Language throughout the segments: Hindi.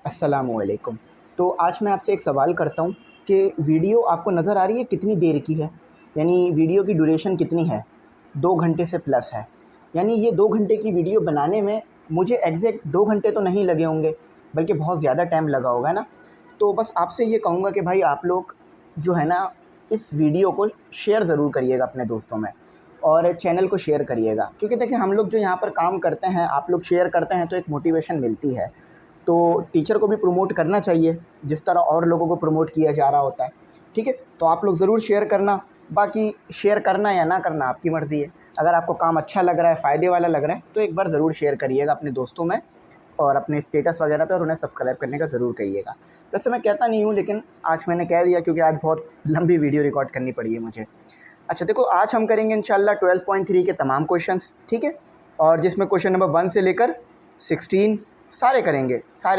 अस्सलामुअलैकुम। तो आज मैं आपसे एक सवाल करता हूँ कि वीडियो आपको नज़र आ रही है कितनी देर की है? यानी वीडियो की ड्यूरेशन कितनी है? 2 घंटे से प्लस है। यानी ये 2 घंटे की वीडियो बनाने में मुझे एग्ज़ैक्ट 2 घंटे तो नहीं लगे होंगे, बल्कि बहुत ज़्यादा टाइम लगा होगा ना। तो बस आपसे ये कहूँगा कि भाई आप लोग जो है ना, इस वीडियो को शेयर ज़रूर करिएगा अपने दोस्तों में और चैनल को शेयर करिएगा, क्योंकि देखिए हम लोग जो यहाँ पर काम करते हैं, आप लोग शेयर करते हैं तो एक मोटिवेशन मिलती है। तो टीचर को भी प्रमोट करना चाहिए जिस तरह और लोगों को प्रमोट किया जा रहा होता है। ठीक है, तो आप लोग ज़रूर शेयर करना। बाकी शेयर करना या ना करना आपकी मर्ज़ी है। अगर आपको काम अच्छा लग रहा है, फ़ायदे वाला लग रहा है, तो एक बार ज़रूर शेयर करिएगा अपने दोस्तों में और अपने स्टेटस वगैरह पे, और उन्हें सब्सक्राइब करने का ज़रूर कहिएगा। वैसे मैं कहता नहीं हूँ, लेकिन आज मैंने कह दिया क्योंकि आज बहुत लंबी वीडियो रिकॉर्ड करनी पड़ी है मुझे। अच्छा देखो, आज हम करेंगे इंशाल्लाह 12.3 के तमाम क्वेश्चंस, ठीक है, और जिसमें क्वेश्चन नंबर 1 से लेकर 16 सारे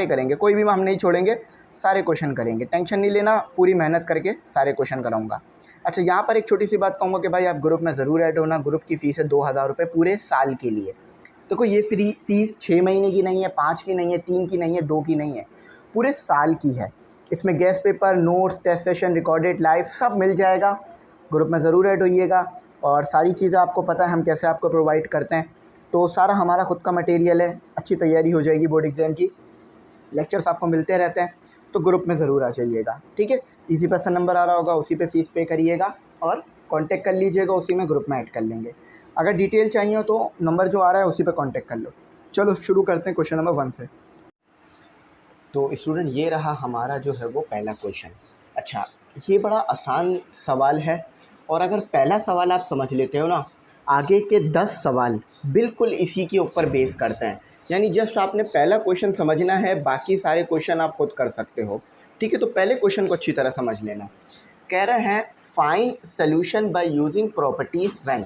करेंगे, कोई भी हम नहीं छोड़ेंगे, सारे क्वेश्चन करेंगे। टेंशन नहीं लेना, पूरी मेहनत करके सारे क्वेश्चन कराऊंगा। अच्छा, यहाँ पर एक छोटी सी बात कहूँगा कि भाई आप ग्रुप में ज़रूर ऐड होना। ग्रुप की फ़ीस है 2000 रुपये पूरे साल के लिए। देखो ये फ़ीस 6 महीने की नहीं है, 5 की नहीं है, 3 की नहीं है, 2 की नहीं है, पूरे साल की है। इसमें guest paper, notes, test session, recorded live सब मिल जाएगा। ग्रुप में ज़रूर ऐड होइएगा और सारी चीज़ें आपको पता है हम कैसे आपको प्रोवाइड करते हैं। तो सारा हमारा खुद का मटेरियल है, अच्छी तैयारी हो जाएगी बोर्ड एग्ज़ाम की, लेक्चर्स आपको मिलते रहते हैं। तो ग्रुप में ज़रूर आ जाइएगा, ठीक है। इसी पर से नंबर आ रहा होगा, उसी पे फ़ीस पे करिएगा और कांटेक्ट कर लीजिएगा, उसी में ग्रुप में ऐड कर लेंगे। अगर डिटेल चाहिए हो तो नंबर जो आ रहा है उसी पे कांटेक्ट कर लो। चलो शुरू करते हैं क्वेश्चन नंबर 1 से। तो स्टूडेंट, ये रहा हमारा जो है वो पहला क्वेश्चन। अच्छा, ये बड़ा आसान सवाल है और अगर पहला सवाल आप समझ लेते हो ना, आगे के 10 सवाल बिल्कुल इसी के ऊपर बेस करते हैं। यानी जस्ट आपने पहला क्वेश्चन समझना है, बाकी सारे क्वेश्चन आप खुद कर सकते हो, ठीक है। तो पहले क्वेश्चन को अच्छी तरह समझ लेना। कह रहे हैं find solution by using properties when.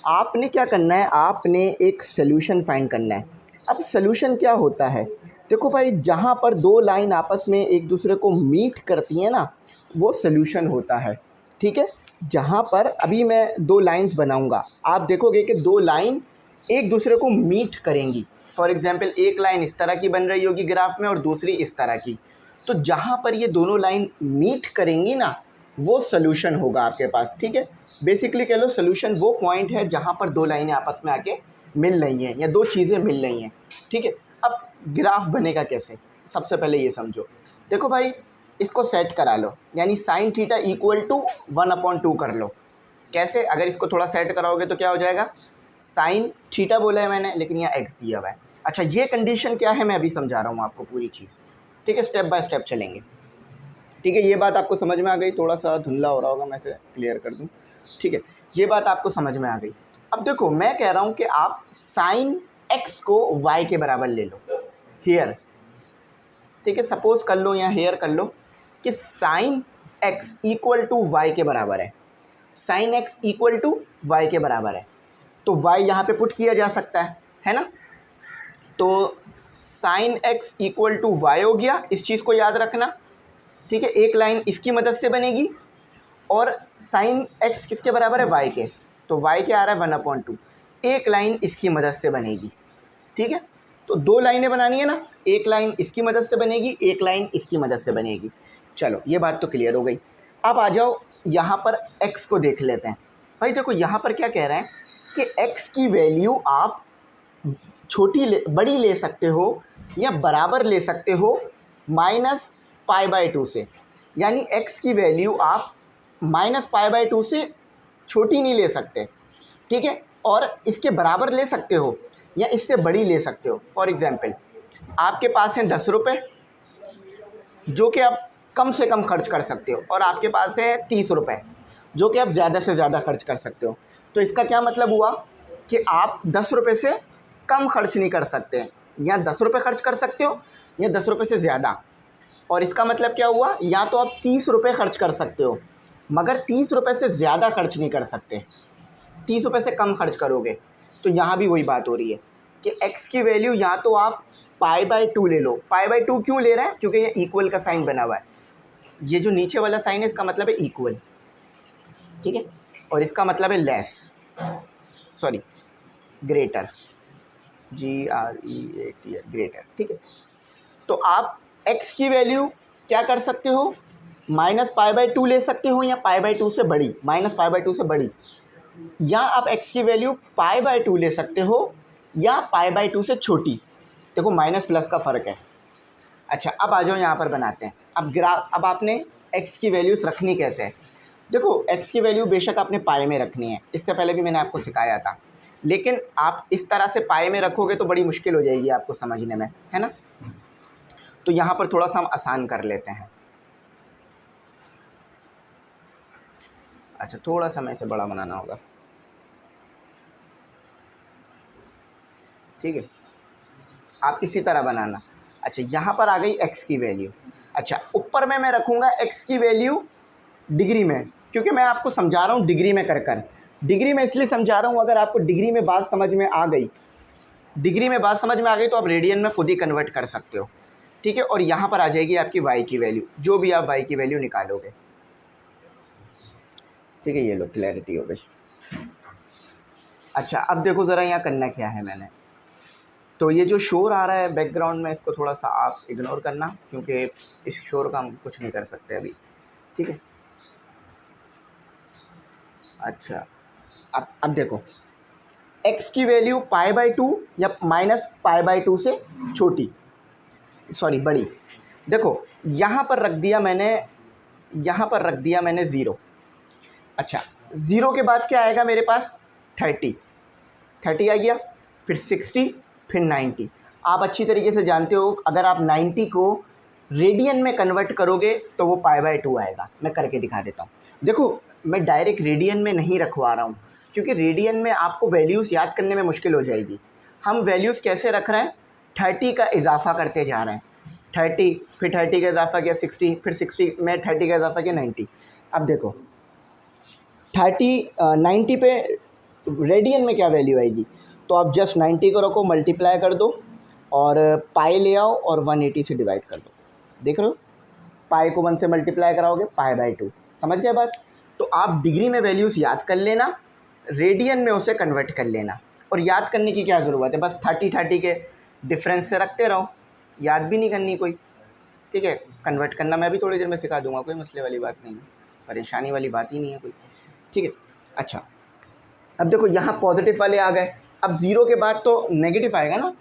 आपने क्या करना है, आपने एक सोल्यूशन फाइंड करना है। अब सोल्यूशन क्या होता है? देखो भाई, जहाँ पर दो लाइन आपस में एक दूसरे को मीट करती हैं ना, वो सोल्यूशन होता है, ठीक है। जहाँ पर अभी मैं दो लाइंस बनाऊंगा, आप देखोगे कि दो लाइन एक दूसरे को मीट करेंगी। फॉर एग्जांपल, एक लाइन इस तरह की बन रही होगी ग्राफ में और दूसरी इस तरह की। तो जहाँ पर ये दोनों लाइन मीट करेंगी ना, वो सोल्यूशन होगा आपके पास, ठीक है। बेसिकली कह लो सोल्यूशन वो पॉइंट है जहाँ पर दो लाइनें आपस में आके मिल रही हैं या दो चीज़ें मिल रही हैं, ठीक है। अब ग्राफ बनेगा कैसे, सबसे पहले ये समझो। देखो भाई, इसको सेट करा लो, यानी साइन थीटा इक्वल टू 1/2 कर लो। कैसे? अगर इसको थोड़ा सेट कराओगे तो क्या हो जाएगा, साइन थीटा बोला है मैंने, लेकिन यहाँ एक्स दिया हुआ है। अच्छा, ये कंडीशन क्या है मैं अभी समझा रहा हूँ आपको पूरी चीज़, ठीक है। स्टेप बाय स्टेप चलेंगे, ठीक है। ये बात आपको समझ में आ गई? थोड़ा सा धुंधला हो रहा होगा, मैं इसे क्लियर कर दूँ, ठीक है। ये बात आपको समझ में आ गई। अब देखो, मैं कह रहा हूँ कि आप साइन एक्स को वाई के बराबर ले लो, हियर, ठीक है। सपोज कर लो या हेयर कर लो कि sine x equal to y के बराबर है। Sine x equal to y के बराबर है, तो वाई यहाँ पे पुट किया जा सकता है ना। तो sine x equal to y हो गया, इस चीज़ को याद रखना, ठीक है। एक लाइन इसकी मदद से बनेगी और साइन एक्स किसके बराबर है, वाई के, तो वाई क्या आ रहा है 1/2। एक लाइन इसकी मदद से बनेगी, ठीक है। तो दो लाइनें बनानी है ना, एक लाइन इसकी मदद से बनेगी, एक लाइन इसकी मदद से बनेगी। चलो, ये बात तो क्लियर हो गई। अब आ जाओ यहाँ पर x को देख लेते हैं। भाई देखो, यहाँ पर क्या कह रहे हैं कि x की वैल्यू आप बड़ी ले सकते हो या बराबर ले सकते हो -π/2 से। यानी x की वैल्यू आप -π/2 से छोटी नहीं ले सकते, ठीक है, और इसके बराबर ले सकते हो या इससे बड़ी ले सकते हो। फॉर एग्जांपल, आपके पास हैं 10 रुपये जो कि आप कम से कम खर्च कर सकते हो, और आपके पास है 30 रुपये जो कि आप ज़्यादा से ज़्यादा खर्च कर सकते हो। तो इसका क्या मतलब हुआ कि आप 10 रुपये से कम खर्च नहीं कर सकते, या 10 रुपये खर्च कर सकते हो या 10 रुपये से ज़्यादा। और इसका मतलब क्या हुआ, या तो आप 30 रुपये खर्च कर सकते हो मगर 30 रुपये से ज़्यादा खर्च नहीं कर सकते, 30 रुपये से कम खर्च करोगे। तो यहाँ भी वही बात हो रही है कि x की वैल्यू या तो आप π/2 ले लो। π/2 क्यों ले रहे हैं, क्योंकि ये इक्वल का साइन बना हुआ है। ये जो नीचे वाला साइन है इसका मतलब है इक्वल, ठीक है, और इसका मतलब है less, sorry greater, GREATER, greater, ठीक है। तो आप x की वैल्यू क्या कर सकते हो, -π/2 ले सकते हो या π/2 से बड़ी, -π/2 से बड़ी, या आप x की वैल्यू π/2 ले सकते हो या π/2 से छोटी। देखो माइनस प्लस का फ़र्क है। अच्छा अब आ जाओ यहाँ पर बनाते हैं। अब आपने x की वैल्यूज़ रखनी कैसे है। देखो x की वैल्यू बेशक आपने पाई में रखनी है, इससे पहले भी मैंने आपको सिखाया था, लेकिन आप इस तरह से पाई में रखोगे तो बड़ी मुश्किल हो जाएगी आपको समझने में, है ना। तो यहाँ पर थोड़ा सा हम आसान कर लेते हैं। अच्छा थोड़ा सा मैं इसे बड़ा बनाना होगा, ठीक है, आप इसी तरह बनाना। अच्छा यहाँ पर आ गई x की वैल्यू। अच्छा ऊपर में मैं रखूँगा x की वैल्यू डिग्री में, क्योंकि मैं आपको समझा रहा हूँ डिग्री में कर डिग्री में इसलिए समझा रहा हूँ, अगर आपको डिग्री में बात समझ में आ गई, तो आप रेडियन में खुद ही कन्वर्ट कर सकते हो, ठीक है। और यहाँ पर आ जाएगी आपकी y की वैल्यू, जो भी आप y की वैल्यू निकालोगे, ठीक है। ये लो क्लैरिटी हो गई। अच्छा अब देखो ज़रा यहाँ करना क्या है मैंने, तो ये जो शोर आ रहा है बैकग्राउंड में, इसको थोड़ा सा आप इग्नोर करना, क्योंकि इस शोर का हम कुछ नहीं कर सकते अभी, ठीक है। अच्छा अब देखो x की वैल्यू π/2 या -π/2 से छोटी, सॉरी बड़ी। देखो यहाँ पर रख दिया मैंने 0। अच्छा 0 के बाद क्या आएगा मेरे पास, 30 आ गया, फिर 60, फिर 90। आप अच्छी तरीके से जानते हो अगर आप 90 को रेडियन में कन्वर्ट करोगे तो वो π/2 आएगा। मैं करके दिखा देता हूँ। देखो मैं डायरेक्ट रेडियन में नहीं रखवा रहा हूँ, क्योंकि रेडियन में आपको वैल्यूज़ याद करने में मुश्किल हो जाएगी। हम वैल्यूज़ कैसे रख रहे हैं, 30 का इजाफा करते जा रहे हैं, 30, फिर 30 का इजाफा किया 60, फिर 60 में 30 का इजाफा किया 90। अब देखो 90 पे रेडियन में क्या वैल्यू आएगी, तो आप जस्ट 90 को रखो, मल्टीप्लाई कर दो और पाई ले आओ और 180 से डिवाइड कर दो। देख रहे हो, पाई को 1 से मल्टीप्लाई कराओगे π/2, समझ गए बात। तो आप डिग्री में वैल्यूज़ याद कर लेना, रेडियन में उसे कन्वर्ट कर लेना। और याद करने की क्या ज़रूरत है, बस 30 के डिफरेंस से रखते रहो, याद भी नहीं करनी कोई, ठीक है। कन्वर्ट करना मैं भी थोड़ी देर में सिखा दूंगा, कोई मसले वाली बात नहीं है, परेशानी वाली बात ही नहीं है कोई, ठीक है। अच्छा अब देखो यहाँ पॉजिटिव वाले आ गए, अब 0 के बाद तो नेगेटिव आएगा ना,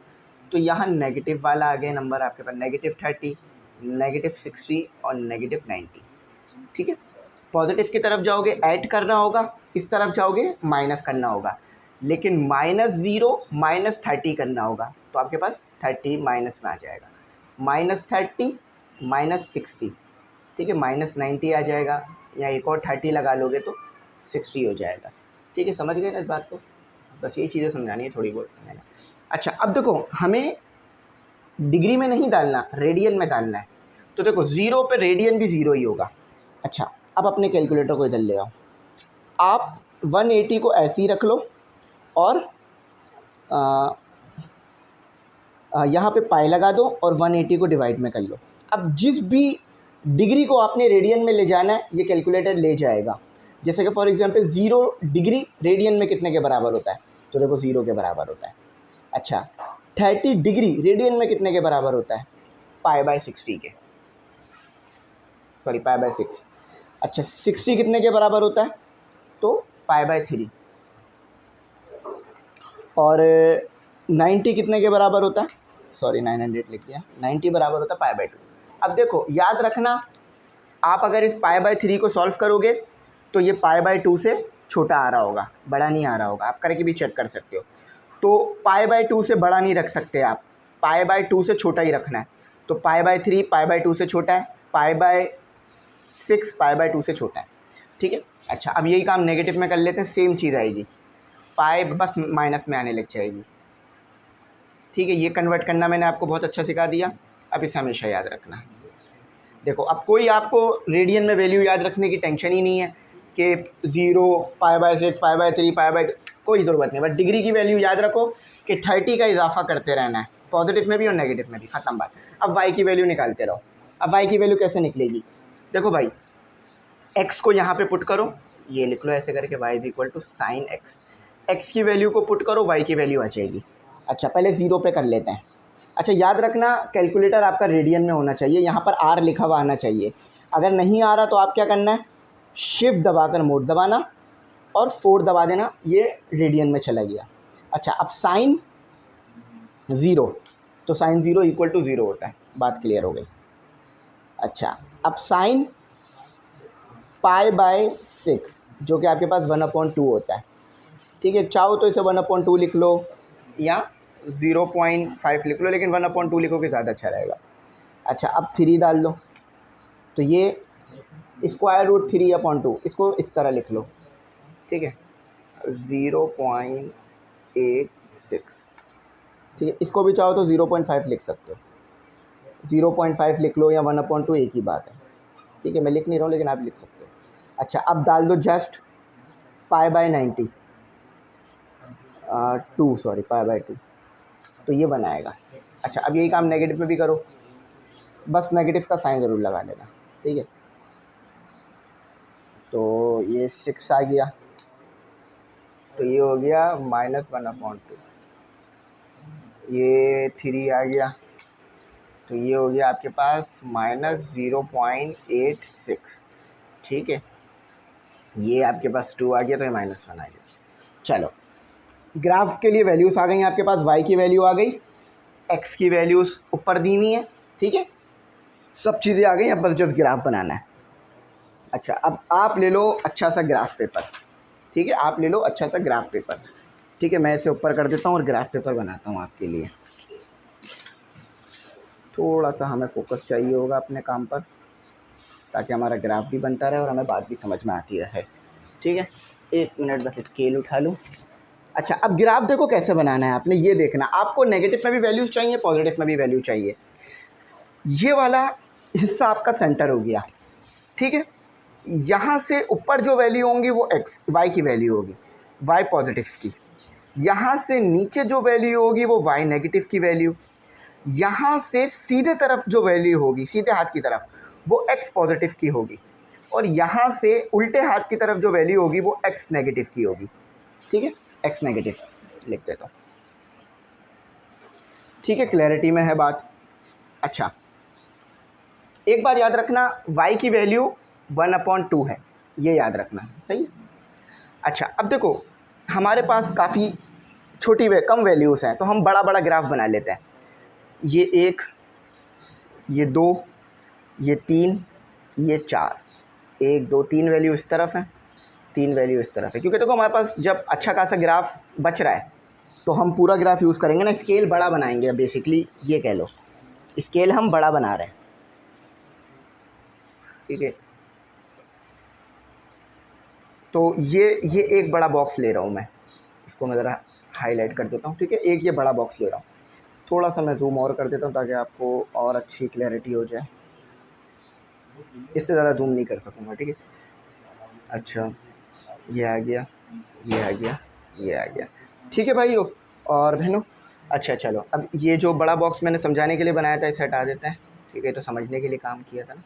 तो यहाँ नेगेटिव वाला आ गया नंबर आपके पास, -30, -60 और -90, ठीक है। पॉजिटिव की तरफ जाओगे ऐड करना होगा, इस तरफ जाओगे माइनस करना होगा, लेकिन -0 -30 करना होगा, तो आपके पास 30 माइनस में आ जाएगा, -30 -60, ठीक है, -90 आ जाएगा, या एक और 30 लगा लोगे तो 60 हो जाएगा, ठीक है। समझ गए ना इस बात को, बस ये चीज़ें समझानी है थोड़ी बहुत मैंने। अच्छा अब देखो हमें डिग्री में नहीं डालना, रेडियन में डालना है, तो देखो 0 पे रेडियन भी 0 ही होगा। अच्छा अब अपने कैलकुलेटर को इधर ले आओ, आप 180 को ऐसे ही रख लो और यहाँ पे पाई लगा दो और 180 को डिवाइड में कर लो। अब जिस भी डिग्री को आपने रेडियन में ले जाना है ये कैलकुलेटर ले जाएगा। जैसे कि फॉर एग्जांपल 0 डिग्री रेडियन में कितने के बराबर होता है, तो देखो 0 के बराबर होता है। अच्छा 30 डिग्री रेडियन में कितने के बराबर होता है, π/60 के, सॉरी π/6। अच्छा 60 कितने के बराबर होता है, तो π/3। और 90 कितने के बराबर होता है, सॉरी 900 लिख दिया, 90 बराबर होता है π/2। अब देखो याद रखना, आप अगर इस π/3 को सॉल्व करोगे तो ये π/2 से छोटा आ रहा होगा, बड़ा नहीं आ रहा होगा, आप करके भी चेक कर सकते हो। तो π/2 से बड़ा नहीं रख सकते आप, π/2 से छोटा ही रखना है। तो π/3 π/2 से छोटा है, π/6 π/2 से छोटा है, ठीक है। अच्छा अब यही काम नेगेटिव में कर लेते हैं, सेम चीज़ आएगी, पाई बस माइनस में आने लग जाएगी, ठीक है। ये कन्वर्ट करना मैंने आपको बहुत अच्छा सिखा दिया, अब इसे हमेशा याद रखना। देखो अब कोई आपको रेडियन में वैल्यू याद रखने की टेंशन ही नहीं है कि 0 π/6 π/3 π/2, कोई ज़रूरत नहीं, बस डिग्री की वैल्यू याद रखो कि 30 का इजाफा करते रहना है, पॉजिटिव में भी और नेगेटिव में भी, ख़त्म बात। अब y की वैल्यू निकालते रहो। अब y की वैल्यू कैसे निकलेगी, देखो भाई x को यहाँ पे पुट करो, ये लिख लो ऐसे करके, y = sin x, x की वैल्यू को पुट करो, y की वैल्यू आ जाएगी। अच्छा पहले 0 पे कर लेते हैं, अच्छा याद रखना, कैलकुलेटर आपका रेडियन में होना चाहिए, यहाँ पर आर लिखा हुआ आना चाहिए। अगर नहीं आ रहा तो आप क्या करना है, शिफ्ट दबाकर मोड दबाना और 4 दबा देना, ये रेडियन में चला गया। अच्छा अब साइन 0, तो साइन 0 इक्वल टू 0 होता है, बात क्लियर हो गई। अच्छा अब साइन π/6 जो कि आपके पास 1/2 होता है, ठीक है। चाहो तो इसे 1/2 लिख लो या 0.5 लिख लो, लेकिन 1/2 लिखोगे ज़्यादा अच्छा रहेगा। अच्छा अब 3 डाल लो, तो ये √3/2, इसको इस तरह लिख लो, ठीक है, 0.86, ठीक है। इसको भी चाहो तो 0.5 लिख सकते हो, 0.5 लिख लो या 1/2 एक ही बात है, ठीक है। मैं लिख नहीं रहा हूँ लेकिन आप लिख सकते हो। अच्छा अब डाल दो जस्ट π/2, तो ये बनाएगा। अच्छा अब यही काम नेगेटिव में भी करो, बस नेगेटिव का साइन ज़रूर लगा लेना, ठीक है। तो ये 6 आ गया, तो ये हो गया -1/2, ये 3 आ गया, तो ये हो गया आपके पास -0.86, ठीक है। ये आपके पास 2 आ गया, तो ये -1 आ गया। चलो ग्राफ के लिए वैल्यूज़ आ गई हैं आपके पास, y की वैल्यू आ गई, x की वैल्यूज़ ऊपर दी हुई हैं, ठीक है, सब चीज़ें आ गई। अब बस जस्ट ग्राफ बनाना है। अच्छा अब आप ले लो अच्छा सा ग्राफ पेपर, ठीक है, आप ले लो अच्छा सा ग्राफ पेपर, ठीक है। मैं इसे ऊपर कर देता हूँ और ग्राफ पेपर बनाता हूँ आपके लिए। थोड़ा सा हमें फोकस चाहिए होगा अपने काम पर, ताकि हमारा ग्राफ भी बनता रहे और हमें बात भी समझ में आती रहे, ठीक है। 1 मिनट बस स्केल उठा लूँ। अच्छा अब ग्राफ देखो कैसे बनाना है आपने, ये देखना, आपको नेगेटिव में भी वैल्यूज़ चाहिए, पॉजिटिव में भी वैल्यू चाहिए। ये वाला हिस्सा आपका सेंटर हो गया, ठीक है। यहाँ से ऊपर जो वैल्यू होंगी वो y की वैल्यू होगी, y पॉजिटिव की। यहाँ से नीचे जो वैल्यू होगी वो y नेगेटिव की वैल्यू। यहाँ से सीधे तरफ जो वैल्यू होगी, सीधे हाथ की तरफ, वो x पॉजिटिव की होगी, और यहाँ से उल्टे हाथ की तरफ जो वैल्यू होगी वो x नेगेटिव की होगी, ठीक है। x नेगेटिव लिख देता हूँ, ठीक है, क्लैरिटी में है बात। अच्छा एक बात याद रखना, y की वैल्यू 1/2 है, ये याद रखना, सही है। अच्छा अब देखो हमारे पास काफ़ी छोटी कम वैल्यूज़ हैं, तो हम बड़ा बड़ा ग्राफ बना लेते हैं। ये 1, ये 2, ये 3, ये 4, 1 2 3 वैल्यू इस तरफ है, 3 वैल्यू इस तरफ है, क्योंकि देखो हमारे पास जब अच्छा खासा ग्राफ बच रहा है तो हम पूरा ग्राफ यूज़ करेंगे ना, स्केल बड़ा बनाएंगे। बेसिकली ये कह लो, स्केल हम बड़ा बना रहे हैं, ठीक है। तो ये एक बड़ा बॉक्स ले रहा हूँ मैं, इसको मैं ज़रा हाईलाइट कर देता हूँ, ठीक है। एक ये बड़ा बॉक्स ले रहा हूँ, थोड़ा सा मैं जूम और कर देता हूँ ताकि आपको और अच्छी क्लैरिटी हो जाए, इससे ज़्यादा जूम नहीं कर सकूँगा, ठीक है। अच्छा ये आ गया, ये आ गया, ये आ गया, ठीक है भाइयों और बहनों। अच्छा चलो अब ये जो बड़ा बॉक्स मैंने समझाने के लिए बनाया था इसे हटा देते हैं, ठीक है, तो समझने के लिए काम किया था ना,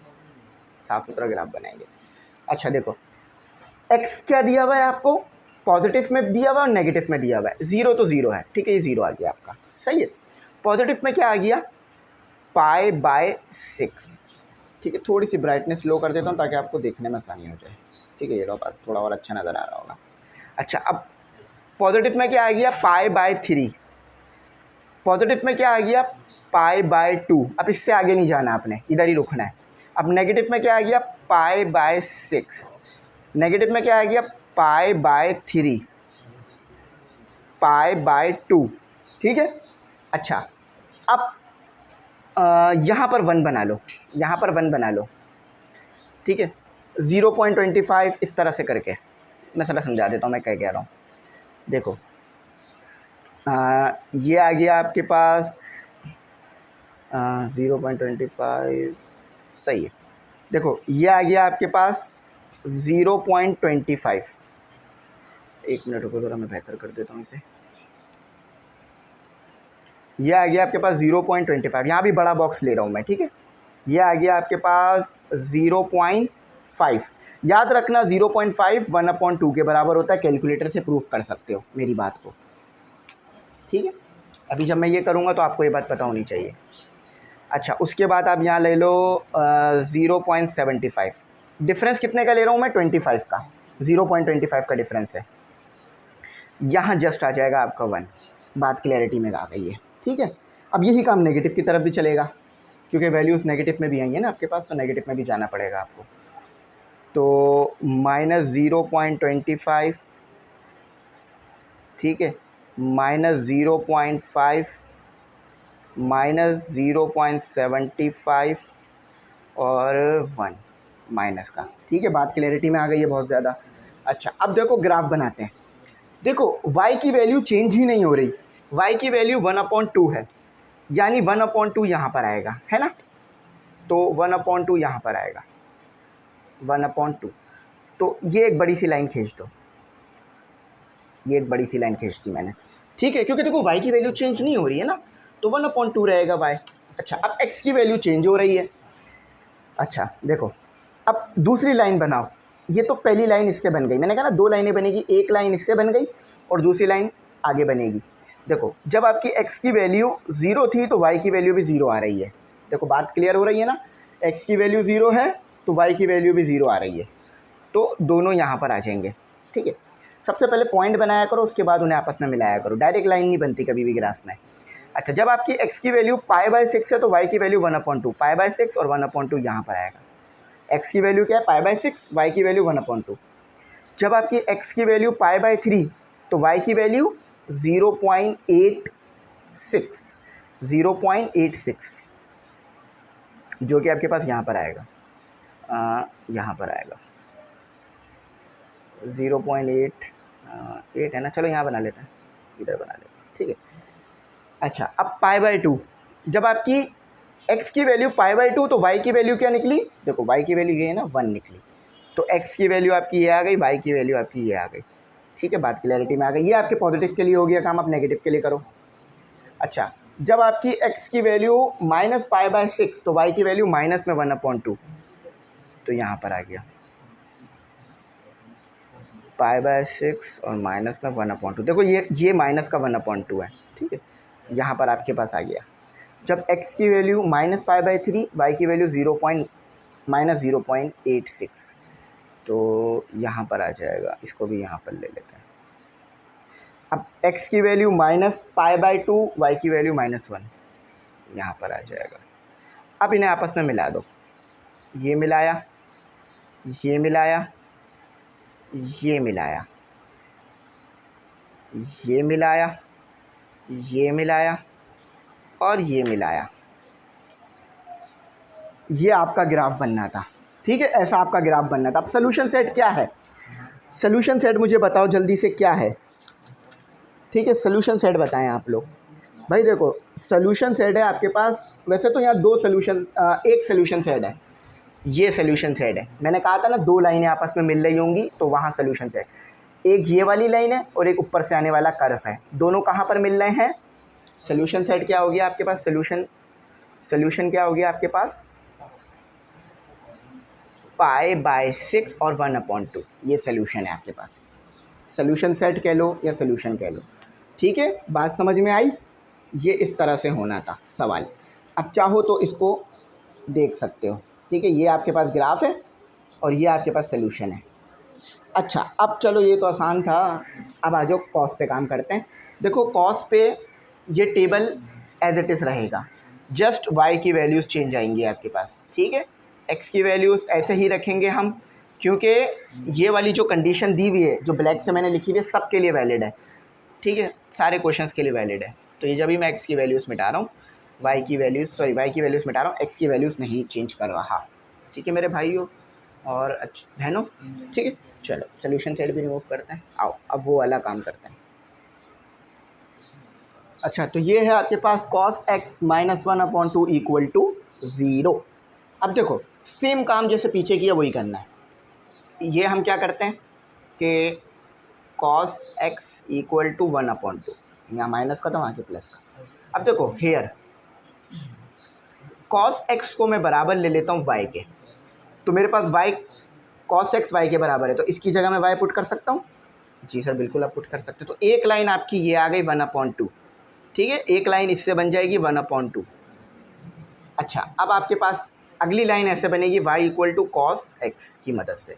साफ़ सुथरा ग्राफ बनाएंगे। अच्छा देखो x क्या दिया हुआ है आपको, पॉजिटिव में दिया हुआ है और नेगेटिव में दिया हुआ है। 0 तो 0 है, ठीक है, ये 0 आ गया आपका, सही है। पॉजिटिव में क्या आ गया, π/6, ठीक है। थोड़ी सी ब्राइटनेस लो कर देता हूँ ताकि आपको देखने में आसानी हो जाए, ठीक है, ये लो थोड़ा और अच्छा नज़र आ रहा होगा। अच्छा अब पॉजिटिव में क्या आ गया, π/3, पॉजिटिव में क्या आ गया, π/2। अब इससे आगे नहीं जाना आपने, इधर ही रुकना है। अब नेगेटिव में क्या आ गया, π/6, नेगेटिव में क्या आ गया, π/3, π/2, ठीक है। अच्छा अब यहाँ पर 1 बना लो, यहाँ पर 1 बना लो, ठीक है, 0.25 इस तरह से करके। मैं थोड़ा समझा देता हूँ मैं क्या कह रहा हूँ। देखो ये आ गया आपके पास 0.25, सही है। देखो ये आ गया आपके पास 0.25, एक मिनट रुको ज़रा, मैं बेहतर कर देता हूँ इसे। ये आ गया आपके पास 0.25, यहाँ भी बड़ा बॉक्स ले रहा हूँ मैं, ठीक है। ये आ गया आपके पास 0.5, याद रखना 0.5 1/2 के बराबर होता है, कैलकुलेटर से प्रूफ कर सकते हो मेरी बात को, ठीक है। अभी जब मैं ये करूँगा तो आपको ये बात पता होनी चाहिए। अच्छा, उसके बाद आप यहाँ ले लो 0.75। डिफरेंस कितने का ले रहा हूँ मैं? 25 का। 0.25 का डिफरेंस है। यहाँ जस्ट आ जाएगा आपका 1। बात क्लैरिटी में आ गई है, ठीक है। अब यही काम नेगेटिव की तरफ भी चलेगा, क्योंकि वैल्यूज़ नेगेटिव में भी आई है ना आपके पास, तो नेगेटिव में भी जाना पड़ेगा आपको। तो -0.25, ठीक है, -0.5, -0.75 और 1 माइनस का, ठीक है। बात क्लैरिटी में आ गई है बहुत ज़्यादा। अच्छा, अब देखो ग्राफ बनाते हैं। देखो y की वैल्यू चेंज ही नहीं हो रही, y की वैल्यू 1/2 है, यानी 1/2 यहाँ पर आएगा, है ना। तो 1/2 यहाँ पर आएगा, 1/2। तो ये एक बड़ी सी लाइन खींच दो, ये एक बड़ी सी लाइन खींच दी मैंने, ठीक है, क्योंकि देखो y की वैल्यू चेंज नहीं हो रही है ना, तो 1/2 रहेगा y। अच्छा, अब x की वैल्यू चेंज हो रही है। अच्छा देखो, अब दूसरी लाइन बनाओ। ये तो पहली लाइन इससे बन गई, मैंने कहा ना 2 लाइनें बनेगी, एक लाइन इससे बन गई और दूसरी लाइन आगे बनेगी। देखो जब आपकी x की वैल्यू 0 थी तो y की वैल्यू भी 0 आ रही है। देखो बात क्लियर हो रही है ना, x की वैल्यू 0 है तो y की वैल्यू भी 0 आ रही है, तो दोनों यहाँ पर आ जाएंगे, ठीक है। सबसे पहले पॉइंट बनाया करो, उसके बाद उन्हें आपस में मिलाया करो, डायरेक्ट लाइन नहीं बनती कभी भी ग्राफ में। अच्छा, जब आपकी x की वैल्यू π/6 है तो y की वैल्यू 1/2, π/6 और 1/2 यहाँ पर आएगा। x की वैल्यू क्या है? π/6, y की वैल्यू 1/2। जब आपकी x की वैल्यू π/3 तो y की वैल्यू 0.86, 0.86, जो कि आपके पास यहाँ पर आएगा, यहाँ पर आएगा 0.8 है ना। चलो यहाँ बना लेते हैं, इधर बना लेते हैं, ठीक है। अच्छा, अब π/2, जब आपकी x की वैल्यू π/2 तो y की वैल्यू क्या निकली? देखो y की वैल्यू ये है ना 1 निकली, तो x की वैल्यू आपकी ये आ गई, y की वैल्यू आपकी ये आ गई, ठीक है। बात क्लैरिटी में आ गई। ये आपके पॉजिटिव के लिए हो गया काम, आप नेगेटिव के लिए करो। अच्छा, जब आपकी x की वैल्यू -π/6 तो y की वैल्यू माइनस में 1/2, तो यहाँ पर आ गया π/6 और माइनस में 1/2। देखो ये माइनस का 1/2 है, ठीक है, यहाँ पर आपके पास आ गया। जब x की वैल्यू -π/3, y की वैल्यू -0.86, तो यहाँ पर आ जाएगा, इसको भी यहाँ पर ले लेते हैं। अब x की वैल्यू -π/2, y की वैल्यू -1, यहाँ पर आ जाएगा। अब इन्हें आपस में मिला दो, ये मिलाया, ये मिलाया, ये मिलाया, ये मिलाया, ये मिलाया और ये मिलाया। ये आपका ग्राफ बनना था, ठीक है, ऐसा आपका ग्राफ बनना था। अब सोल्यूशन सेट क्या है? सोल्यूशन सेट मुझे बताओ जल्दी से क्या है, ठीक है। सोल्यूशन सेट बताएं आप लोग। भाई देखो सोल्यूशन सेट है आपके पास, वैसे तो यहाँ एक सोल्यूशन सेट है, ये सोल्यूशन सेट है। मैंने कहा था ना 2 लाइनें आपस में मिल रही होंगी तो वहाँ सोल्यूशन सेट। एक ये वाली लाइन है और एक ऊपर से आने वाला कर्व है, दोनों कहाँ पर मिल रहे हैं? सोल्यूशन सेट क्या हो गया आपके पास? सोल्यूशन क्या हो गया आपके पास? π/6 और 1/2, ये सोल्यूशन है आपके पास। सोल्यूशन सेट कह लो या सोल्यूशन कह लो, ठीक है। बात समझ में आई? ये इस तरह से होना था सवाल। अब चाहो तो इसको देख सकते हो, ठीक है। ये आपके पास ग्राफ है और ये आपके पास सोल्यूशन है। अच्छा, अब चलो ये तो आसान था, अब आ जाओ कॉस पे काम करते हैं। देखो कॉस पे ये टेबल एज इट इज़ रहेगा, जस्ट y की वैल्यूज़ चेंज आएंगी आपके पास, ठीक है। x की वैल्यूज़ ऐसे ही रखेंगे हम, क्योंकि ये वाली जो कंडीशन दी हुई है जो ब्लैक से मैंने लिखी हुई है सबके लिए वैलिड है, ठीक है, सारे क्वेश्चंस के लिए वैलिड है। तो ये जब भी मैं x की वैल्यूज़ मिटा रहा हूँ, y की वैल्यूज़ मिटा रहा हूँ, x की वैल्यूज़ नहीं चेंज कर रहा, ठीक है मेरे भाइयों और बहनों, ठीक है। चलो सोल्यूशन सेट भी रिमूव करते हैं, आओ अब वो वाला काम करते हैं। अच्छा, तो ये है आपके पास cos x - 1/2 = 0। अब देखो सेम काम जैसे पीछे किया वही करना है। ये हम क्या करते हैं कि cos x = 1/2, यहाँ माइनस का था वहाँ के प्लस का। अब देखो हेयर cos x को मैं बराबर ले लेता हूँ y के, तो मेरे पास y cos x y के बराबर है, तो इसकी जगह मैं y पुट कर सकता हूँ। जी सर बिल्कुल आप पुट कर सकते हो। तो एक लाइन आपकी ये आ गई 1/2, ठीक है, एक लाइन इससे बन जाएगी 1/2। अच्छा, अब आपके पास अगली लाइन ऐसे बनेगी y equal to cos x की मदद से।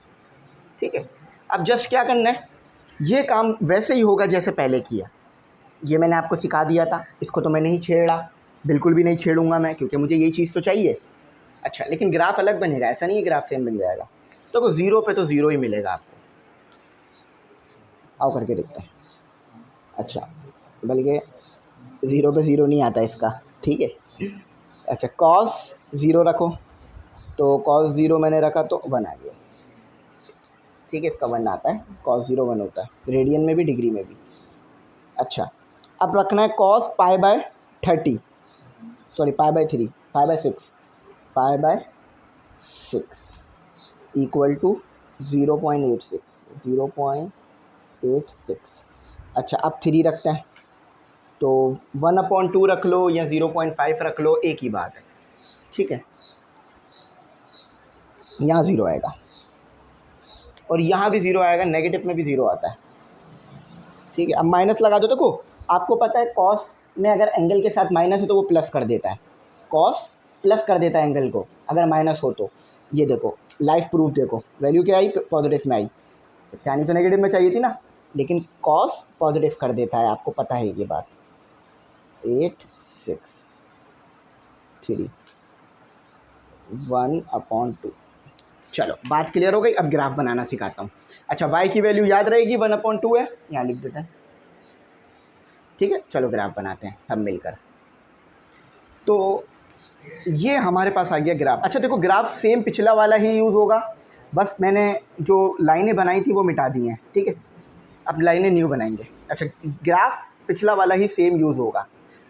ठीक है, अब जस्ट क्या करना है, ये काम वैसे ही होगा जैसे पहले किया। ये मैंने आपको सिखा दिया था, इसको तो मैं नहीं छेड़ा, बिल्कुल भी नहीं छेड़ूंगा मैं, क्योंकि मुझे यही चीज़ तो चाहिए। अच्छा, लेकिन ग्राफ अलग बनेगा, ऐसा नहीं है ग्राफ सेम बन जाएगा। तो 0 पे तो 0 ही मिलेगा आपको। आओ करके देखते हैं। अच्छा, बल्कि 0 पे 0 नहीं आता इसका, ठीक है। अच्छा, कॉस 0 रखो, तो कॉस 0 मैंने रखा तो 1 आ गया। ठीक है, इसका 1 आता है, कॉस 0 1 होता है, रेडियन में भी डिग्री में भी। अच्छा, अब रखना है कॉस π/30, सॉरी π/3, π/6, π/6 इक्वल टू 0.86। अच्छा, अब 3 रखते हैं, तो 1/2 रख लो या 0.5 रख लो, एक ही बात है। ठीक है, यहाँ 0 आएगा और यहाँ भी 0 आएगा, नेगेटिव में भी 0 आता है। ठीक है, अब माइनस लगा दो। देखो, आपको पता है कॉस में अगर एंगल के साथ माइनस है तो वो प्लस कर देता है, कॉस प्लस कर देता है एंगल को अगर माइनस हो तो। ये देखो, लाइव प्रूफ देखो, वैल्यू क्या आई, पॉजिटिव में आई, यानी तो नेगेटिव में चाहिए थी ना, लेकिन कॉस पॉजिटिव कर देता है, आपको पता है ये बात। 8 6 3 1/2। चलो, बात क्लियर हो गई। अब ग्राफ बनाना सिखाता हूँ। अच्छा, y की वैल्यू याद रहेगी, 1/2 है, यहाँ लिख देते हैं। ठीक है, चलो ग्राफ बनाते हैं सब मिलकर। तो ये हमारे पास आ गया ग्राफ। अच्छा देखो, ग्राफ सेम पिछला वाला ही यूज़ होगा, बस मैंने जो लाइनें बनाई थी वो मिटा दी हैं। ठीक है, अब लाइनें न्यू बनाएंगे। अच्छा, ग्राफ पिछला वाला ही सेम यूज़ होगा।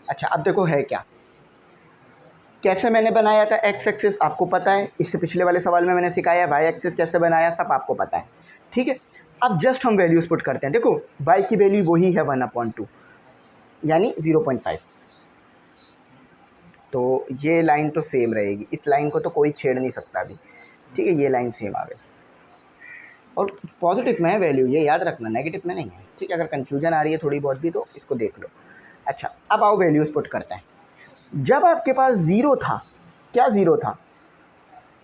अच्छा, अब देखो है क्या, कैसे मैंने बनाया था। एक्स एक्सिस आपको पता है, इससे पिछले वाले सवाल में मैंने सिखाया। वाई एक्सिस कैसे बनाया सब आपको पता है। ठीक है, अब जस्ट हम वैल्यूज़ पुट करते हैं। देखो, y की वैल्यू वही है 1/2, यानी 0.5। तो ये लाइन तो सेम रहेगी, इस लाइन को तो कोई छेड़ नहीं सकता अभी। ठीक है, ये लाइन सेम आ गई और पॉजिटिव में है वैल्यू, ये याद रखना, नेगेटिव में नहीं है। ठीक है, अगर कन्फ्यूजन आ रही है थोड़ी बहुत भी तो इसको देख लो। अच्छा, अब आओ वैल्यूज़ पुट करते हैं। जब आपके पास 0 था, क्या 0 था,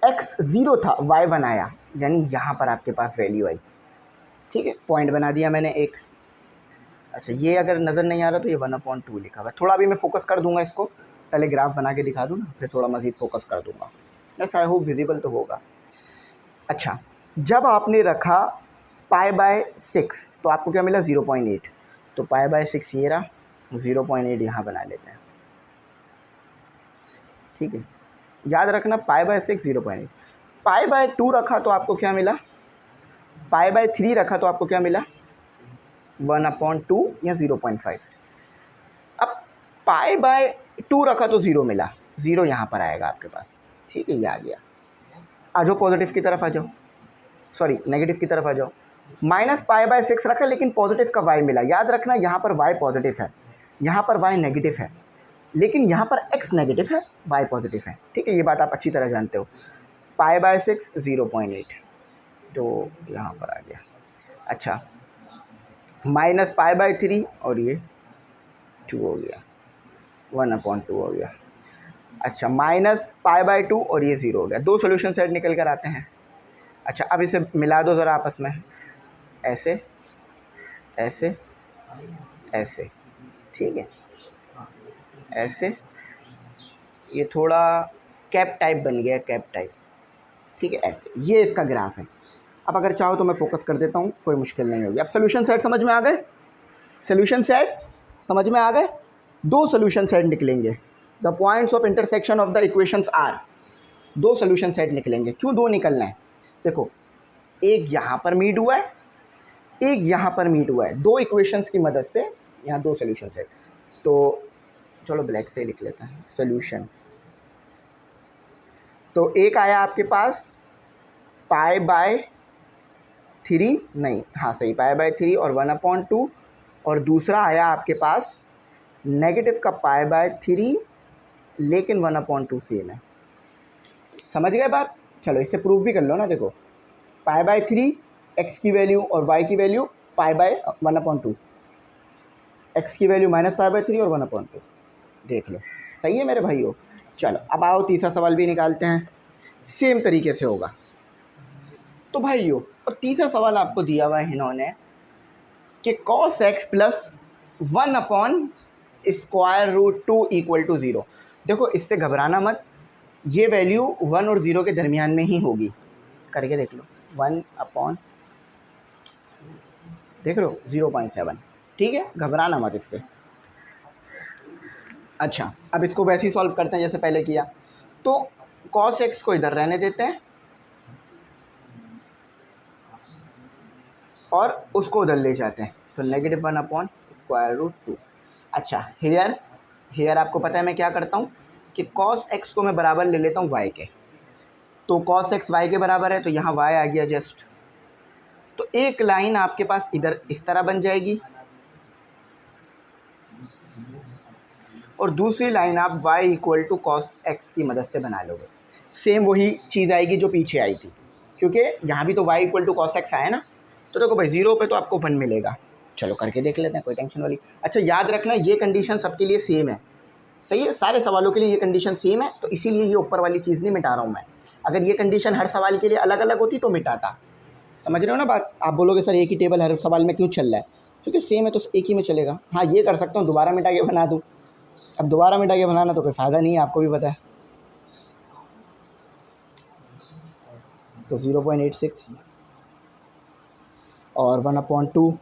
x 0 था, y 1 आया, यानी यहाँ पर आपके पास वैल्यू आई। ठीक है, पॉइंट बना दिया मैंने एक। अच्छा, ये अगर नज़र नहीं आ रहा तो ये 1/2 लिखा हुआ है। थोड़ा अभी मैं फोकस कर दूंगा इसको, पहले ग्राफ बना के दिखा दूँ ना, फिर थोड़ा मज़ीद फोकस कर दूंगा। ऐसा आई होप विजिबल तो होगा। अच्छा, जब आपने रखा π/6 तो आपको क्या मिला, 0.8। तो π/6 ये रहा, 0.8 यहाँ बना लेते हैं। ठीक है, याद रखना π/6 0.8। π/2 रखा तो आपको क्या मिला, π/3 रखा तो आपको क्या मिला, 1/2 या 0.5। अब π/2 रखा तो 0 मिला, 0 यहाँ पर आएगा आपके पास। ठीक है, ये आ गया। आ जाओ पॉजिटिव की तरफ आ जाओ, सॉरी नेगेटिव की तरफ आ जाओ। -π/6 रखा लेकिन पॉजिटिव का y मिला। याद रखना, यहाँ पर y पॉजिटिव है, यहाँ पर y नेगेटिव है, लेकिन यहाँ पर x नेगेटिव है, y पॉजिटिव है। ठीक है, ये बात आप अच्छी तरह जानते हो। π/6 0.8, तो यहाँ पर आ गया। अच्छा, -π/3 और ये 2 हो गया, 1/2 हो गया। अच्छा, -π/2 और ये 0 हो गया। दो सोल्यूशन सेट निकल कर आते हैं। अच्छा, अब इसे मिला दो ज़रा आपस में, ऐसे ऐसे ऐसे। ठीक है, ऐसे, ये थोड़ा कैप टाइप बन गया, कैप टाइप। ठीक है, ऐसे, ये इसका ग्राफ है। अब अगर चाहो तो मैं फोकस कर देता हूँ, कोई मुश्किल नहीं होगी। अब सोल्यूशन सेट समझ में आ गए, सोल्यूशन सेट समझ में आ गए। दो सोल्यूशन सेट निकलेंगे। The points of intersection of the equations are, दो सोल्यूशन सेट निकलेंगे। क्यों दो निकलना है, देखो, एक यहाँ पर मीट हुआ है, एक यहाँ पर मीट हुआ है। दो इक्वेशंस की मदद से यहाँ दो सोल्यूशन सेट। तो चलो ब्लैक से लिख लेते हैं सोल्यूशन। तो एक आया आपके पास π/3, नहीं, हाँ सही, π/3 और 1/2, और दूसरा आया आपके पास नेगेटिव का π/3 लेकिन 1/2 सेम है। समझ गए बात। चलो इससे प्रूफ भी कर लो ना। देखो, π/3 x की वैल्यू और y की वैल्यू π/1/2, एक्स की वैल्यू -π/3 और 1/2 देख लो। सही है मेरे भाइयों। चलो अब आओ तीसरा सवाल भी निकालते हैं, सेम तरीके से होगा। तो भाइयों और तीसरा सवाल आपको दिया हुआ है इन्होंने कि cos x प्लस 1/√2 = 0। देखो इससे घबराना मत, ये वैल्यू 1 और 0 के दरमियान में ही होगी। करके देख लो 1/, देख लो 0.7, ठीक है, घबराना मत इससे। अच्छा अब इसको वैसे ही सॉल्व करते हैं जैसे पहले किया। तो cos x को इधर रहने देते हैं और उसको उधर ले जाते हैं, तो -1/√2। अच्छा हेयर आपको पता है मैं क्या करता हूँ कि cos x को मैं बराबर ले लेता हूँ y के। तो cos x y के बराबर है, तो यहाँ y आ गया जस्ट। तो एक लाइन आपके पास इधर इस तरह बन जाएगी और दूसरी लाइन आप y = cos x की मदद से बना लोगे। सेम वही चीज़ आएगी जो पीछे आई थी, क्योंकि यहाँ भी तो y = cos x आया ना। तो देखो भाई 0 पे तो आपको 1 मिलेगा। चलो करके देख लेते हैं, कोई टेंशन वाली। अच्छा याद रखना ये कंडीशन सबके लिए सेम है, सही है, सारे सवालों के लिए ये कंडीशन सेम है, तो इसीलिए ये ऊपर वाली चीज़ नहीं मिटा रहा हूँ मैं। अगर ये कंडीशन हर सवाल के लिए अलग अलग होती तो मिटाता। समझ रहे हो ना बात? आप बोलोगे सर एक ही टेबल हर सवाल में क्यों चल रहा है? क्योंकि सेम है तो एक ही में चलेगा। हाँ ये कर सकता हूँ, दोबारा मिटा के बना दूँ। अब दोबारा मिटा के बनाना तो कोई फ़ायदा नहीं है, आपको भी पता है। तो 0.86 और 1/2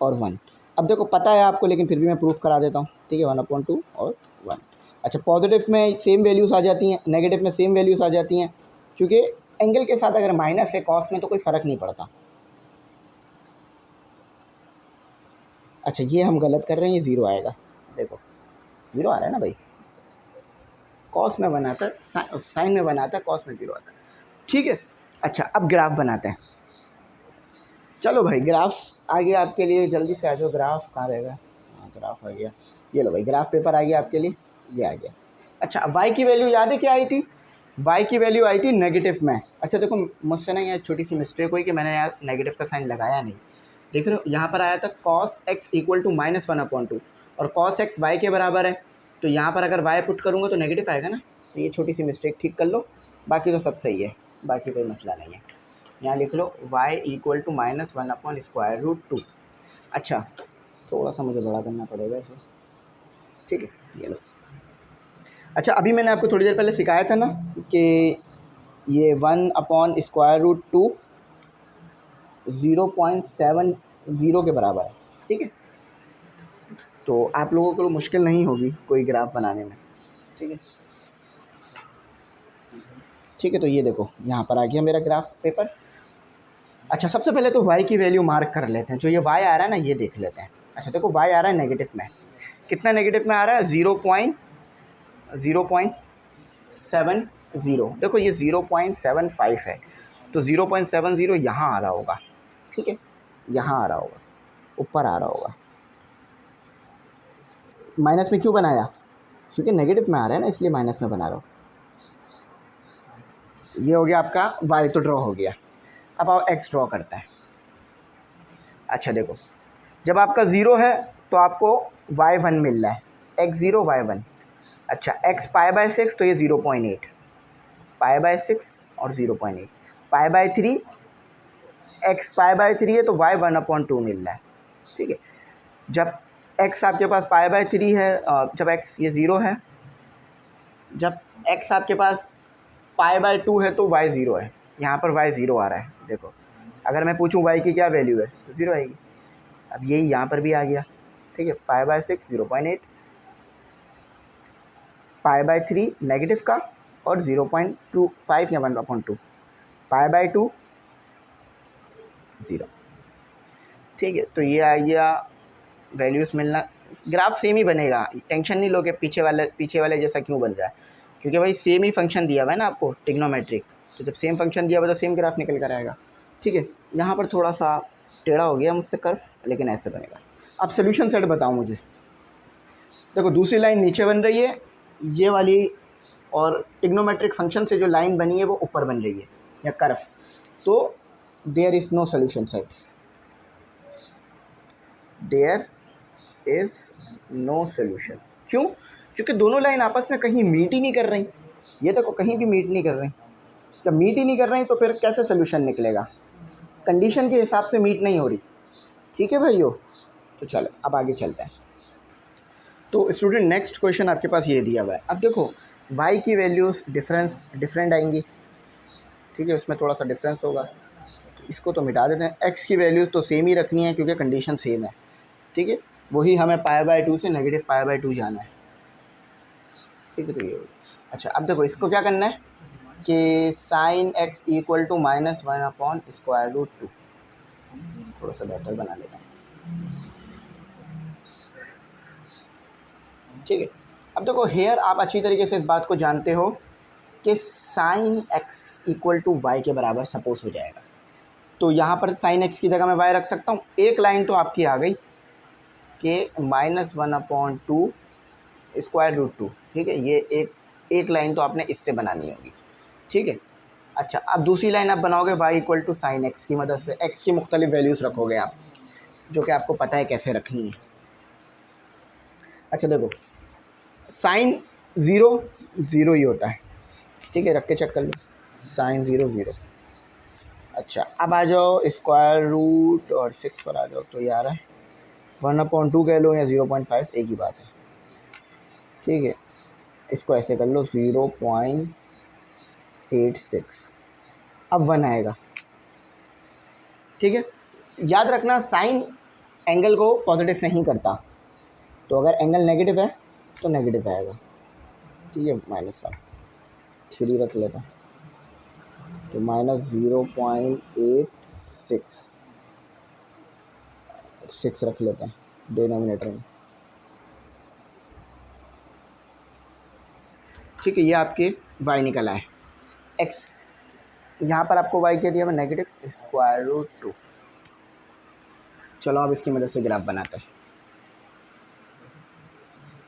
और 1। अब देखो पता है आपको, लेकिन फिर भी मैं प्रूफ करा देता हूँ, ठीक है। 1/2 और 1। अच्छा पॉजिटिव में सेम वैल्यूज़ आ जाती हैं, नेगेटिव में सेम वैल्यूज़ आ जाती हैं, क्योंकि एंगल के साथ अगर माइनस है कॉस में तो कोई फ़र्क नहीं पड़ता। अच्छा ये हम गलत कर रहे हैं, ये 0 आएगा। देखो 0 आ रहा है ना भाई, कॉस में बनाता है, साइन में बनाता है, कॉस में 0 आता है, ठीक है। अच्छा अब ग्राफ बनाते हैं। चलो भाई ग्राफ आ गया आपके लिए, जल्दी से आ जाओ। ग्राफ कहाँ रहेगा? हाँ ग्राफ आ गया, ये लो भाई ग्राफ पेपर आ गया आपके लिए, ये आ गया। अच्छा अब y की वैल्यू याद है क्या आई थी? y की वैल्यू आई थी नेगेटिव में। अच्छा देखो मुझसे ना यहाँ छोटी सी मिस्टेक हुई कि मैंने यहाँ नेगेटिव का साइन लगाया नहीं। देख रहे हो यहाँ पर आया था cos x = -1/2 और cos x y के बराबर है, तो यहाँ पर अगर y पुट करूँगा तो नेगेटिव आएगा ना। तो ये छोटी सी मिस्टेक ठीक कर लो, बाकी तो सब सही है, बाकी कोई मसला नहीं है। यहाँ लिख लो y = -1/√2। अच्छा थोड़ा सा मुझे बड़ा करना पड़ेगा इसे, ठीक है, ये लो। अच्छा अभी मैंने आपको थोड़ी देर पहले सिखाया था ना कि ये 1/√2 0.70 के बराबर है, ठीक है। तो आप लोगों को मुश्किल नहीं होगी कोई ग्राफ बनाने में, ठीक है। ठीक है तो ये देखो यहाँ पर आ गया मेरा ग्राफ पेपर। अच्छा सबसे पहले तो y की वैल्यू मार्क कर लेते हैं, जो ये y आ रहा है ना ये देख लेते हैं। अच्छा देखो y आ रहा है नेगेटिव में, कितना नेगेटिव में आ रहा है? 0.70। देखो ये 0.75 है, तो 0.70 यहाँ आ रहा होगा, ठीक है, यहाँ आ रहा होगा, ऊपर आ रहा होगा। माइनस में क्यों बनाया? क्योंकि नेगेटिव में आ रहा है ना, इसलिए माइनस में बना रहा हूँ। ये हो गया आपका y, तो ड्रॉ हो गया। अब आप x ड्रॉ करता है। अच्छा देखो जब आपका 0 है तो आपको y1 मिल रहा है, x0 y1। अच्छा x π/6 तो ये 0.8, π/6 और 0.8, π/3 x π/3 है तो y 1/2 मिल रहा है, ठीक है। जब x आपके पास π/3 है, जब x ये 0 है, जब x आपके पास π/2 है तो y 0 है, यहाँ पर y 0 आ रहा है। देखो अगर मैं पूछूं y की क्या वैल्यू है तो 0 आएगी। अब यही यहाँ पर भी आ गया, ठीक है, π/6 0.8, π/3 नेगेटिव का और 0.25 या 1/2, π/2 0, ठीक है। तो ये आ गया वैल्यूज़ मिलना। ग्राफ सेम ही बनेगा, टेंशन नहीं लोगे पीछे वाले जैसा क्यों बन रहा है, क्योंकि भाई सेम ही फंक्शन दिया हुआ है ना आपको ट्रिग्नोमेट्रिक, तो जब सेम फंक्शन दिया हुआ तो सेम ग्राफ निकल कर आएगा, ठीक है। यहाँ पर थोड़ा सा टेढ़ा हो गया मुझसे कर्व, लेकिन ऐसे बनेगा। अब सोल्यूशन सेट बताओ मुझे। देखो दूसरी लाइन नीचे बन रही है ये वाली, और ट्रिग्नोमेट्रिक फंक्शन से जो लाइन बनी है वो ऊपर बन रही है या कर्व, तो there is no solution set, there is no solution. क्यों? क्योंकि दोनों लाइन आपस में कहीं मीट ही नहीं कर रही। ये तो कहीं भी मीट नहीं कर रही। जब मीट ही नहीं कर रही तो फिर कैसे सोल्यूशन निकलेगा? कंडीशन के हिसाब से मीट नहीं हो रही। ठीक है भाइयों, तो चलो अब आगे चलते हैं। तो स्टूडेंट नेक्स्ट क्वेश्चन आपके पास ये दिया हुआ है। अब देखो y की वैल्यूज़ डिफरेंट आएंगी। ठीक है, उसमें थोड़ा सा डिफरेंस होगा, तो इसको तो मिटा देते हैं। x की वैल्यूज़ तो सेम ही रखनी है क्योंकि कंडीशन सेम है। ठीक है, वही हमें π/2 से नेगेटिव π/2 जाना है। ठीक है, तो ये अच्छा, अब देखो इसको क्या करना है कि sin x इक्वल टू -1/√2। थोड़ा सा बेहतर बना लेते हैं। ठीक है, अब देखो हेयर आप अच्छी तरीके से इस बात को जानते हो कि sin x equal to y के बराबर सपोज हो जाएगा। तो यहाँ पर sin x की जगह मैं y रख सकता हूँ। एक लाइन तो आपकी आ गई कि -1/2√2। ठीक है, ये एक लाइन तो आपने इससे बनानी होगी। ठीक है, अच्छा अब दूसरी लाइन आप बनाओगे y equal to sine x की मदद से। x की मुख्तलिफ वैल्यूज़ रखोगे आप, जो कि आपको पता है कैसे रखनी है। अच्छा देखो साइन ज़ीरो ज़ीरो ही होता है। ठीक है, रख के चेक कर लो, साइन 0 0। अच्छा अब आ जाओ स्क्वायर रूट और 6 पर आ जाओ, तो ये आ रहा है 1/2 कह लो या 0.5, एक ही बात है। ठीक है, इसको ऐसे कर लो 0.86, अब 1 आएगा। ठीक है, याद रखना साइन एंगल को पॉजिटिव नहीं करता, तो अगर एंगल नेगेटिव है तो नेगेटिव आएगा। ठीक है, -1 3 रख लेता, तो -0.86 रख लेते हैं डिनोमिनेटर में। ठीक है, ये आपके y निकल आए। x यहाँ पर आपको y क्या दिया हुआ, -√2। चलो अब इसकी मदद से ग्राफ बनाते हैं।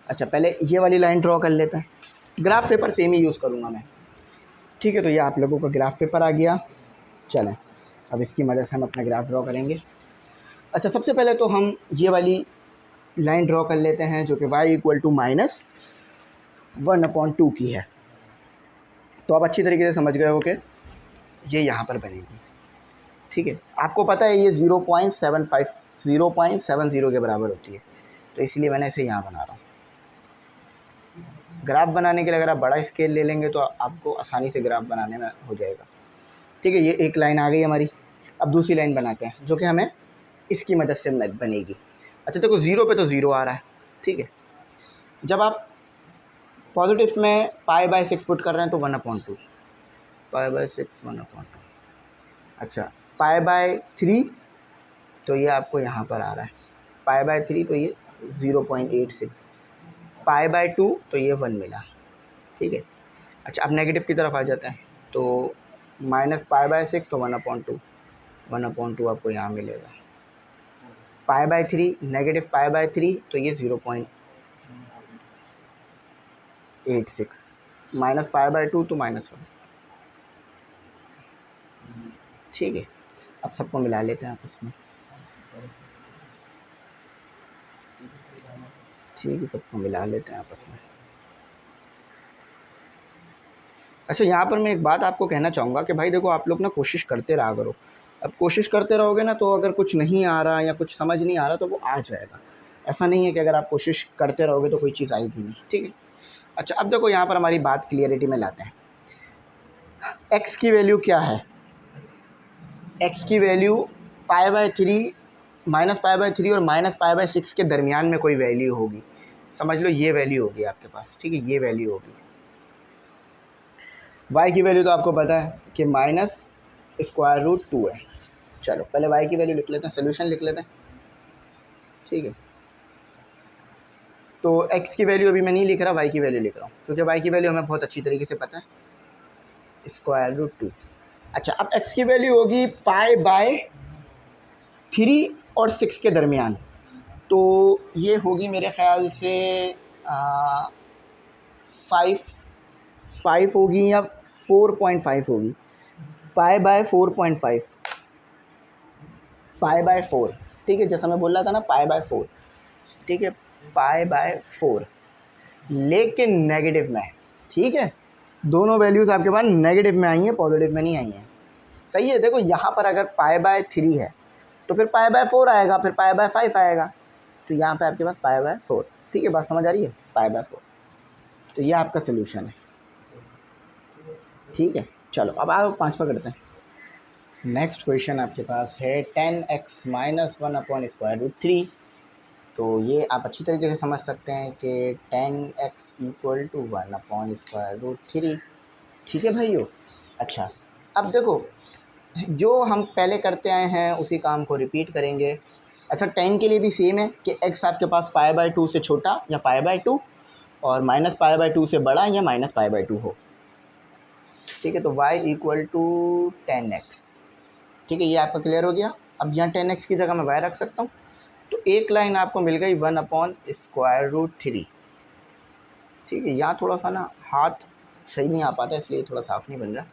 अच्छा पहले ये वाली लाइन ड्रॉ कर लेते हैं। ग्राफ पेपर सेम ही यूज़ करूँगा मैं। ठीक है, तो ये आप लोगों का ग्राफ पेपर आ गया। चलें अब इसकी मदद से हम अपना ग्राफ ड्रॉ करेंगे। अच्छा सबसे पहले तो हम ये वाली लाइन ड्रॉ कर लेते हैं जो कि y इक्वल टू -1/2 की है। तो आप अच्छी तरीके से समझ गए हो कि ये यहाँ पर बनेगी। ठीक है, आपको पता है ये 0.70 के बराबर होती है, तो इसलिए मैंने इसे यहाँ बना रहा हूँ। ग्राफ बनाने के लिए अगर आप बड़ा स्केल ले लेंगे तो आपको आसानी से ग्राफ बनाने में हो जाएगा। ठीक है, ये एक लाइन आ गई हमारी। अब दूसरी लाइन बनाते हैं जो कि हमें इसकी मदद से बनेगी। अच्छा देखो 0 पे तो 0 आ रहा है। ठीक है, जब आप पॉजिटिव में π/6 पुट कर रहे हैं तो 1/2, π/6 1/2। अच्छा π/3 तो ये आपको यहाँ पर आ रहा है, π/3 तो ये 0.86, π/2 तो ये 1 मिला। ठीक है, अच्छा अब नेगेटिव की तरफ आ जाता है, तो -π/6 तो 1/2 आपको यहाँ मिलेगा। π/3 नेगेटिव π/3 तो ये 0.86, -π/2 तो -1। ठीक है, अब सबको मिला लेते हैं आपस में। ठीक है, सबको मिला लेते हैं आपस में। अच्छा यहाँ पर मैं एक बात आपको कहना चाहूँगा कि भाई देखो आप लोग ना कोशिश करते रहा करो। अब कोशिश करते रहोगे ना तो अगर कुछ नहीं आ रहा या कुछ समझ नहीं आ रहा तो वो आ जाएगा। ऐसा नहीं है कि अगर आप कोशिश करते रहोगे तो कोई चीज़ आएगी नहीं। ठीक है, अच्छा अब देखो यहाँ पर हमारी बात क्लियरिटी में लाते हैं। x की वैल्यू क्या है? x की वैल्यू π/3 -π/3 और -π/6 के दरमियान में कोई वैल्यू होगी। समझ लो ये वैल्यू होगी आपके पास। ठीक है, ये वैल्यू होगी। y की वैल्यू तो आपको पता है कि -√2 है। चलो पहले y की वैल्यू लिख लेते हैं, सोल्यूशन लिख लेते हैं। ठीक है, तो x की वैल्यू अभी मैं नहीं लिख रहा, y की वैल्यू लिख रहा हूँ क्योंकि y की वैल्यू हमें बहुत अच्छी तरीके से पता है, √2। अच्छा अब x की वैल्यू होगी π/3 और 6 के दरमियान, तो ये होगी मेरे ख़्याल से 5 होगी या 4.5 होगी। π/4.5, π/4। ठीक है, जैसा मैं बोल रहा था ना π/4, ठीक है, π/4, लेकिन नेगेटिव में है। ठीक है, दोनों वैल्यूज़ आपके पास नेगेटिव में आई हैं, पॉजिटिव में नहीं आई हैं। सही है। देखो यहाँ पर अगर π/3 है तो फिर π/4 आएगा, फिर π/5 आएगा, तो यहाँ पे आपके पास π/4। ठीक है, बात समझ आ रही है, π/4। तो ये आपका सोल्यूशन है। ठीक है, चलो अब आप 5वां करते हैं। नेक्स्ट क्वेश्चन आपके पास है 10x - 1/√3। तो ये आप अच्छी तरीके से समझ सकते हैं कि 10x = 1/√3। ठीक है भाइयों। अच्छा, अब देखो जो हम पहले करते आए हैं उसी काम को रिपीट करेंगे। अच्छा, 10 के लिए भी सेम है कि x आपके पास π/2 से छोटा या π/2 और -π/2 से बड़ा या -π/2 हो। ठीक है, तो y = 10x। ठीक है, ये आपका क्लियर हो गया। अब यहाँ 10x की जगह मैं y रख सकता हूँ, तो एक लाइन आपको मिल गई 1/√3। ठीक है, यहाँ थोड़ा सा ना हाथ सही नहीं आ पाता, इसलिए थोड़ा साफ़ नहीं बन रहा।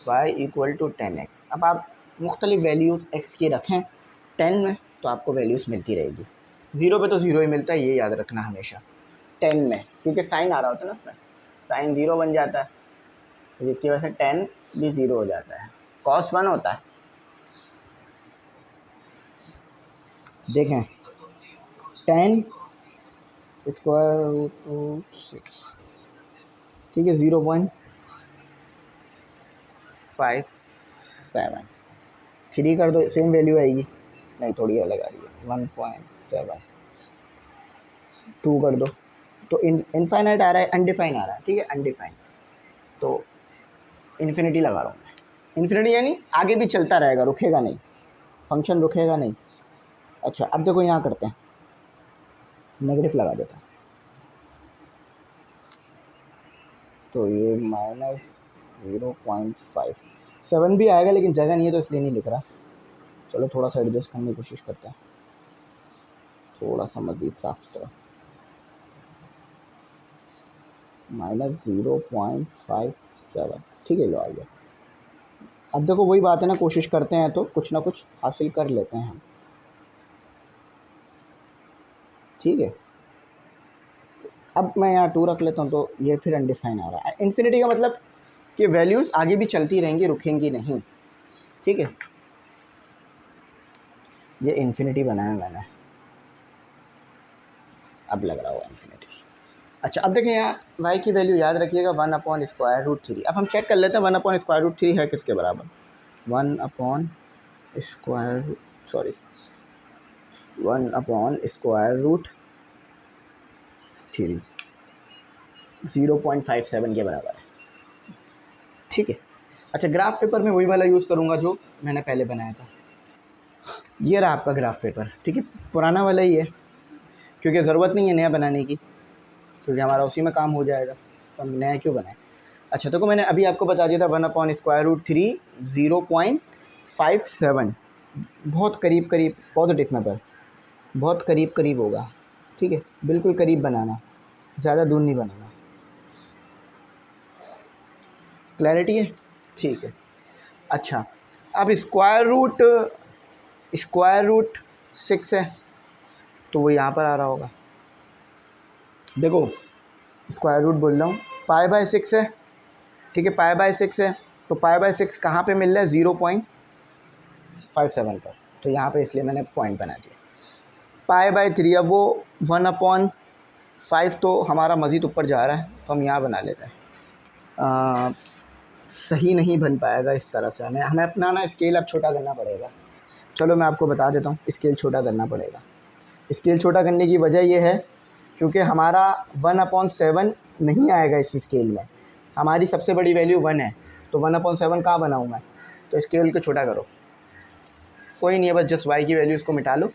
y = 10x। अब आप मुख्तलिफ़ वैल्यूज़ x की रखें 10 में, तो आपको वैल्यूज़ मिलती रहेगी। 0 पे तो 0 ही मिलता है, ये याद रखना हमेशा 10 में, क्योंकि साइन आ रहा होता है ना उसमें, साइन 0 बन जाता है, तो जिसकी वजह से 10 भी 0 हो जाता है, cos 1 होता है। देखें 10 √6, ठीक है, 0.57। 3 कर दो, सेम वैल्यू आएगी, नहीं थोड़ी अलग आ रही है, 1.7। 2 कर दो तो इनफाइनाइट आ रहा है, अनडिफाइन आ रहा है। ठीक है, अनडिफाइन, तो इन्फिनिटी लगा रहा हूँ मैं। इन्फिनिटी यानी आगे भी चलता रहेगा, रुकेगा नहीं, फंक्शन रुकेगा नहीं। अच्छा, अब देखो यहाँ करते हैं, नेगेटिव लगा देता हूँ, तो ये -0.5 7 भी आएगा, लेकिन जगह नहीं है तो इसलिए नहीं लिख रहा। चलो थोड़ा सा एडजस्ट करने की कोशिश करते हैं, थोड़ा सा मज़ीद साफ सुथरा, -0.57। ठीक है, लो आ गया। अब देखो वही बात है ना, कोशिश करते हैं तो कुछ ना कुछ हासिल कर लेते हैं हम। ठीक है, अब मैं यहाँ 2 रख लेता हूँ, तो ये फिर अनडिफाइन आ रहा है। इन्फिनिटी का मतलब कि वैल्यूज़ आगे भी चलती रहेंगी, रुकेंगी नहीं। ठीक है, ये इन्फिनिटी बनाया मैंने, अब लग रहा होगा इन्फिनिटी। अच्छा, अब देखें यहाँ y की वैल्यू याद रखिएगा 1/√3। अब हम चेक कर लेते हैं 1/√3 है किसके बराबर। 1/√3 0.57 के बराबर है। ठीक है। अच्छा, ग्राफ पेपर में वही वाला यूज़ करूँगा जो मैंने पहले बनाया था। ये रहा आपका ग्राफ पेपर। ठीक है, पुराना वाला ही है, क्योंकि ज़रूरत नहीं है नया बनाने की, क्योंकि हमारा उसी में काम हो जाएगा, तो हम नया क्यों बनाएं। अच्छा, तो मैंने अभी आपको बता दिया था 1/√3 0.57, बहुत करीब करीब पॉजिटिव में, पर बहुत करीब करीब होगा। ठीक है, बिल्कुल करीब बनाना, ज़्यादा दूर नहीं बनाना। क्लैरिटी है? ठीक है। अच्छा, अब स्क्वायर रूट 6 है, तो वो यहाँ पर आ रहा होगा। देखो स्क्वायर रूट बोल रहा हूँ, π/6 है। ठीक है, π/6 है, तो π/6 कहाँ पे मिल रहा है? 0.57 पर, तो यहाँ पे इसलिए मैंने पॉइंट बना दिया। π/3, अब वो 1/5 तो हमारा मज़ीद ऊपर जा रहा है, तो हम यहाँ बना लेते हैं। सही नहीं बन पाएगा इस तरह से, हमें अपना ना स्केल अब छोटा करना पड़ेगा। चलो मैं आपको बता देता हूँ, स्केल छोटा करना पड़ेगा। स्केल छोटा करने की वजह यह है क्योंकि हमारा 1/7 नहीं आएगा इस स्केल में, हमारी सबसे बड़ी वैल्यू 1 है, तो 1/7 कहाँ बनाऊँ मैं? तो स्केल को छोटा करो, कोई नहीं है, बस जस्ट y की वैल्यू इसको मिटा लो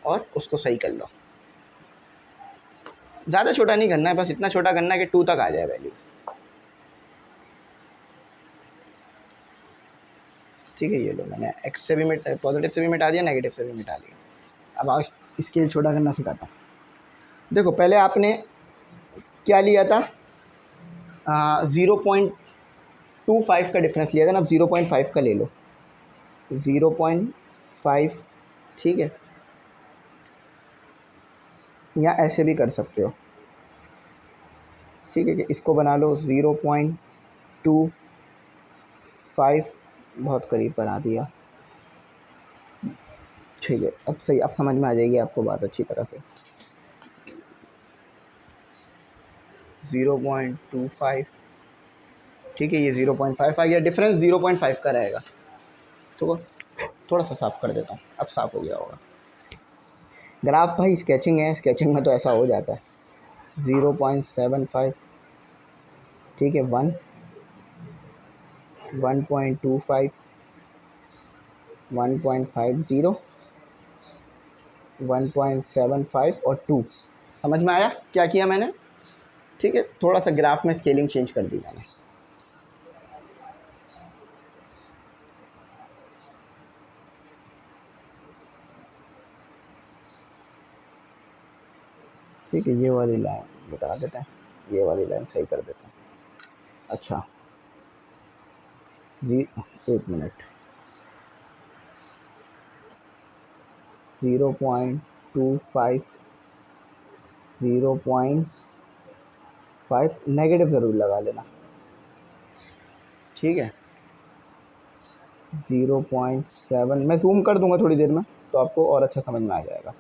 और उसको सही कर लो। ज़्यादा छोटा नहीं करना है, बस इतना छोटा करना है कि 2 तक आ जाए वैल्यू। ठीक है, ये लो, मैंने x से भी पॉजिटिव से भी मिटा दिया, नेगेटिव से भी मिटा दिया। अब आज स्केल छोटा करना सिखाता हूँ। देखो पहले आपने क्या लिया था, 0.25 का डिफरेंस लिया था ना, अब 0.5 का ले लो, 0.5। ठीक है, या ऐसे भी कर सकते हो, ठीक है, कि इसको बना लो 0.25, बहुत करीब बना दिया, ठीक है। अब सही, अब समझ में आ जाएगी आपको बात अच्छी तरह से। 0.25, ठीक है, ये 0.5 आ गया, डिफरेंस 0.5 का रहेगा। तो थोड़ा सा साफ़ कर देता हूँ, अब साफ़ हो गया होगा। ग्राफ भाई स्केचिंग है, स्केचिंग में तो ऐसा हो जाता है। 0.75, ठीक है, 1.25, 1.50, 1.75 और 2। समझ में आया क्या किया मैंने? ठीक है, थोड़ा सा ग्राफ में स्केलिंग चेंज कर दी मैंने। ठीक है, ये वाली लाइन बता देते हैं, ये वाली लाइन सही कर देते हैं। अच्छा जी, एक मिनट। 0.25, 0.5 नेगेटिव ज़रूर लगा लेना, ठीक है। 0.7 मैं जूम कर दूंगा थोड़ी देर में, तो आपको और अच्छा समझ में आ जाएगा।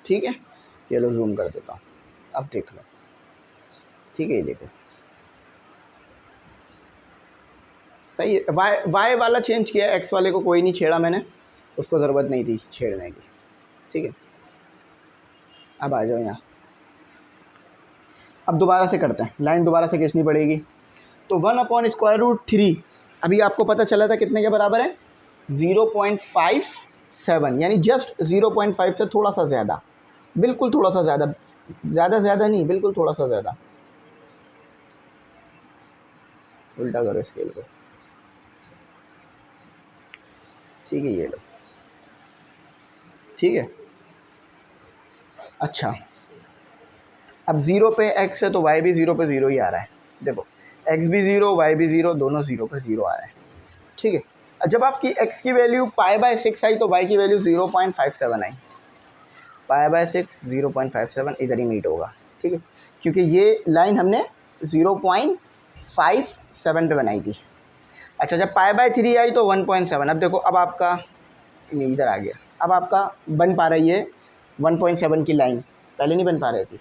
ठीक है, ये लो जूम कर देता हूँ, अब देख लो, ठीक है, ये देखो सही है। वाई वाला चेंज किया, एक्स वाले को कोई नहीं छेड़ा मैंने, उसको ज़रूरत नहीं थी छेड़ने की, ठीक है। अब आ जाओ यहाँ, अब दोबारा से करते हैं, लाइन दोबारा से खींचनी पड़ेगी। तो 1/√3 अभी आपको पता चला था कितने के बराबर है? 0.57, यानी जस्ट 0.5 से थोड़ा सा ज़्यादा, बिल्कुल थोड़ा सा ज़्यादा, ज़्यादा नहीं, बिल्कुल थोड़ा सा ज़्यादा। उल्टा करो स्केल को, ठीक है, ये लो, ठीक है। अच्छा, अब 0 पे x है तो y भी 0 पे 0 ही आ रहा है। देखो x भी 0, y भी 0, दोनों 0 पर 0 आ रहे हैं, ठीक है। जब आपकी x की वैल्यू π/6 आई तो y की वैल्यू 0.57 आई। π/6 0.57 इधर ही मीट होगा, ठीक है, क्योंकि ये लाइन हमने 0.57 पे बनाई थी। अच्छा, जब π/3 आई तो 1.7। अब देखो, अब आपका इधर आ गया, अब आपका बन पा रही है 1.7 की लाइन, पहले नहीं बन पा रही थी।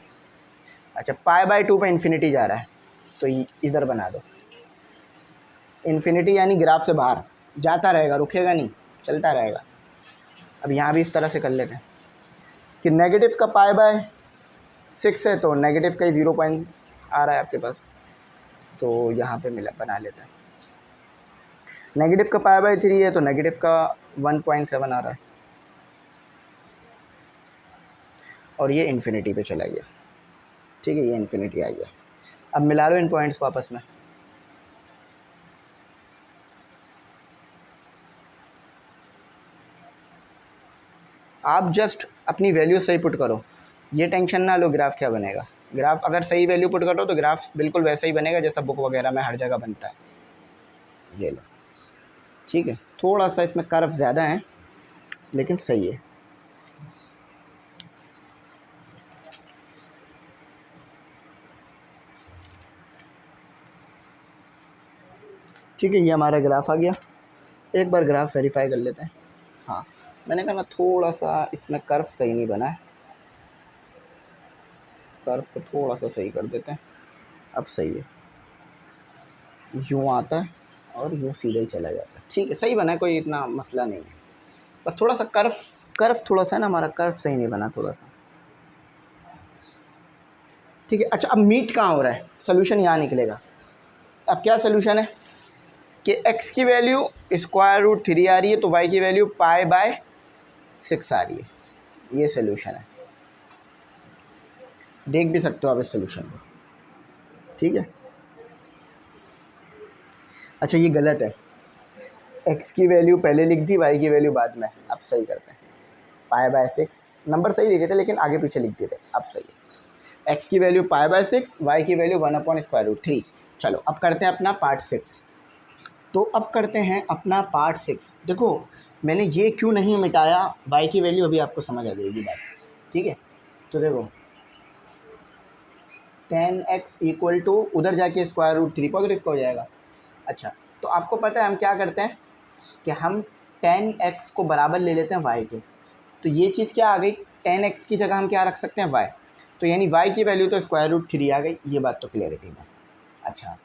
अच्छा, π/2 पे इन्फिनिटी जा रहा है तो इधर बना दो इन्फिनिटी, यानी ग्राफ से बाहर जाता रहेगा, रुकेगा नहीं, चलता रहेगा। अब यहाँ भी इस तरह से कर लेते हैं कि नेगेटिव का π/6 है तो नेगेटिव का ही 0 पॉइंट आ रहा है आपके पास, तो यहाँ पे मिला बना लेते हैं। नेगेटिव का π/3 है तो नेगेटिव का 1.7 आ रहा है, और ये इन्फिनिटी पे चला गया, ठीक है, ये इन्फिनिटी आ गया। अब मिला लो इन पॉइंट्स को आपस में, आप जस्ट अपनी वैल्यू सही पुट करो, ये टेंशन ना लो ग्राफ क्या बनेगा। ग्राफ अगर सही वैल्यू पुट करो तो ग्राफ बिल्कुल वैसा ही बनेगा जैसा बुक वगैरह में हर जगह बनता है। ये लो, ठीक है, थोड़ा सा इसमें कर्व ज़्यादा है लेकिन सही है। ठीक है, ये हमारा ग्राफ आ गया। एक बार ग्राफ वेरीफाई कर लेते हैं। हाँ, मैंने कहा ना थोड़ा सा इसमें कर्व सही नहीं बना है, कर्व को थोड़ा सा सही कर देते हैं। अब सही है, यूँ आता है और यूँ सीधा ही चला जाता है, ठीक है, सही बना है, कोई इतना मसला नहीं है। बस थोड़ा सा कर्व थोड़ा सा ना, हमारा कर्व सही नहीं बना थोड़ा सा, ठीक है। अच्छा, अब मीट कहाँ हो रहा है? सोल्यूशन यहाँ निकलेगा। अब क्या सोल्यूशन है कि x की वैल्यू √3 आ रही है तो y की वैल्यू π/6 आ रही है, ये सोल्यूशन है। देख भी सकते हो आप इस सोल्यूशन को, ठीक है। अच्छा, ये गलत है, x की वैल्यू पहले लिख दी, y की वैल्यू बाद में। अब सही करते हैं, π/6 नंबर सही लिखे थे लेकिन आगे पीछे लिख दिए थे, अब सही है। एक्स की वैल्यू π/6, वाई की वैल्यू 1/√3। चलो अब करते हैं अपना पार्ट 6। तो अब करते हैं अपना पार्ट 6। देखो मैंने ये क्यों नहीं मिटाया, वाई की वैल्यू अभी आपको समझ आ जाएगी बात, ठीक है। तो देखो 10x इक्वल टू उधर जाके √3 पॉजिटिव का हो जाएगा। अच्छा तो आपको पता है हम क्या करते हैं कि हम 10x को बराबर ले लेते हैं y के। तो ये चीज़ क्या आ गई, 10x की जगह हम क्या रख सकते हैं y। तो यानी y की वैल्यू तो √3 आ गई, ये बात तो क्लियरिटी में। अच्छा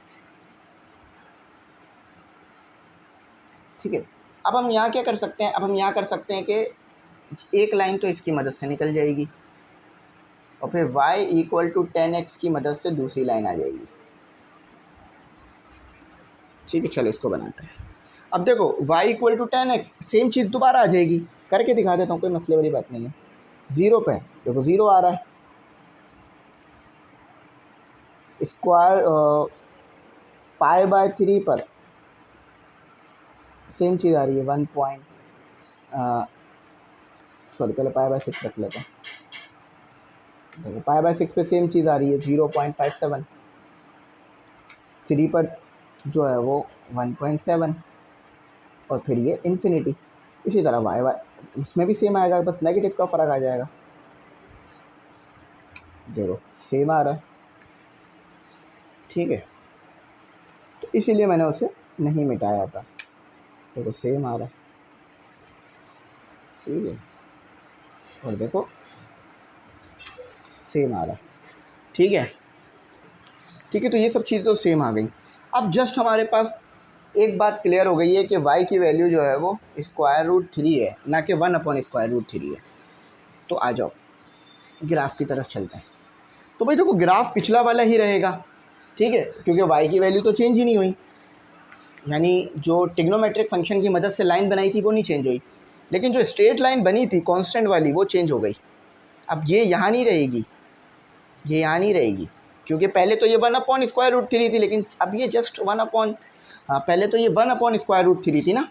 ठीक है, अब हम यहाँ क्या कर सकते हैं, अब हम यहाँ कर सकते हैं कि एक लाइन तो इसकी मदद से निकल जाएगी और फिर y इक्वल टू 10x की मदद से दूसरी लाइन आ जाएगी। ठीक है चलो इसको बनाते हैं। अब देखो y equal to 10x, same चीज़ दोबारा आ जाएगी, करके दिखा देता हूँ, कोई मसले वाली बात नहीं है। 0 पे देखो 0 आ रहा है, स्क्वायर π/3 पर सेम चीज़ आ रही है 1 पॉइंट सॉरी पहले π/6 रख लेते हैं। देखो π/6 पे सेम चीज़ आ रही है 0.57, 3 पर जो है वो 1.7 और फिर ये इन्फिनिटी। इसी तरह वाई उसमें भी सेम आएगा, बस नेगेटिव का फ़र्क आ जाएगा। देखो सेम आ रहा है, ठीक है, तो इसीलिए मैंने उसे नहीं मिटाया था। देखो सेम आ रहा है, ठीक है, और देखो सेम आ रहा है, ठीक है। ठीक है तो ये सब चीज़ तो सेम आ गई। अब जस्ट हमारे पास एक बात क्लियर हो गई है कि y की वैल्यू जो है वो √3 है, ना कि 1/√3 है। तो आ जाओ ग्राफ की तरफ चलते हैं। तो भाई देखो ग्राफ पिछला वाला ही रहेगा, ठीक है, क्योंकि y की वैल्यू तो चेंज ही नहीं हुई, यानी जो ट्रिग्नोमेट्रिक फंक्शन की मदद से लाइन बनाई थी वो नहीं चेंज हुई, लेकिन जो स्ट्रेट लाइन बनी थी कांस्टेंट वाली वो चेंज हो गई। अब ये यहाँ नहीं रहेगी, ये यहाँ नहीं रहेगी, क्योंकि पहले तो ये 1/√3 थी, लेकिन अब ये जस्ट पहले तो ये 1/√3 थी ना,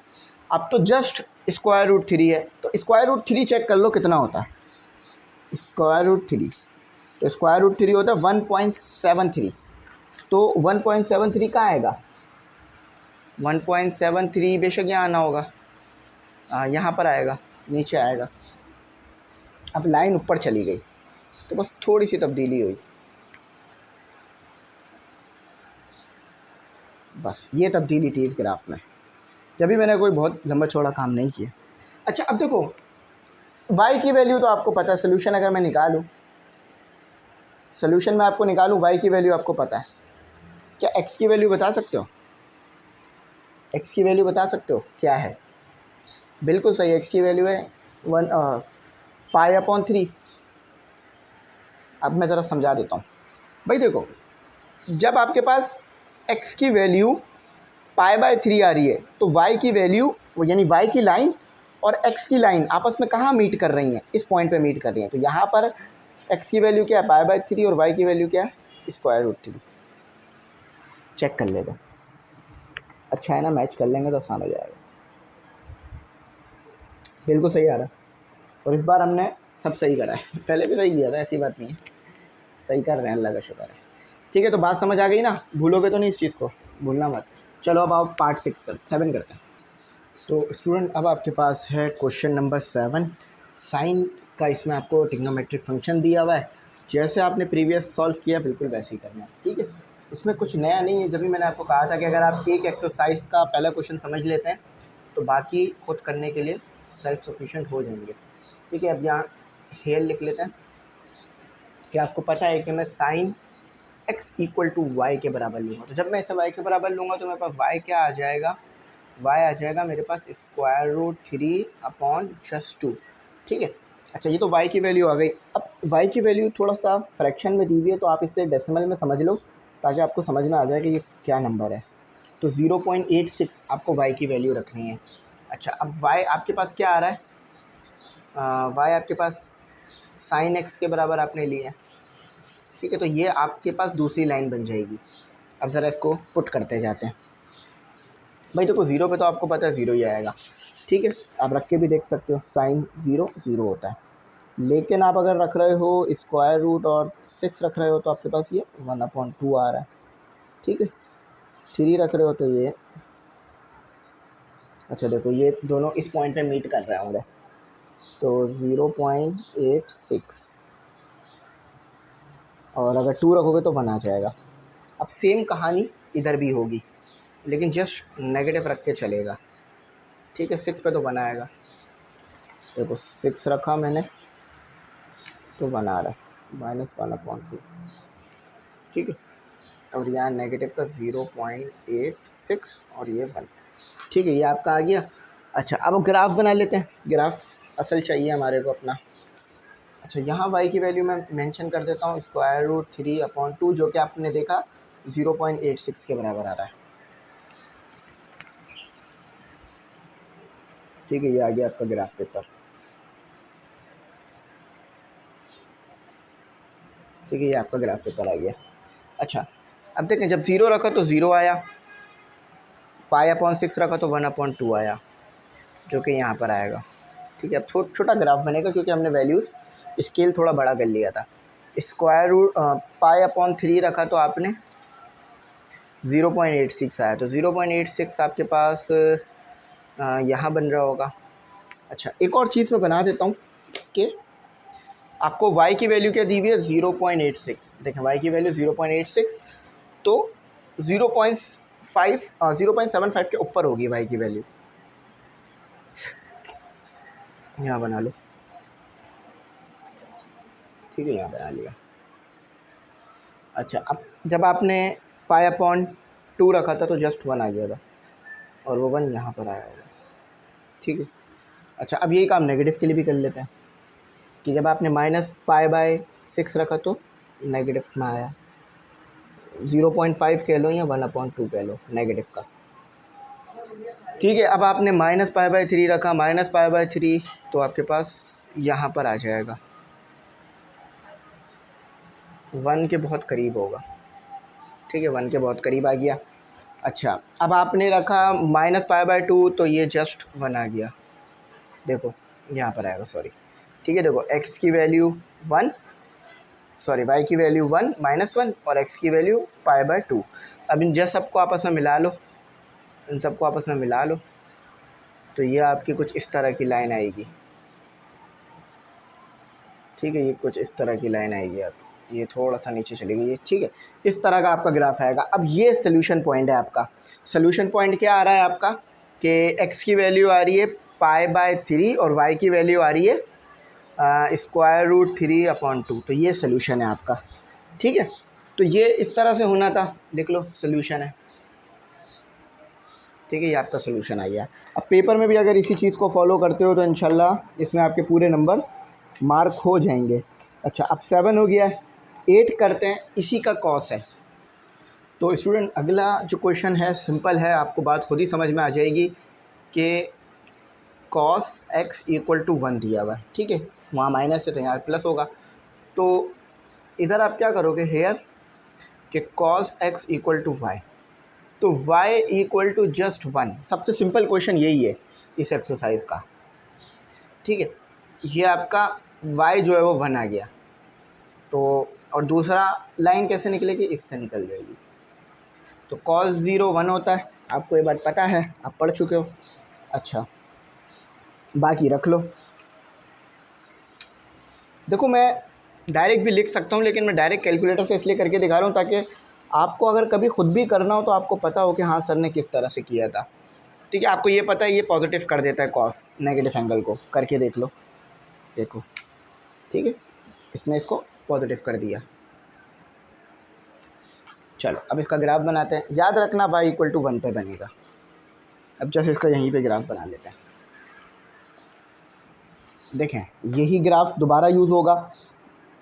अब तो जस्ट √3 है। तो √3 चेक कर लो कितना होता है, √3 तो √3 होता है 1.73। तो 1.73 कहाँ आएगा, 1.73 बेशक यहाँ आना होगा, यहाँ पर आएगा, नीचे आएगा। अब लाइन ऊपर चली गई तो बस थोड़ी सी तब्दीली हुई, बस ये तब्दीली थी इस ग्राफ में, जब भी मैंने कोई बहुत लंबा चौड़ा काम नहीं किया। अच्छा अब देखो y की वैल्यू तो आपको पता है, सोल्यूशन अगर मैं निकालूँ, सोल्यूशन में आपको निकालूँ y की वैल्यू आपको पता है, क्या x की वैल्यू बता सकते हो, x की वैल्यू बता सकते हो क्या है? बिल्कुल सही, x की वैल्यू है π/3। अब मैं ज़रा समझा देता हूँ भाई। देखो जब आपके पास x की वैल्यू π/3 आ रही है तो y की वैल्यू यानी y की लाइन और x की लाइन आपस में कहाँ मीट कर रही हैं, इस पॉइंट पे मीट कर रही हैं। तो यहाँ पर x की वैल्यू क्या है π/3 और y की वैल्यू क्या है √3। चेक कर लेते, अच्छा है ना, मैच कर लेंगे तो आसान हो जाएगा। बिल्कुल सही आ रहा है, और इस बार हमने सब सही करा है, पहले भी सही किया था, ऐसी बात नहीं है, सही कर रहे हैं, अल्लाह का शुक्र है। ठीक है तो बात समझ आ गई ना, भूलोगे तो नहीं इस चीज़ को, भूलना मत। चलो अब आप पार्ट 7 करते हैं। तो स्टूडेंट अब आपके पास है क्वेश्चन नंबर 7, साइन का। इसमें आपको ट्रिग्नोमेट्रिक फंक्शन दिया हुआ है, जैसे आपने प्रीवियस सॉल्व किया बिल्कुल वैसे ही करना है, ठीक है। इसमें कुछ नया नहीं है, जब भी मैंने आपको कहा था कि अगर आप एक एक्सरसाइज का पहला क्वेश्चन समझ लेते हैं तो बाकी खुद करने के लिए सेल्फ सफिशेंट हो जाएंगे, ठीक है। अब यहाँ हेयर लिख लेते हैं कि आपको पता है कि मैं sine x equal to y के बराबर लूँगा। तो जब मैं इसे y के बराबर लूँगा तो मेरे पास y क्या आ जाएगा, y आ जाएगा मेरे पास √3/2, ठीक है। अच्छा ये तो y की वैल्यू आ गई। अब y की वैल्यू थोड़ा सा फ्रैक्शन में दी हुई है, तो आप इसे डेसिमल में समझ लो ताकि आपको समझ में आ जाए कि ये क्या नंबर है। तो 0.86 आपको y की वैल्यू रखनी है। अच्छा अब y आपके पास क्या आ रहा है, y आपके पास साइन x के बराबर आपने लिया है, ठीक है। तो ये आपके पास दूसरी लाइन बन जाएगी। अब ज़रा इसको पुट करते जाते हैं भाई। देखो 0 पे तो आपको पता है 0 ही आएगा, ठीक है, आप रख के भी देख सकते हो, साइन 0 0 होता है। लेकिन आप अगर रख रहे हो स्क्वायर रूट और 6 रख रहे हो तो आपके पास ये 1/2 आ रहा है, ठीक है। 3 रख रहे हो तो ये, अच्छा देखो ये दोनों इस पॉइंट पे मीट कर रहे होंगे, तो 0.86, और अगर 2 रखोगे तो 1 आ जाएगा। अब सेम कहानी इधर भी होगी, लेकिन जस्ट नेगेटिव रख के चलेगा, ठीक है। 6 पे तो 1 आएगा, देखो 6 रखा मैंने तो 1 आ रहा है, -1/2, ठीक है। और यहाँ नेगेटिव का 0.86 और ये 1, ठीक है, ये आपका आ गया। अच्छा अब ग्राफ बना लेते हैं, ग्राफ असल चाहिए हमारे को अपना। अच्छा यहाँ y की वैल्यू मैं मेंशन कर देता हूँ √3/2, जो कि आपने देखा 0.86 के बराबर आ रहा है, ठीक है। ये आ गया आपका ग्राफ पेपर, ठीक है, ये आपका ग्राफ पेपर आ गया। अच्छा अब देखें, जब 0 रखा तो 0 आया, π/6 रखा तो 1/2 आया, जो कि यहाँ पर आएगा, ठीक है। अब छोटा ग्राफ बनेगा क्योंकि हमने वैल्यूज़ स्केल थोड़ा बड़ा कर लिया था। स्क्वायर रूट π/3 रखा तो आपने 0.86 आया, तो 0.86 आपके पास यहाँ बन रहा होगा। अच्छा एक और चीज़ मैं बना देता हूँ कि आपको y की वैल्यू क्या दी हुई है, 0.86, देखें y की वैल्यू 0.86, तो 0.75 के ऊपर होगी y की वैल्यू, यहाँ बना लो, ठीक है, यहाँ बना लिया। अच्छा अब जब आपने π/2 रखा था तो जस्ट 1 आ गया था, और वो 1 यहाँ पर आया होगा, ठीक है। अच्छा अब यही काम नेगेटिव के लिए भी कर लेते हैं कि जब आपने -π/6 रखा तो नेगेटिव में आया, 0.5 कह लो या 1/2 कह लो नेगेटिव का, ठीक है। अब आपने -π/3 रखा, -π/3 तो आपके पास यहाँ पर आ जाएगा, 1 के बहुत करीब होगा, ठीक है, 1 के बहुत करीब आ गया। अच्छा अब आपने रखा -π/2 तो ये जस्ट 1 आ गया, देखो यहाँ पर आएगा, सॉरी, ठीक है। देखो x की वैल्यू 1, सॉरी y की वैल्यू 1 -1 और x की वैल्यू π/2। अब इन सबको आपस में मिला लो, इन सबको आपस में मिला लो, तो ये आपकी कुछ इस तरह की लाइन आएगी, ठीक है, ये कुछ इस तरह की लाइन आएगी, आप ये थोड़ा सा नीचे चलेगी ये, ठीक है, इस तरह का आपका ग्राफ आएगा। अब ये सोल्यूशन पॉइंट है आपका। सोल्यूशन पॉइंट क्या आ रहा है आपका कि x की वैल्यू आ रही है π/3 और y की वैल्यू आ रही है √3/2, तो ये सोल्यूशन है आपका, ठीक है। तो ये इस तरह से होना था, लिख लो सोल्यूशन है, ठीक है, ये आपका सोल्यूशन आ गया। अब पेपर में भी अगर इसी चीज़ को फॉलो करते हो तो इंशाल्लाह इसमें आपके पूरे नंबर मार्क हो जाएंगे। अच्छा अब 7 हो गया है, 8 करते हैं, इसी का कॉस है। तो स्टूडेंट अगला जो क्वेश्चन है सिंपल है, आपको बात खुद ही समझ में आ जाएगी कि cos x = 1 दिया हुआ है, ठीक है, वहाँ माइनस है तो यहाँ प्लस होगा, तो इधर आप क्या करोगे हेयर कि cos x = y, तो y = जस्ट 1। सबसे सिंपल क्वेश्चन यही है इस एक्सरसाइज का, ठीक है। ये आपका y जो है वो 1 आ गया, तो और दूसरा लाइन कैसे निकलेगी, इससे निकल जाएगी, तो cos 0 1 होता है, आपको ये बात पता है, आप पढ़ चुके हो। अच्छा बाकी रख लो, देखो मैं डायरेक्ट भी लिख सकता हूँ, लेकिन मैं डायरेक्ट कैलकुलेटर से इसलिए करके दिखा रहा हूँ ताकि आपको अगर कभी ख़ुद भी करना हो तो आपको पता हो कि हाँ सर ने किस तरह से किया था, ठीक है। आपको ये पता है ये पॉजिटिव कर देता है कॉस, नेगेटिव एंगल को करके देख लो, देखो, ठीक है, इसने इसको पॉजिटिव कर दिया। चलो अब इसका ग्राफ बनाते हैं, याद रखना y = 1 पे बनेगा। अब जैसे इसका यहीं पे ग्राफ बना लेते हैं, देखें यही ग्राफ दोबारा यूज़ होगा,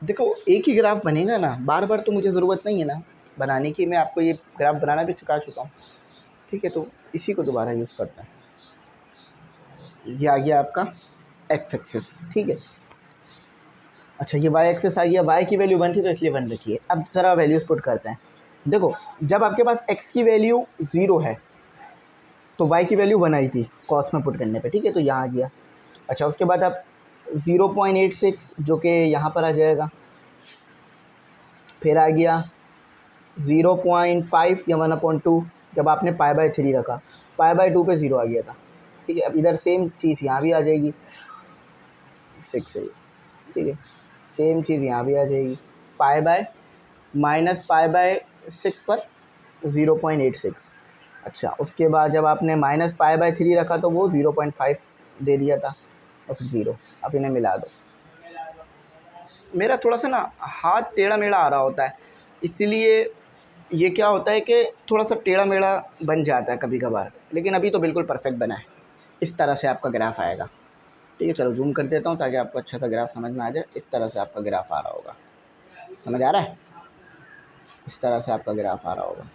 देखो एक ही ग्राफ बनेगा ना, बार बार तो मुझे ज़रूरत नहीं है ना बनाने की, मैं आपको ये ग्राफ बनाना भी सिखा चुका हूँ, ठीक है, तो इसी को दोबारा यूज़ करते हैं। ये आ गया आपका x एक्सिस, ठीक है। अच्छा ये y एक्सिस आ गया, y की वैल्यू 1 थी तो इसलिए 1 रखिए। अब ज़रा वैल्यूज़ पुट करते हैं, देखो जब आपके पास x की वैल्यू 0 है तो y की वैल्यू 1 आई थी कॉस में पुट करने पे, ठीक है, तो यहाँ आ गया। अच्छा उसके बाद आप 0.86 जो कि यहाँ पर आ जाएगा, फिर आ गया 0.5 या 1/2 जब आपने π/3 रखा, π/2 पे 0 आ गया था। ठीक है, अब इधर सेम चीज़ यहाँ भी आ जाएगी 6 है, ठीक है, सेम चीज़ यहाँ भी आ जाएगी -π/6 पर 0.86। अच्छा, उसके बाद जब आपने -π/3 रखा तो वो 0.5 दे दिया था और फिर 0। अब इन्हें मिला दो। मेरा थोड़ा सा ना हाथ टेढ़ा मेढ़ा आ रहा होता है, इसलिए ये क्या होता है कि थोड़ा सा टेढ़ा मेढ़ा बन जाता है कभी कभार, लेकिन अभी तो बिल्कुल परफेक्ट बना है। इस तरह से आपका ग्राफ आएगा। ठीक है, चलो जूम कर देता हूँ ताकि आपको अच्छा सा ग्राफ समझ में आ जाए। इस तरह से आपका ग्राफ आ रहा होगा, समझ आ रहा है? इस तरह से आपका ग्राफ आ रहा होगा।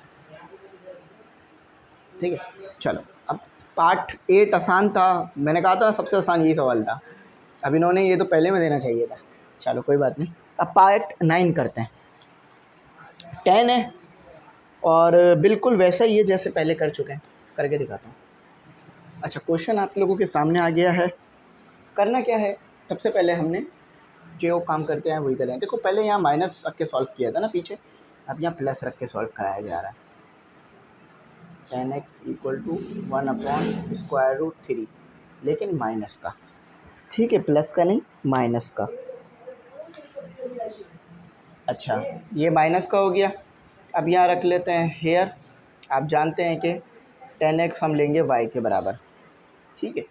ठीक है, चलो अब पार्ट 8 आसान था, मैंने कहा था सबसे आसान यही सवाल था। अब इन्होंने ये तो पहले में देना चाहिए था, चलो कोई बात नहीं। अब पार्ट 9 करते हैं। 10 है और बिल्कुल वैसा ही है जैसे पहले कर चुके हैं, करके दिखाता हूँ। अच्छा, क्वेश्चन आप लोगों के सामने आ गया है। करना क्या है, सबसे पहले हमने जो काम करते हैं वही करें। देखो पहले यहाँ माइनस रख के सॉल्व किया था ना पीछे, अब यहाँ प्लस रख के सॉल्व कराया जा रहा है। 10x = 1/√3, लेकिन माइनस का। ठीक है, प्लस का नहीं, माइनस का। अच्छा, ये माइनस का हो गया। अब यहाँ रख लेते हैं हेयर। आप जानते हैं कि 10x हम लेंगे y के बराबर। ठीक है,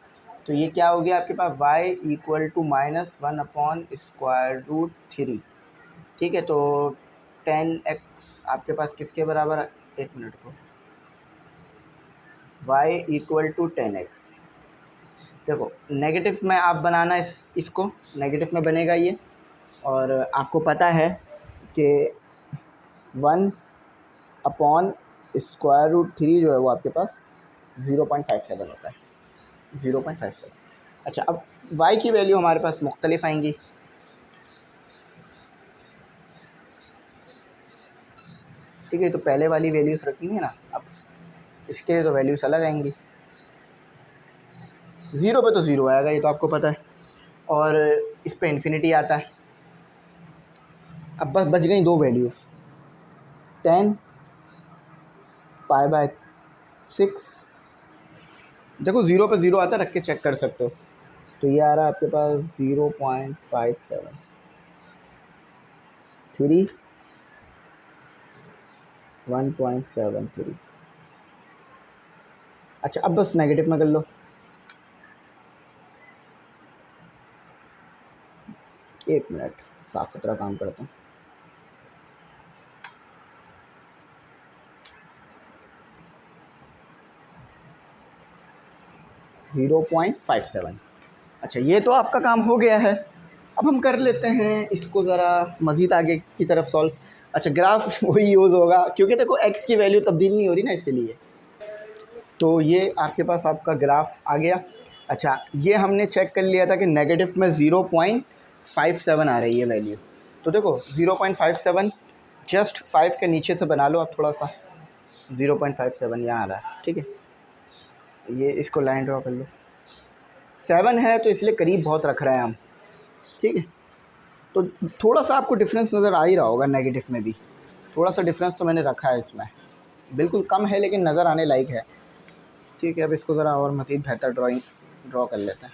तो ये क्या हो गया आपके पास, y = -1/√3। ठीक है, तो 10x आपके पास किसके बराबर है, एक मिनट को, y = 10x। देखो नेगेटिव में आप बनाना इसको नेगेटिव में बनेगा ये, और आपको पता है कि 1/√3 जो है वो आपके पास 0.57 होता है, 0.57। अच्छा, अब y की वैल्यू हमारे पास मुख्तलिफ आएंगी। ठीक है, तो पहले वाली वैल्यूज़ रखेंगे ना, अब इसके लिए तो वैल्यूज़ अलग आएंगी। 0 पे तो 0 आएगा, ये तो आपको पता है, और इस पे इन्फिनिटी आता है। अब बस बच गई दो वैल्यूज़, 10 π/6। देखो 0 पे 0 आता है, रख के चेक कर सकते हो। तो ये आ रहा है आपके पास 0.573 1.73। अच्छा, अब बस नेगेटिव में कर लो। एक मिनट, साफ सुथरा काम करता हूँ। (0.57). अच्छा, ये तो आपका काम हो गया है। अब हम कर लेते हैं इसको ज़रा मज़ीद आगे की तरफ सॉल्व। अच्छा, ग्राफ वही यूज़ होगा क्योंकि देखो x की वैल्यू तब्दील नहीं हो रही ना, इसीलिए। तो ये आपके पास आपका ग्राफ आ गया। अच्छा, ये हमने चेक कर लिया था कि नेगेटिव में 0.57 आ रही है वैल्यू। तो देखो 0.57 जस्ट 5 के नीचे से बना लो आप थोड़ा सा, 0.57 यहाँ आ रहा है। ठीक है, ये इसको लाइन ड्रॉ कर लो। 7 है तो इसलिए करीब बहुत रख रहे हैं हम। ठीक है, तो थोड़ा सा आपको डिफरेंस नज़र आ ही रहा होगा, नेगेटिव में भी थोड़ा सा डिफरेंस तो मैंने रखा है इसमें, बिल्कुल कम है लेकिन नज़र आने लायक है। ठीक है, अब इसको ज़रा और मज़ीद बेहतर ड्रॉ कर लेते हैं।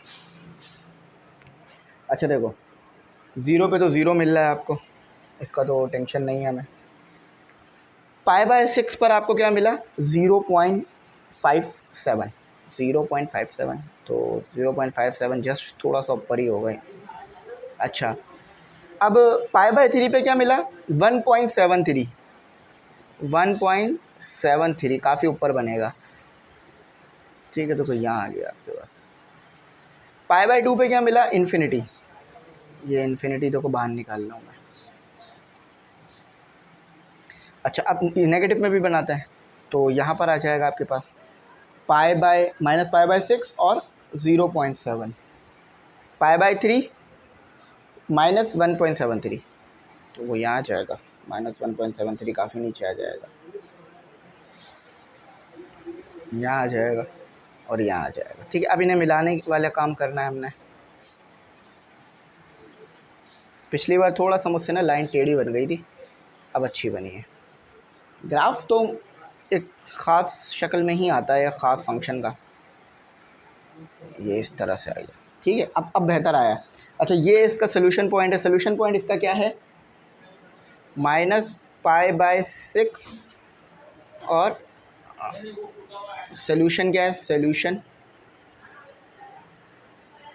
अच्छा देखो, 0 पे तो 0 मिल रहा है आपको, इसका तो टेंशन नहीं है हमें। π/6 पर आपको क्या मिला, 0.57। 0.57 तो 0.57 जस्ट थोड़ा सा ऊपर ही हो गए। अच्छा, अब π/3 पे क्या मिला, 1.73। 1.73 काफ़ी ऊपर बनेगा। ठीक है, तो कोई यहाँ आ गया आपके पास। π/2 पे क्या मिला, इन्फिनिटी। ये इन्फिनिटी तो को बाहर निकाल रहा हूँ मैं। अच्छा, अब नेगेटिव में भी बनाते हैं, तो यहाँ पर आ जाएगा आपके पास -π/6 और 0.7, π/3 -1.73, तो वो यहाँ आ जाएगा। -1.73 काफ़ी नीचे आ जाएगा, यहाँ आ जाएगा और यहाँ आ जाएगा। ठीक है, अब इन्हें मिलाने वाला काम करना है हमने। पिछली बार थोड़ा सा मुझसे ना लाइन टेढ़ी बन गई थी, अब अच्छी बनी है। ग्राफ तो एक ख़ास शक्ल में ही आता है, एक ख़ास फंक्शन का। ये इस तरह से आ गया, ठीक है। अब बेहतर आया। अच्छा, ये इसका सोल्यूशन पॉइंट है। सोल्यूशन पॉइंट इसका क्या है? -π/6 और सोल्यूशन क्या है? सोल्यूशन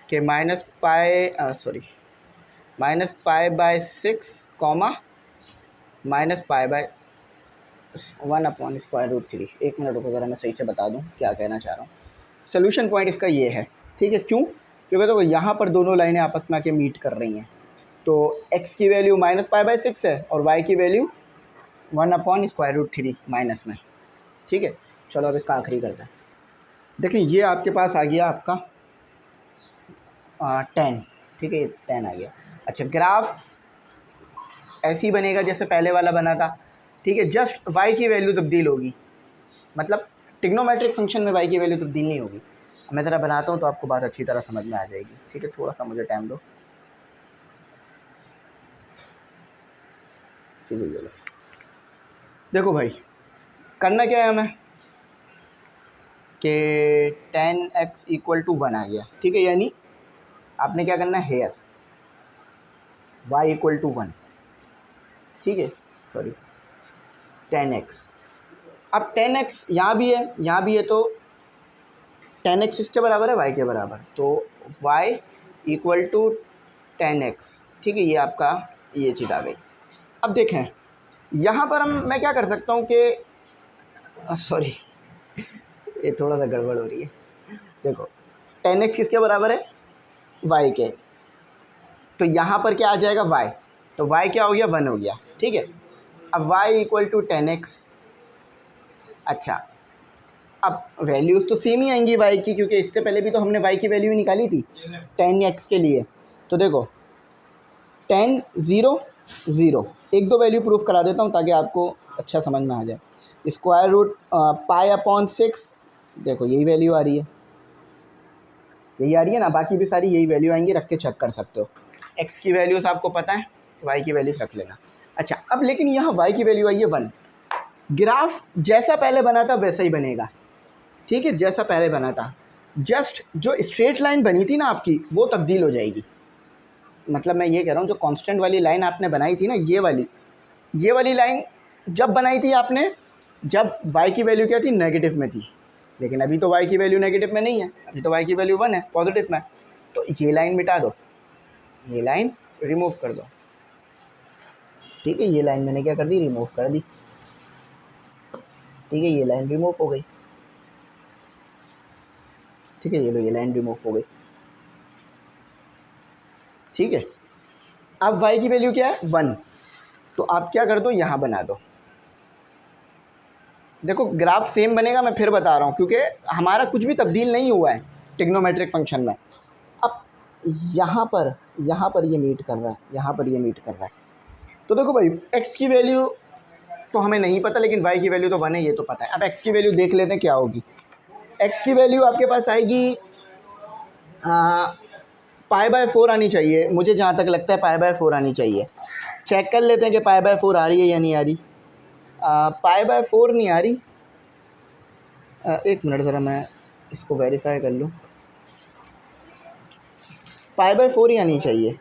के -π/6 कॉमा -π/1/√3। एक मिनट रुको ज़रा, मैं सही से बता दूं क्या कहना चाह रहा हूँ। सोल्यूशन पॉइंट इसका ये है, ठीक है। क्यों? क्योंकि देखो यहाँ पर दोनों लाइनें आपस में आके मीट कर रही हैं। तो x की वैल्यू -π/6 है और y की वैल्यू 1/√3 माइनस में, ठीक है। चलो अब इसका आखिरी करते हैं। देखिए ये आपके पास आ गया आपका 10, ठीक है, ये 10 आ गया। अच्छा, ग्राफ ऐसे ही बनेगा जैसे पहले वाला बना था, ठीक है। जस्ट y की वैल्यू तब्दील होगी, मतलब ट्रिग्नोमेट्रिक फंक्शन में y की वैल्यू तब्दील नहीं होगी। मैं ज़रा बनाता हूँ तो आपको बात अच्छी तरह समझ में आ जाएगी, ठीक है। थोड़ा सा मुझे टाइम दो, ठीक है। चलो देखो भाई, करना क्या है हमें कि 10x = 1 आ गया, ठीक है। यानी आपने क्या करना है, हेयर y = 1, ठीक है, सॉरी 10x। अब 10x यहाँ भी है, यहाँ भी है, तो 10x इसके बराबर है y के बराबर, तो y = 10x, ठीक है। ये आपका ये चीज़ आ गई। अब देखें यहाँ पर मैं क्या कर सकता हूँ कि सॉरी ये थोड़ा सा गड़बड़ हो रही है। देखो 10x किसके बराबर है? y के, तो यहाँ पर क्या आ जाएगा? y, तो y क्या हो गया? 1 हो गया, ठीक है। अब y = 10x। अच्छा, अब वैल्यूज़ तो सेम ही आएंगी y की, क्योंकि इससे पहले भी तो हमने y की वैल्यू निकाली थी 10x के लिए। तो देखो 10 0 0, एक दो वैल्यू प्रूफ करा देता हूँ ताकि आपको अच्छा समझ में आ जाए। √π/6, देखो यही वैल्यू आ रही है, यही आ रही है ना, बाकी भी सारी यही वैल्यू आएंगी, रख के चेक कर सकते हो। x की वैल्यूज़ आपको पता है, y की वैल्यूज़ रख लेना। अच्छा, अब लेकिन यहाँ y की वैल्यू आई है 1। ग्राफ जैसा पहले बना था वैसा ही बनेगा, ठीक है, जैसा पहले बना था। जस्ट जो स्ट्रेट लाइन बनी थी ना आपकी, वो तब्दील हो जाएगी। मतलब मैं ये कह रहा हूँ, जो कांस्टेंट वाली लाइन आपने बनाई थी ना, ये वाली लाइन जब बनाई थी आपने, जब y की वैल्यू क्या थी? नेगेटिव में थी। लेकिन अभी तो y की वैल्यू नेगेटिव में नहीं है, अभी तो y की वैल्यू 1 है, पॉजिटिव में। तो ये लाइन मिटा दो, ये लाइन रिमूव कर दो, ठीक है। ये लाइन मैंने क्या कर दी? रिमूव कर दी, ठीक है। ये लाइन रिमूव हो गई, ठीक है। ये लो, ये लाइन रिमूव हो गई, ठीक है। अब y की वैल्यू क्या है? 1। तो आप क्या कर दो? यहाँ बना दो। देखो ग्राफ सेम बनेगा, मैं फिर बता रहा हूँ, क्योंकि हमारा कुछ भी तब्दील नहीं हुआ है ट्रिग्नोमेट्रिक फंक्शन में। अब यहाँ पर ये मीट कर रहा है, यहाँ पर ये मीट कर रहा है। तो देखो भाई, x की वैल्यू तो हमें नहीं पता, लेकिन y की वैल्यू तो 1 है, ये तो पता है। अब x की वैल्यू देख लेते हैं क्या होगी। x की वैल्यू आपके पास आएगी π/4 आनी चाहिए, मुझे जहाँ तक लगता है π/4 आनी चाहिए। चेक कर लेते हैं कि π/4 आ रही है या नहीं आ रही। π/4 नहीं आ रही। एक मिनट ज़रा मैं इसको वेरीफाई कर लूँ। π/4 ही आनी चाहिए।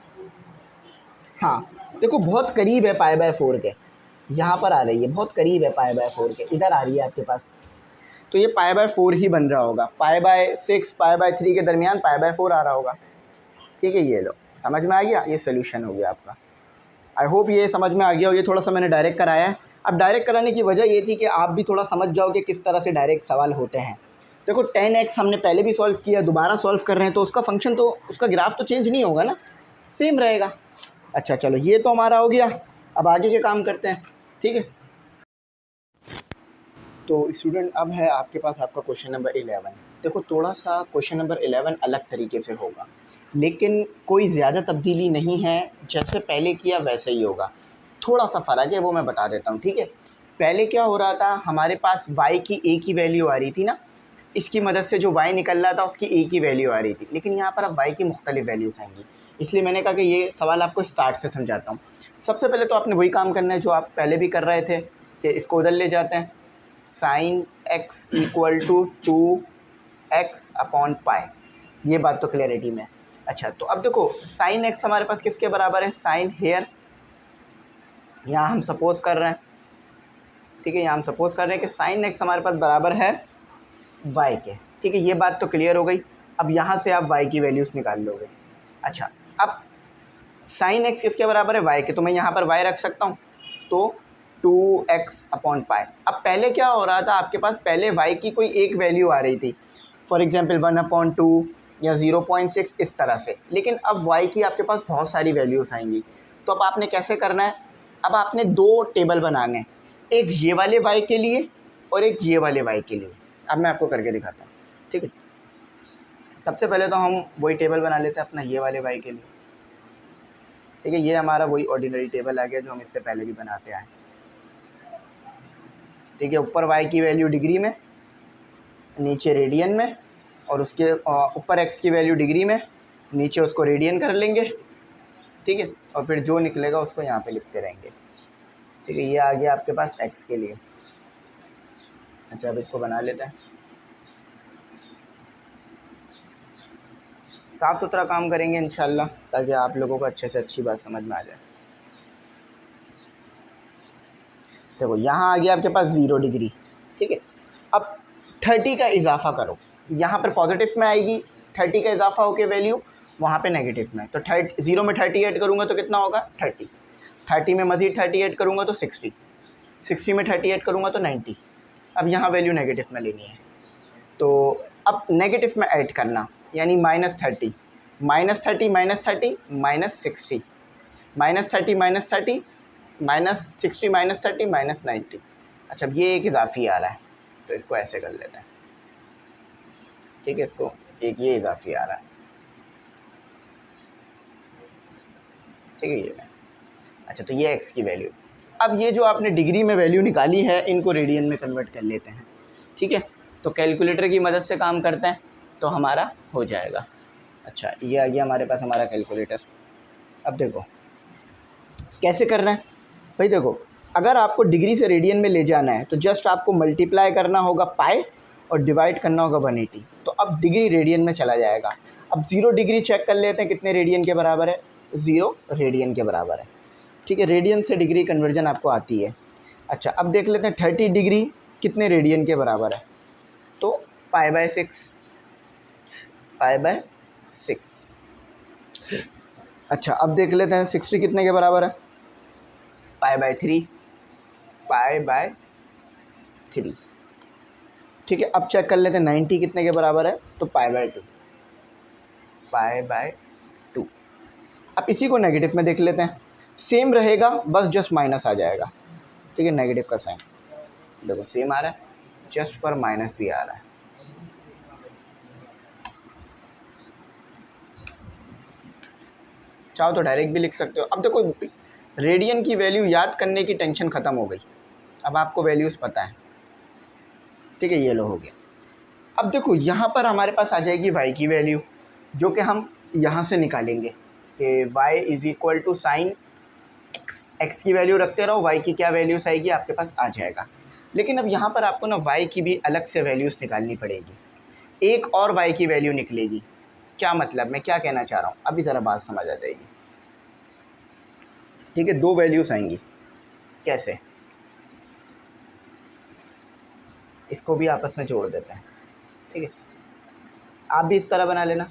हाँ देखो, बहुत करीब है π/4 के, यहाँ पर आ रही है, बहुत करीब है π/4 के, इधर आ रही है आपके पास। तो ये π/4 ही बन रहा होगा, π/6 π/3 के दरमियान π/4 आ रहा होगा, ठीक है। ये लो, समझ में आ गया, ये सोल्यूशन हो गया आपका। आई होप ये समझ में आ गया हो। ये थोड़ा सा मैंने डायरेक्ट कराया है। अब डायरेक्ट कराने की वजह ये थी कि आप भी थोड़ा समझ जाओ कि किस तरह से डायरेक्ट सवाल होते हैं। देखो 10x हमने पहले भी सॉल्व किया, दोबारा सॉल्व कर रहे हैं, तो उसका फंक्शन तो, उसका ग्राफ तो चेंज नहीं होगा ना, सेम रहेगा। अच्छा चलो, ये तो हमारा हो गया। अब आगे के काम करते हैं, ठीक है। तो स्टूडेंट, अब है आपके पास आपका क्वेश्चन नंबर 11। देखो थोड़ा सा क्वेश्चन नंबर 11 अलग तरीके से होगा, लेकिन कोई ज़्यादा तब्दीली नहीं है, जैसे पहले किया वैसे ही होगा। थोड़ा सा फ़र्क है, वो मैं बता देता हूँ, ठीक है। पहले क्या हो रहा था, हमारे पास y की a की वैल्यू आ रही थी ना, इसकी मदद से जो y निकल रहा था उसकी a की वैल्यू आ रही थी। लेकिन यहाँ पर अब y की मुख्तलिफ वैल्यूज़ आएंगी। इसलिए मैंने कहा कि ये सवाल आपको स्टार्ट से समझाता हूँ। सबसे पहले तो आपने वही काम करना है जो आप पहले भी कर रहे थे कि इसको उधर ले जाते हैं, साइन एक्स इक्वल टू 2x/पाई। ये बात तो क्लियरिटी में। अच्छा, तो अब देखो साइन एक्स हमारे पास किसके बराबर है, साइन हेयर, यहाँ हम सपोज कर रहे हैं, ठीक है, यहाँ हम सपोज कर रहे हैं कि साइन एक्स हमारे पास बराबर है वाई के, ठीक है, ये बात तो क्लियर हो गई। अब यहाँ से आप वाई की वैल्यूज़ निकाल लोगे। अच्छा, अब साइन एक्स किसके बराबर है, वाई के, तो मैं यहाँ पर वाई रख सकता हूँ, तो 2x/पाई। अब पहले क्या हो रहा था आपके पास, पहले वाई की कोई एक वैल्यू आ रही थी, फॉर एग्जांपल 1/2 या 0.6 इस तरह से, लेकिन अब वाई की आपके पास बहुत सारी वैल्यूज़ आएंगी। तो अब आपने कैसे करना है, अब आपने दो टेबल बनाने हैं, एक ये वाले वाई के लिए और एक ये वाले वाई के लिए। अब मैं आपको करके दिखाता हूँ, ठीक है। सबसे पहले तो हम वही टेबल बना लेते हैं अपना ये वाले वाई के लिए, ठीक है। ये हमारा वही ऑर्डिनरी टेबल आ गया जो हम इससे पहले भी बनाते आए, ठीक है। ऊपर वाई की वैल्यू डिग्री में, नीचे रेडियन में, और उसके ऊपर एक्स की वैल्यू डिग्री में, नीचे उसको रेडियन कर लेंगे, ठीक है। और फिर जो निकलेगा उसको यहाँ पे लिखते रहेंगे, ठीक है। ये आ गया आपके पास एक्स के लिए। अच्छा, अब इसको बना लेते हैं, साफ़ सुथरा काम करेंगे इंशाल्लाह, ताकि आप लोगों को अच्छे से अच्छी बात समझ में आ जाए। देखो यहाँ आ गया आपके पास 0 डिग्री, ठीक है। अब 30 का इजाफा करो, यहाँ पर पॉजिटिव में आएगी, 30 का इजाफा होकर वैल्यू वहाँ पे नेगेटिव में, तो 0 में 30 ऐड करूँगा तो कितना होगा 30, 30 में मज़ीद 30 ऐड करूँगा तो 60, 60 में 30 ऐड करूँगा तो 90। अब यहाँ वैल्यू नेगेटिव में लेनी है, तो अब नेगेटिव में ऐड करना, यानी -30, -30 -30 -60, -30 -30 -60 -30 -90। अच्छा, अब ये एक इजाफी आ रहा है, तो इसको ऐसे कर लेते हैं, ठीक है। इसको एक ये इजाफी आ रहा है, ठीक है, ये। अच्छा, तो ये एक्स की वैल्यू। अब ये जो आपने डिग्री में वैल्यू निकाली है, इनको रेडियन में कन्वर्ट कर लेते हैं, ठीक है। तो कैलकुलेटर की मदद से काम करते हैं तो हमारा हो जाएगा। अच्छा, ये आ गया हमारे पास हमारा कैलकुलेटर। अब देखो कैसे करना है भाई, देखो अगर आपको डिग्री से रेडियन में ले जाना है तो जस्ट आपको मल्टीप्लाई करना होगा पाई और डिवाइड करना होगा 180, तो अब डिग्री रेडियन में चला जाएगा। अब 0 डिग्री चेक कर लेते हैं कितने रेडियन के बराबर है, 0 रेडियन के बराबर है, ठीक है। रेडियन से डिग्री कन्वर्जन आपको आती है। अच्छा, अब देख लेते हैं 30 डिग्री कितने रेडियन के बराबर है, तो π/6, π/6। अच्छा, अब देख लेते हैं 60 कितने के बराबर है, π/3, π/3, ठीक है। अब चेक कर लेते हैं 90 कितने के बराबर है, तो π/2, π/2। अब इसी को नेगेटिव में देख लेते हैं, सेम रहेगा, बस जस्ट माइनस आ जाएगा, ठीक है। नेगेटिव का साइन देखो सेम आ रहा है, जस्ट पर माइनस भी आ रहा है, चाहो तो डायरेक्ट भी लिख सकते हो। अब देखो रेडियन की वैल्यू याद करने की टेंशन ख़त्म हो गई, अब आपको वैल्यूज़ पता है, ठीक है। ये लो हो गया। अब देखो यहाँ पर हमारे पास आ जाएगी y की वैल्यू, जो कि हम यहाँ से निकालेंगे कि y is equal to sine x की वैल्यू रखते रहो, y की क्या वैल्यूज़ आएगी आपके पास आ जाएगा। लेकिन अब यहाँ पर आपको ना y की भी अलग से वैल्यूज़ निकालनी पड़ेगी, एक और y की वैल्यू निकलेगी। क्या मतलब, मैं क्या कहना चाह रहा हूँ, अभी ज़रा बात समझ आ जाएगी, ठीक है। दो वैल्यूज़ आएंगी, कैसे, इसको भी आपस में जोड़ देते हैं, ठीक है। आप भी इस तरह बना लेना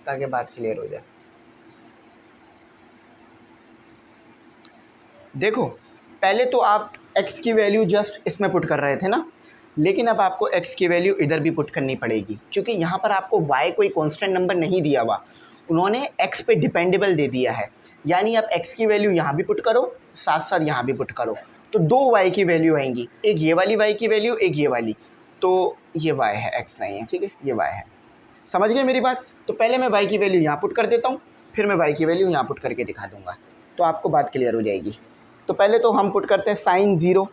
ताकि बात क्लियर हो जाए। देखो पहले तो आप x की वैल्यू जस्ट इसमें पुट कर रहे थे ना, लेकिन अब आपको x की वैल्यू इधर भी पुट करनी पड़ेगी, क्योंकि यहाँ पर आपको y कोई कांस्टेंट नंबर नहीं दिया हुआ, उन्होंने x पे डिपेंडेबल दे दिया है। यानी आप x की वैल्यू यहाँ भी पुट करो, साथ साथ यहाँ भी पुट करो, तो दो y की वैल्यू आएंगी, एक ये वाली y की वैल्यू, एक ये वाली, तो ये y है, x नहीं है, ठीक है, ये y है। समझ गए मेरी बात। तो पहले मैं y की वैल्यू यहाँ पुट कर देता हूँ, फिर मैं y की वैल्यू यहाँ पुट करके दिखा दूँगा, तो आपको बात क्लियर हो जाएगी। तो पहले तो हम पुट करते हैं साइन 0,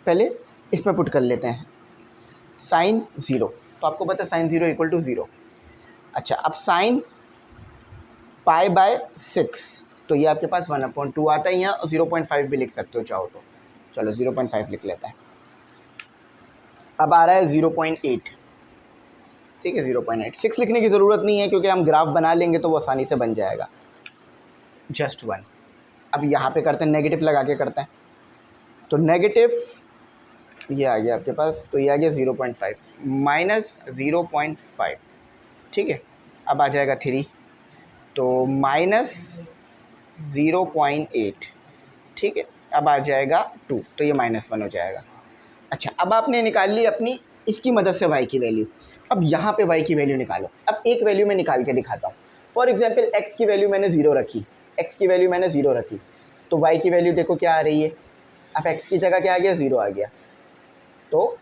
पहले इसमें पुट कर लेते हैं साइन 0, तो आपको पता है साइन 0 इक्वल टू 0। अच्छा, अब साइन π/6, तो ये आपके पास 1/2 आता है। यहाँ 0.5 भी लिख सकते हो चाहो तो, चलो 0.5 लिख लेता है। अब आ रहा है 0.8, ठीक है 0.8। 6 लिखने की ज़रूरत नहीं है क्योंकि हम ग्राफ बना लेंगे तो वो आसानी से बन जाएगा, जस्ट 1। अब यहाँ पे करते हैं, नेगेटिव लगा के करते हैं, तो नेगेटिव ये आ गया आपके पास, तो ये आ गया 0.5 माइनस 0.5, ठीक है। अब आ जाएगा 3, तो माइनस 0.8, ठीक है। अब आ जाएगा 2, तो ये -1 हो जाएगा। अच्छा, अब आपने निकाल ली अपनी इसकी मदद से y की वैल्यू। अब यहाँ पे y की वैल्यू निकालो। अब एक वैल्यू मैं निकाल के दिखाता हूँ। फॉर एग्जांपल x की वैल्यू मैंने 0 रखी, x की वैल्यू मैंने 0 रखी, तो y की वैल्यू देखो क्या आ रही है। अब x की जगह क्या आ गया, 0 आ गया, तो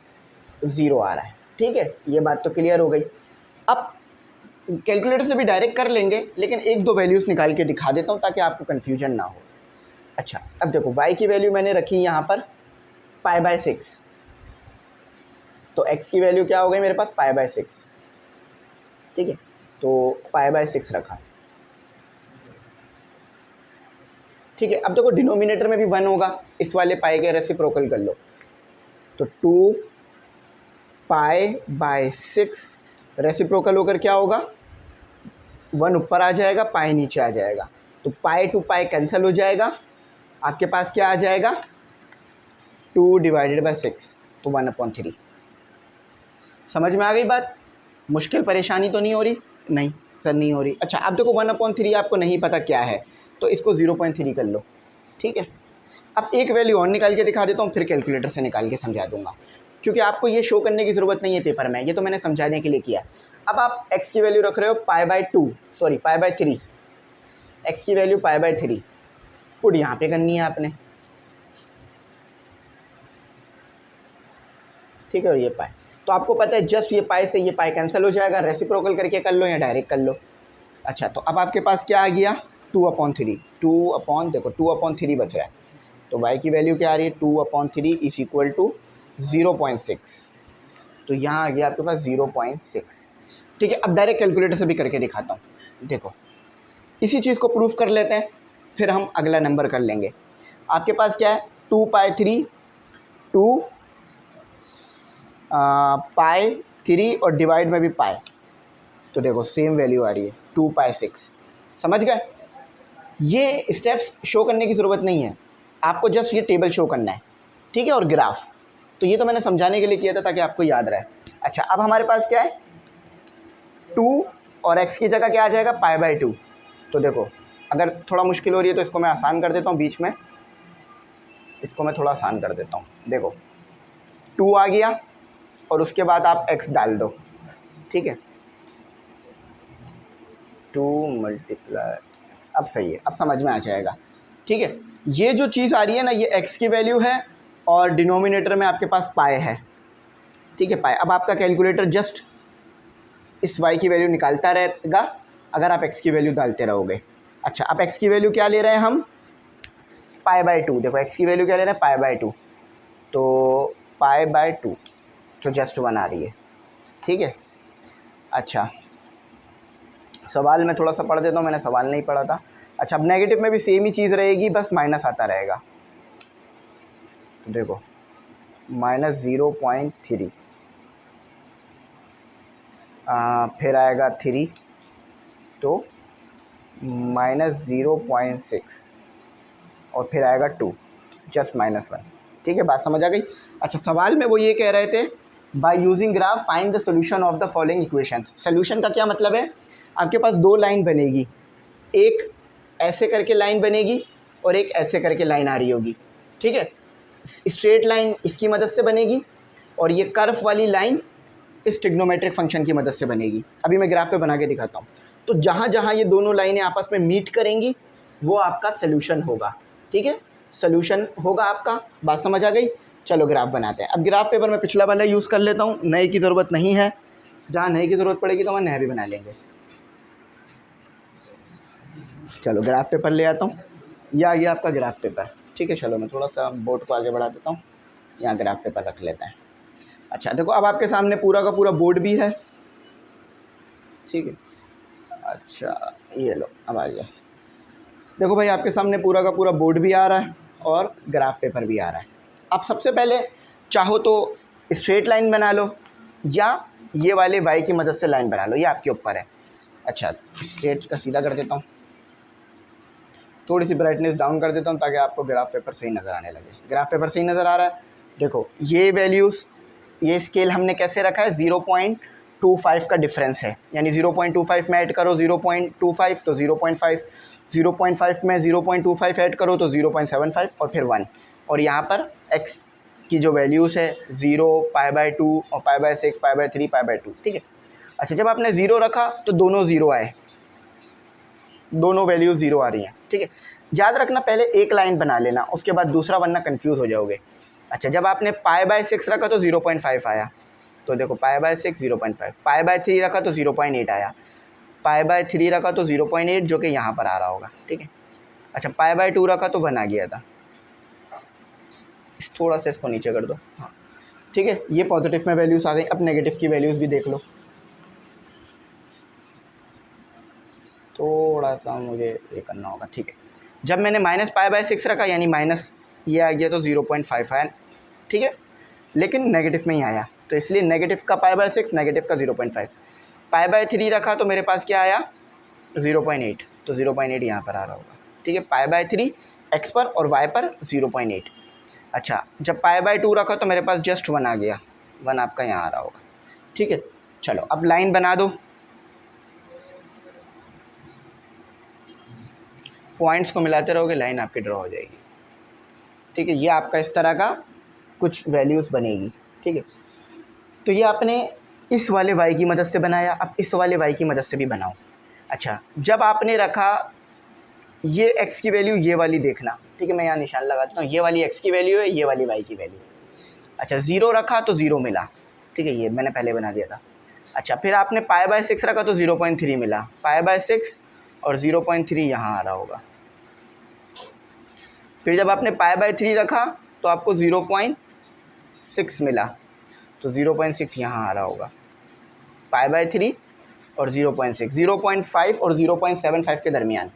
0 आ रहा है, ठीक है। ये बात तो क्लियर हो गई। अब कैलकुलेटर से भी डायरेक्ट कर लेंगे, लेकिन एक दो वैल्यूज़ निकाल के दिखा देता हूँ ताकि आपको कन्फ्यूजन ना हो। अच्छा, अब देखो y की वैल्यू मैंने रखी यहाँ पर π/6, तो x की वैल्यू क्या हो गई मेरे पास, π/6, ठीक है। तो π/6 रखा, ठीक है। अब देखो डिनोमिनेटर में भी 1 होगा, इस वाले पाई के रेसिप्रोकल कर लो, तो 2π/6 रेसिप्रोकल होकर क्या होगा, 1 ऊपर आ जाएगा, पाई नीचे आ जाएगा, तो पाई टू पाई कैंसिल हो जाएगा। आपके पास क्या आ जाएगा, 2/6, तो 1/3। समझ में आ गई बात, मुश्किल परेशानी तो नहीं हो रही, नहीं सर नहीं हो रही। अच्छा, अब देखो 1/3 आपको नहीं पता क्या है, तो इसको 0.3 कर लो, ठीक है। अब एक वैल्यू और निकाल के दिखा देता हूँ, फिर कैलकुलेटर से निकाल के समझा दूंगा, क्योंकि आपको ये शो करने की ज़रूरत नहीं है पेपर में, ये तो मैंने समझाने के लिए किया। अब आप x की वैल्यू रख रहे हो π/3, x की वैल्यू π/3 पुट यहाँ पे करनी है आपने, ठीक है। और ये पाई, तो आपको पता है जस्ट ये पाई से ये पाई कैंसिल हो जाएगा, रेसिप्रोकल करके कर लो या डायरेक्ट कर लो। अच्छा, तो अब आपके पास क्या आ गया, 2/3, देखो 2/3 बच रहा है, तो y की वैल्यू क्या आ रही है, 2/3 इज इक्वल टू 0.6, तो यहाँ आ गया आपके पास 0.6, ठीक है। अब डायरेक्ट कैलकुलेटर से भी करके दिखाता हूँ। देखो इसी चीज़ को प्रूफ कर लेते हैं, फिर हम अगला नंबर कर लेंगे। आपके पास क्या है, 2π3 π3 और डिवाइड में भी पाई, तो देखो सेम वैल्यू आ रही है 2π6। समझ गए, ये स्टेप्स शो करने की ज़रूरत नहीं है, आपको जस्ट ये टेबल शो करना है, ठीक है। और ग्राफ, तो ये तो मैंने समझाने के लिए किया था ताकि आपको याद रहे। अच्छा, अब हमारे पास क्या है, 2 और x की जगह क्या आ जाएगा, π/2। तो देखो अगर थोड़ा मुश्किल हो रही है तो इसको मैं आसान कर देता हूँ, बीच में इसको मैं थोड़ा आसान कर देता हूँ। देखो 2 आ गया और उसके बाद आप x डाल दो, ठीक है, 2 × अब सही है, अब समझ में आ जाएगा, ठीक है। ये जो चीज़ आ रही है ना, ये x की वैल्यू है और डिनोमिनेटर में आपके पास पाई है, ठीक है, पाई। अब आपका कैलकुलेटर जस्ट इस y की वैल्यू निकालता रहेगा अगर आप x की वैल्यू डालते रहोगे। अच्छा, अब x की वैल्यू क्या ले रहे हैं हम, π/2, देखो x की वैल्यू क्या ले रहे हैं, π/2, तो π/2 तो जस्ट 1 आ रही है, ठीक है। अच्छा, सवाल में थोड़ा सा पढ़ देता हूँ, मैंने सवाल नहीं पढ़ा था। अच्छा, अब नेगेटिव में भी सेम ही चीज़ रहेगी, बस माइनस आता रहेगा, तो देखो -0.3, फिर आएगा 3, तो -0.6 और फिर आएगा 2, जस्ट -1, ठीक है। बात समझ आ गई। अच्छा, सवाल में वो ये कह रहे थे, by using graph find the solution of the following equations. Solution का क्या मतलब है, आपके पास दो लाइन बनेगी, एक ऐसे करके लाइन बनेगी और एक ऐसे करके लाइन आ रही होगी, ठीक है। स्ट्रेट लाइन इसकी मदद से बनेगी और ये कर्व वाली लाइन इस ट्रिग्नोमेट्रिक फंक्शन की मदद से बनेगी। अभी मैं ग्राफ पे बना के दिखाता हूँ। तो जहाँ जहाँ ये दोनों लाइनें आपस में मीट करेंगी वो आपका सोल्यूशन होगा, ठीक है, सोल्यूशन होगा आपका। बात समझ आ गई। चलो ग्राफ बनाते हैं। अब ग्राफ पेपर मैं पिछला वाला यूज़ कर लेता हूँ, नए की ज़रूरत नहीं है, जहाँ नए की ज़रूरत पड़ेगी तो मैं नया भी बना लेंगे। चलो ग्राफ पेपर ले आता हूँ, यह आ गया आपका ग्राफ पेपर, ठीक है। चलो मैं थोड़ा सा बोर्ड को आगे बढ़ा देता हूँ, यहाँ ग्राफ पेपर रख लेते हैं। अच्छा देखो, अब आपके सामने पूरा का पूरा बोर्ड भी है, ठीक है। अच्छा ये लो अब आ गया। देखो भाई आपके सामने पूरा का पूरा बोर्ड भी आ रहा है और ग्राफ पेपर भी आ रहा है। आप सबसे पहले चाहो तो स्ट्रेट लाइन बना लो या ये वाले वाई की मदद से लाइन बना लो, ये आपके ऊपर है। अच्छा स्ट्रेट का सीधा कर देता हूँ, थोड़ी सी ब्राइटनेस डाउन कर देता हूँ ताकि आपको ग्राफ पेपर सही नज़र आने लगे। ग्राफ पेपर सही नज़र आ रहा है। देखो ये वैल्यूज़, ये स्केल हमने कैसे रखा है, 0.25 का डिफरेंस है, यानी 0.25 में ऐड करो 0.25 तो 0.5, 0.5 में 0.25 ऐड करो तो 0.75 और फिर 1। और यहाँ पर x की जो वैल्यूज़ है 0, π/2 और π/6, π/3, π/2, ठीक है। अच्छा जब आपने 0 रखा तो दोनों 0 आए, दोनों वैल्यूज़ 0 आ रही हैं, ठीक है। याद रखना पहले एक लाइन बना लेना, उसके बाद दूसरा, वरना कंफ्यूज हो जाओगे। अच्छा जब आपने π/6 रखा तो 0.5 आया, तो देखो π/6 0.5, π/3 रखा तो 0.8 आया, π/3 रखा तो 0.8 जो कि यहाँ पर आ रहा होगा, ठीक है। अच्छा π/2 रखा तो 1 आ गया था, थोड़ा सा इसको नीचे कर दो, हाँ ठीक है। ये पॉजिटिव में वैल्यूज़ आ गई। अब नेगेटिव की वैल्यूज़ भी देख लो, थोड़ा सा मुझे ये करना होगा, ठीक है। जब मैंने -π/6 रखा यानी माइनस ये आ गया तो 0.5 आया, ठीक है, लेकिन नेगेटिव में ही आया, तो इसलिए नेगेटिव का π/6, नेगेटिव का 0.5। π/3 रखा तो मेरे पास क्या आया 0.8, तो 0.8 यहाँ पर आ रहा होगा, ठीक है। π/3 x पर और y पर 0.8। अच्छा जब π/2 रखा तो मेरे पास जस्ट 1 आ गया, 1 आपका यहाँ आ रहा होगा, ठीक है। चलो अब लाइन बना दो, पॉइंट्स को मिलाते रहोगे लाइन आपकी ड्रॉ हो जाएगी, ठीक है। ये आपका इस तरह का कुछ वैल्यूज़ बनेगी, ठीक है। तो ये आपने इस वाले y की मदद से बनाया, अब इस वाले y की मदद से भी बनाओ। अच्छा जब आपने रखा ये x की वैल्यू, ये वाली देखना, ठीक है, मैं यहाँ निशान लगा देता हूँ, ये वाली x की वैल्यू है, ये वाली y की वैल्यू। अच्छा 0 रखा तो 0 मिला, ठीक है, ये मैंने पहले बना दिया था। अच्छा फिर आपने π/6 रखा तो 0.3 मिला, π/6 और 0.3 यहाँ आ रहा होगा। फिर जब आपने π/3 रखा तो आपको 0.6 मिला, तो 0.6 यहाँ आ रहा होगा, π/3 और 0.6, 0.5 और 0.75 के दरमियान।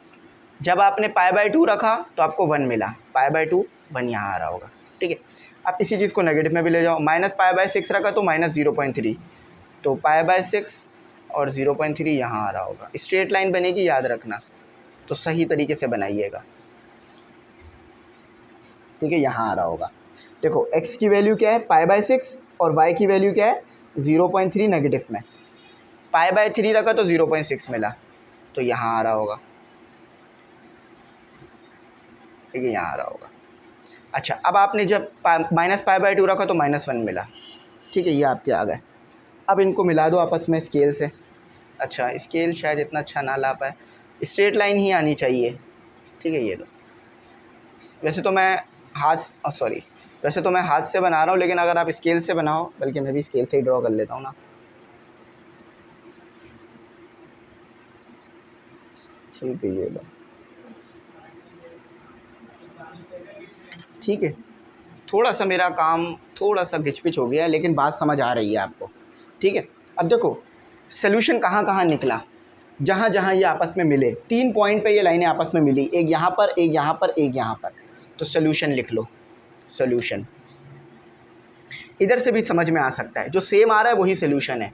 जब आपने π/2 रखा तो आपको 1 मिला, π/2 1 यहाँ आ रहा होगा, ठीक है। आप इसी चीज़ को नेगेटिव में भी ले जाओ, -π/6 रखा तो -0.3, तो π/6 और 0.3 यहाँ आ रहा होगा। स्ट्रेट लाइन बनेगी, याद रखना, तो सही तरीके से बनाइएगा, ठीक है, यहाँ आ रहा होगा। देखो x की वैल्यू क्या है π/6 और y की वैल्यू क्या है 0.3 नेगेटिव में। π/3 रखा तो 0.6 मिला, तो यहाँ आ रहा होगा, ठीक है, यहाँ आ रहा होगा। अच्छा अब आपने जब -π/2 रखा तो -1 मिला, ठीक है, ये आपके आ गए। अब इनको मिला दो आपस में स्केल से। अच्छा स्केल शायद इतना अच्छा ना ला पाए, स्ट्रेट लाइन ही आनी चाहिए, ठीक है। ये लो, वैसे तो मैं हाथ से बना रहा हूँ, लेकिन अगर आप स्केल से बनाओ, बल्कि मैं भी स्केल से ही ड्रॉ कर लेता हूँ ना, ठीक है। ये लो, ठीक है। थोड़ा सा मेरा काम थोड़ा सा घिच-पिच हो गया है, लेकिन बात समझ आ रही है आपको, ठीक है। अब देखो सॉल्यूशन कहाँ कहाँ निकला, जहाँ जहाँ ये आपस में मिले, 3 पॉइंट पे ये लाइनें आपस में मिली, एक यहाँ पर, एक यहाँ पर, एक यहाँ पर, तो सॉल्यूशन लिख लो। सॉल्यूशन इधर से भी समझ में आ सकता है, जो सेम आ रहा है वही सॉल्यूशन है।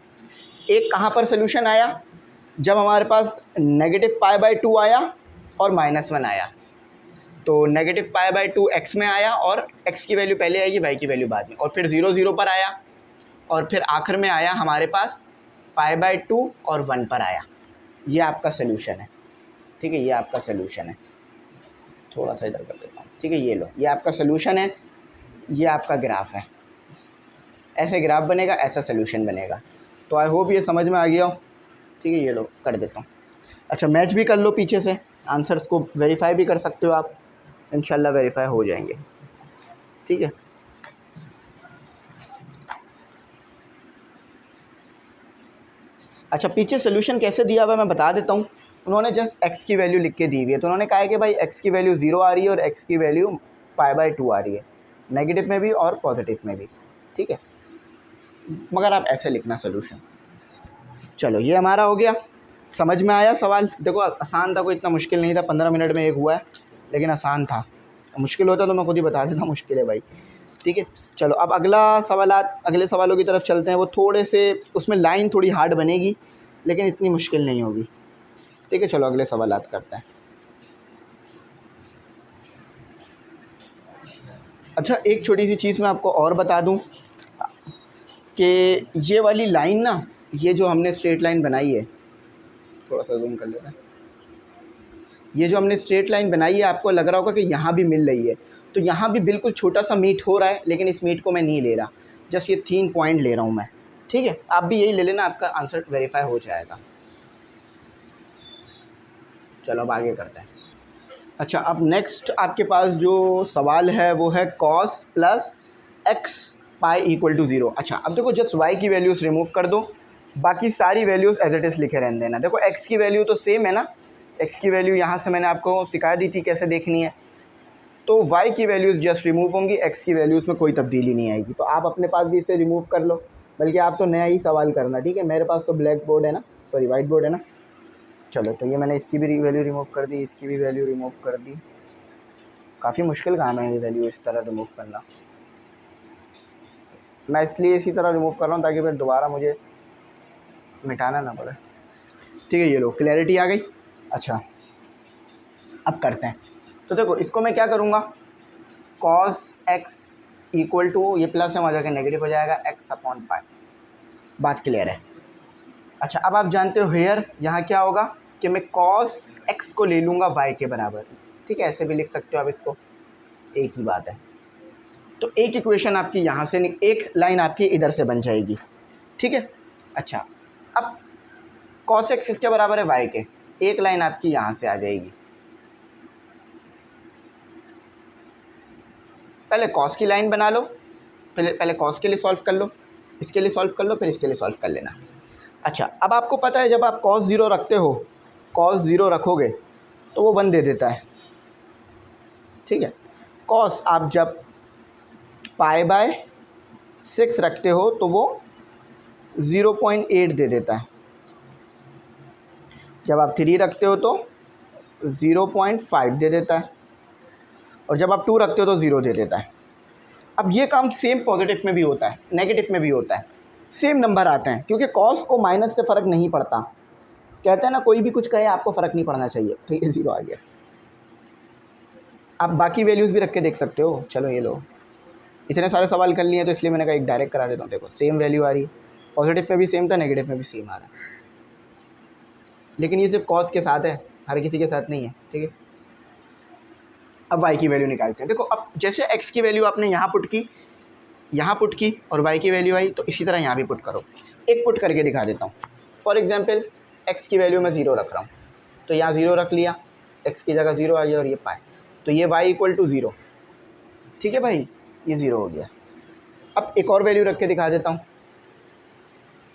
एक कहाँ पर सॉल्यूशन आया, जब हमारे पास -π/2 आया और -1 आया, तो -π/2 x में आया और x की वैल्यू पहले आएगी, y की वैल्यू बाद में, और फिर 0 0 पर आया, और फिर आखिर में आया हमारे पास π/2 और 1 पर आया। ये आपका सॉल्यूशन है, ठीक है, ये आपका सॉल्यूशन है। थोड़ा सा इधर कर देता हूँ, ठीक है। ये लो, ये आपका सॉल्यूशन है, ये आपका ग्राफ है। ऐसे ग्राफ बनेगा, ऐसा सॉल्यूशन बनेगा। तो आई होप ये समझ में आ गया हो, ठीक है। ये लो कर देता हूँ। अच्छा मैच भी कर लो पीछे से, आंसर्स को वेरीफाई भी कर सकते हो आप, इंशाल्लाह वेरीफाई हो जाएंगे, ठीक है। अच्छा पीछे सोल्यूशन कैसे दिया हुआ है मैं बता देता हूँ। उन्होंने जस्ट x की वैल्यू लिख के दी हुई है, तो उन्होंने कहा है कि भाई x की वैल्यू 0 आ रही है और x की वैल्यू π/2 आ रही है, नेगेटिव में भी और पॉजिटिव में भी, ठीक है। मगर आप ऐसे लिखना सोल्यूशन। चलो ये हमारा हो गया। समझ में आया सवाल? देखो आसान था, कोई इतना मुश्किल नहीं था, 15 मिनट में एक हुआ है, लेकिन आसान था। मुश्किल होता तो मैं खुद ही बता देता मुश्किल है भाई। ठीक है, चलो अब अगले सवालों की तरफ चलते हैं। वो थोड़े से उसमें लाइन थोड़ी हार्ड बनेगी, लेकिन इतनी मुश्किल नहीं होगी। ठीक है, चलो अगले सवालात करते हैं। अच्छा, एक छोटी सी चीज़ मैं आपको और बता दूं कि ये वाली लाइन ना, ये जो हमने स्ट्रेट लाइन बनाई है, थोड़ा सा जूम कर लेते हैं। ये जो हमने स्ट्रेट लाइन बनाई है, आपको लग रहा होगा कि यहाँ भी मिल रही है, तो यहाँ भी बिल्कुल छोटा सा मीट हो रहा है, लेकिन इस मीट को मैं नहीं ले रहा, जस्ट ये 3 पॉइंट ले रहा हूँ मैं। ठीक है, आप भी यही ले लेना, आपका आंसर वेरीफाई हो जाएगा। चलो अब आगे करते हैं। अच्छा, अब नेक्स्ट आपके पास जो सवाल है वो है cos plus x pi equal to 0। अच्छा, अब देखो जस्ट वाई की वैल्यूज़ रिमूव कर दो, बाकी सारी वैल्यूज़ एज इट इज़ लिखे रहने देना। देखो एक्स की वैल्यू तो सेम है ना, एक्स की वैल्यू यहाँ से मैंने आपको सिखा दी थी कैसे देखनी है। तो वाई की वैल्यूज़ जस्ट रिमूव होंगी, एक्स की वैल्यूज़ में कोई तब्दीली नहीं आएगी। तो आप अपने पास भी इसे रिमूव कर लो, बल्कि आप तो नया ही सवाल करना। ठीक है, मेरे पास तो ब्लैक बोर्ड है ना, सॉरी वाइट बोर्ड है ना। चलो, तो ये मैंने इसकी भी वैल्यू रिमूव कर दी, इसकी भी वैल्यू रिमूव कर दी। काफ़ी मुश्किल काम है ये वैल्यू इस तरह रिमूव करना। मैं इसलिए इसी तरह रिमूव कर रहा हूँ ताकि फिर दोबारा मुझे मिटाना ना पड़े। ठीक है, ये लो क्लैरिटी आ गई। अच्छा, अब करते हैं। तो देखो इसको मैं क्या करूँगा, कॉस एक्स इक्वल टू, ये प्लस में आ जाकर नेगेटिव हो जाएगा, एक्स अपॉन पाई। बात क्लियर है? अच्छा, अब आप जानते हो हेयर यहाँ क्या होगा कि मैं कॉस एक्स को ले लूँगा वाई के बराबर। ठीक है, ऐसे भी लिख सकते हो आप इसको, एक ही बात है। तो एक इक्वेशन आपकी यहाँ से, एक लाइन आपकी इधर से बन जाएगी। ठीक है, अच्छा अब कॉस एक्स किसके बराबर है, वाई के, एक लाइन आपकी यहाँ से आ जाएगी। पहले कॉस की लाइन बना लो, पहले कॉस के लिए सॉल्व कर लो, इसके लिए सॉल्व कर लो, फिर इसके लिए सॉल्व कर लेना। अच्छा, अब आपको पता है जब आप कॉस 0 रखते हो, कॉस 0 रखोगे तो वो 1 दे देता है। ठीक है, कॉस आप जब पाई बाय 6 रखते हो तो वो 0.8 दे देता है। जब आप 3 रखते हो तो 0.5 दे देता है, और जब आप 2 रखते हो तो 0 दे देता है। अब ये काम सेम पॉजिटिव में भी होता है, नेगेटिव में भी होता है, सेम नंबर आते हैं, क्योंकि कॉस को माइनस से फ़र्क नहीं पड़ता। कहते हैं ना, कोई भी कुछ कहे आपको फ़र्क नहीं पड़ना चाहिए। ठीक है, 0 आ गया। आप बाकी वैल्यूज़ भी रख के देख सकते हो। चलो ये लो, इतने सारे सवाल कर लिए तो इसलिए मैंने कहा एक डायरेक्ट करा देता हूँ। देखो सेम वैल्यू आ रही है, पॉजिटिव में भी सेम था, नेगेटिव में भी सेम आ रहा है, लेकिन ये सिर्फ कॉस के साथ है, हर किसी के साथ नहीं है। ठीक है, अब y की वैल्यू निकालते हैं। देखो अब जैसे x की वैल्यू आपने यहाँ पुट की और y की वैल्यू आई, तो इसी तरह यहाँ भी पुट करो। एक पुट करके दिखा देता हूँ। फॉर एग्जांपल x की वैल्यू मैं 0 रख रहा हूँ, तो यहाँ 0 रख लिया, x की जगह 0 आ गया और ये पाई, तो ये y इक्वल टू 0। ठीक है भाई, ये 0 हो गया। अब एक और वैल्यू रख के दिखा देता हूँ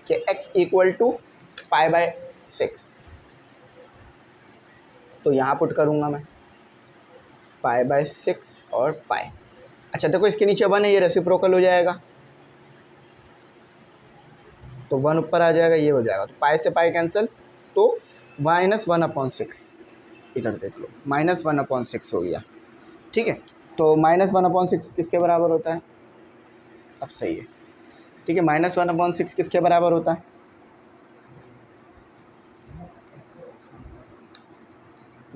कि x equal to pi by 6, तो यहाँ पुट करूँगा मैं पाई बाय 6 और पाई। अच्छा देखो इसके नीचे 1 है, ये रेसिप्रोकल हो जाएगा, तो 1 ऊपर आ जाएगा, ये हो जाएगा, तो पाई से पाई कैंसिल, तो -1/6। इधर देख लो, -1/6 हो गया। ठीक है, तो -1/6 किसके बराबर होता है? अब सही है। ठीक है, -1/6 किसके बराबर होता है?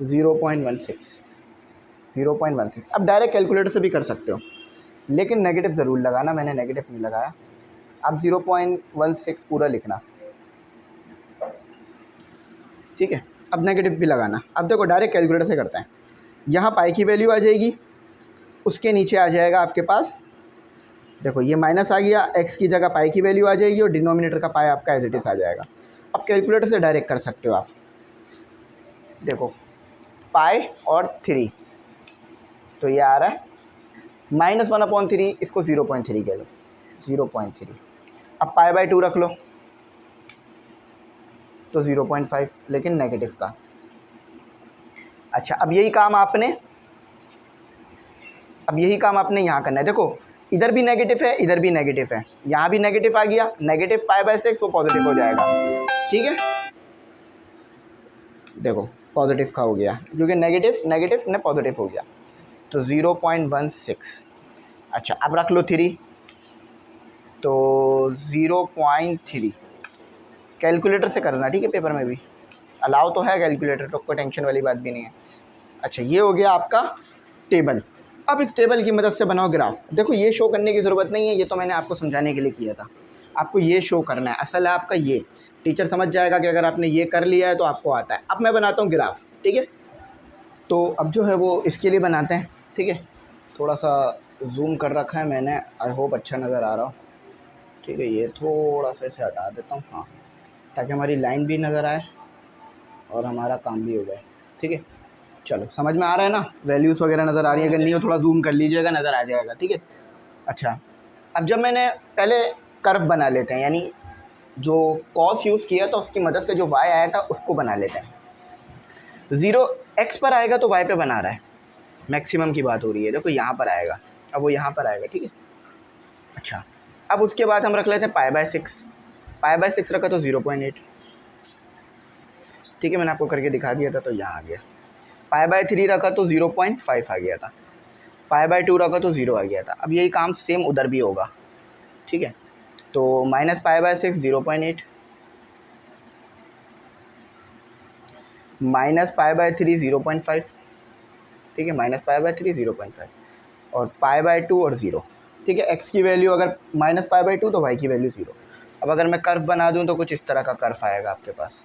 0.16। 0.16। अब डायरेक्ट कैलकुलेटर से भी कर सकते हो, लेकिन नेगेटिव ज़रूर लगाना, मैंने नेगेटिव नहीं लगाया। आप 0.16 पूरा लिखना। ठीक है, अब नेगेटिव भी लगाना। अब देखो डायरेक्ट कैलकुलेटर से करते हैं। यहाँ पाई की वैल्यू आ जाएगी, उसके नीचे आ जाएगा आपके पास, देखो ये माइनस आ गया, एक्स की जगह पाई की वैल्यू आ जाएगी और डिनोमिनेटर का पाई आपका एज इट इज़ आ जाएगा। अब कैलकुलेटर से डायरेक्ट कर सकते हो आप। देखो पाई और 3, तो ये आ रहा है -1/3, इसको 0.3 कह लो, 0.3। अब पाई बाय 2 रख लो तो 0.5, लेकिन नेगेटिव का। अच्छा अब यही काम आपने यहाँ करना है। देखो इधर भी नेगेटिव है, इधर भी नेगेटिव है, यहाँ भी नेगेटिव आ गया, नेगेटिव पाई बाय 6 वो पॉजिटिव हो जाएगा। ठीक है, देखो पॉजिटिव का हो गया, क्योंकि नेगेटिव नेगेटिव ने पॉजिटिव हो गया, तो 0.16। अच्छा अब रख लो 3, तो 0.3। कैलकुलेटर से करना, ठीक है, पेपर में भी अलाउ तो है कैलकुलेटर, तो कोई टेंशन वाली बात भी नहीं है। अच्छा ये हो गया आपका टेबल। अब इस टेबल की मदद से बनाओ ग्राफ। देखो ये शो करने की ज़रूरत नहीं है, ये तो मैंने आपको समझाने के लिए किया था। आपको ये शो करना है, असल है आपका ये। टीचर समझ जाएगा कि अगर आपने ये कर लिया है तो आपको आता है। अब मैं बनाता हूँ ग्राफ, ठीक है। तो अब जो है वो इसके लिए बनाते हैं, ठीक है। थोड़ा सा जूम कर रखा है मैंने, आई होप अच्छा नज़र आ रहा हो, ठीक है। ये थोड़ा सा इसे हटा देता हूँ, हाँ, ताकि हमारी लाइन भी नज़र आए और हमारा काम भी हो जाए, ठीक है। चलो समझ में आ रहा है ना, वैल्यूज़ वगैरह नज़र आ रही है, अगर नहीं हो थोड़ा जूम कर लीजिएगा, नज़र आ जाएगा, ठीक है। अच्छा अब जब मैंने पहले कर्व बना लेते हैं, यानी जो कॉस यूज़ किया था उसकी मदद से जो वाई आया था उसको बना लेते हैं। 0 एक्स पर आएगा तो वाई पे बना रहा है, मैक्सिमम की बात हो रही है। देखो यहाँ पर आएगा, अब वो यहाँ पर आएगा, ठीक है। अच्छा अब उसके बाद हम रख लेते हैं π/6। π/6 रखा तो 0.8, ठीक है, मैंने आपको करके दिखा दिया था, तो यहाँ आ गया। π/3 रखा तो 0.5 आ गया था। π/2 रखा तो 0 आ गया था। अब यही काम सेम उधर भी होगा, ठीक है। तो -π/6 0.8, -π/3 0.5, ठीक है, -π/3 0.5 और π/2 और 0, ठीक है। x की वैल्यू अगर -π/2 तो y की वैल्यू 0। अब अगर मैं कर्व बना दूं तो कुछ इस तरह का कर्व आएगा आपके पास,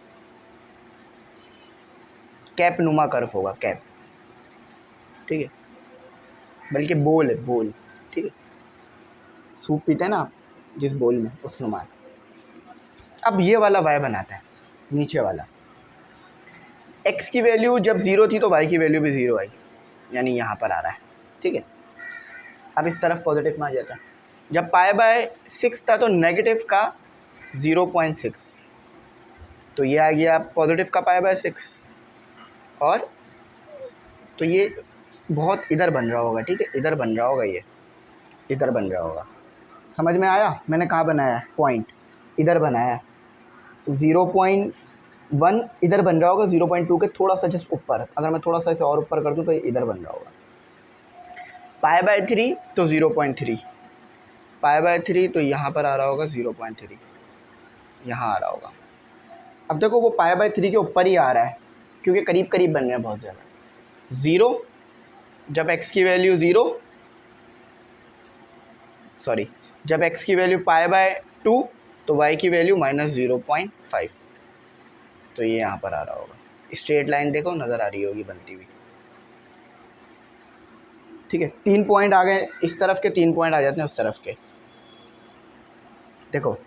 कैप नुमा कर्व होगा, कैप, ठीक है, बल्कि बोल है, बोल, ठीक है। सूप पीते हैं ना आप जिस बोल में, उस नुमा। अब ये वाला y बनाता है, नीचे वाला। x की वैल्यू जब 0 थी तो y की वैल्यू भी 0 आई, यानी यहाँ पर आ रहा है, ठीक है। अब इस तरफ पॉजिटिव में आ जाता है। जब π/6 था तो नेगेटिव का 0.6, तो ये आ गया पॉजिटिव का π/6, और तो ये बहुत इधर बन रहा होगा, ठीक है, इधर बन रहा होगा, ये इधर बन रहा होगा। समझ में आया मैंने कहाँ बनाया है, पॉइंट इधर बनाया है। 0.1 इधर बन रहा होगा, 0.2 के थोड़ा सा जस्ट ऊपर। अगर मैं थोड़ा सा इसे और ऊपर कर दूँ तो ये इधर बन रहा होगा। π/3 तो 0.3, π/3 तो यहाँ पर आ रहा होगा 0.3, यहाँ आ रहा होगा। अब देखो वो π/3 के ऊपर ही आ रहा है, क्योंकि करीब करीब बन रहे हैं बहुत ज़्यादा। 0 जब x की वैल्यू 0, सॉरी, जब x की वैल्यू π/2 तो y की वैल्यू -0.5, तो ये यहाँ पर आ रहा होगा। स्ट्रेट लाइन देखो नज़र आ रही होगी बनती हुई, ठीक है। 3 पॉइंट आ गए, इस तरफ के 3 पॉइंट आ जाते हैं उस तरफ के। देखो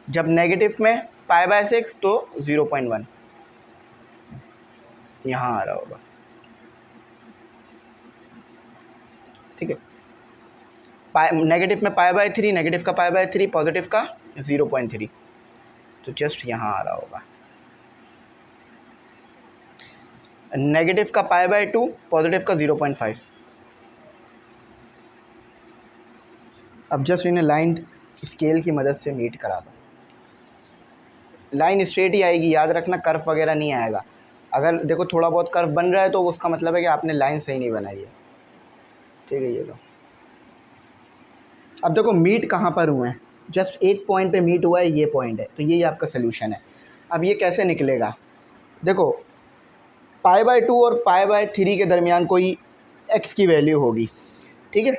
जब नेगेटिव में π/6 तो 0.1 यहाँ आ रहा होगा, ठीक है। नेगेटिव में π/3, नेगेटिव का π/3, पॉजिटिव का 0.3, तो जस्ट यहाँ आ रहा होगा। नेगेटिव का π/2, पॉजिटिव का 0.5। अब जस्ट इन्हें लाइन स्केल की मदद से मीट करा दो। लाइन स्ट्रेट ही आएगी, याद रखना, कर्व वगैरह नहीं आएगा। अगर देखो थोड़ा बहुत कर्व बन रहा है तो उसका मतलब है कि आपने लाइन सही नहीं बनाई है, ठीक है। ये लो, अब देखो मीट कहाँ पर हुए हैं, जस्ट एक पॉइंट पे मीट हुआ है, ये पॉइंट है, तो यही आपका सोल्यूशन है। अब ये कैसे निकलेगा, देखो π/2 और π/3 के दरमियान कोई x की वैल्यू होगी, ठीक है।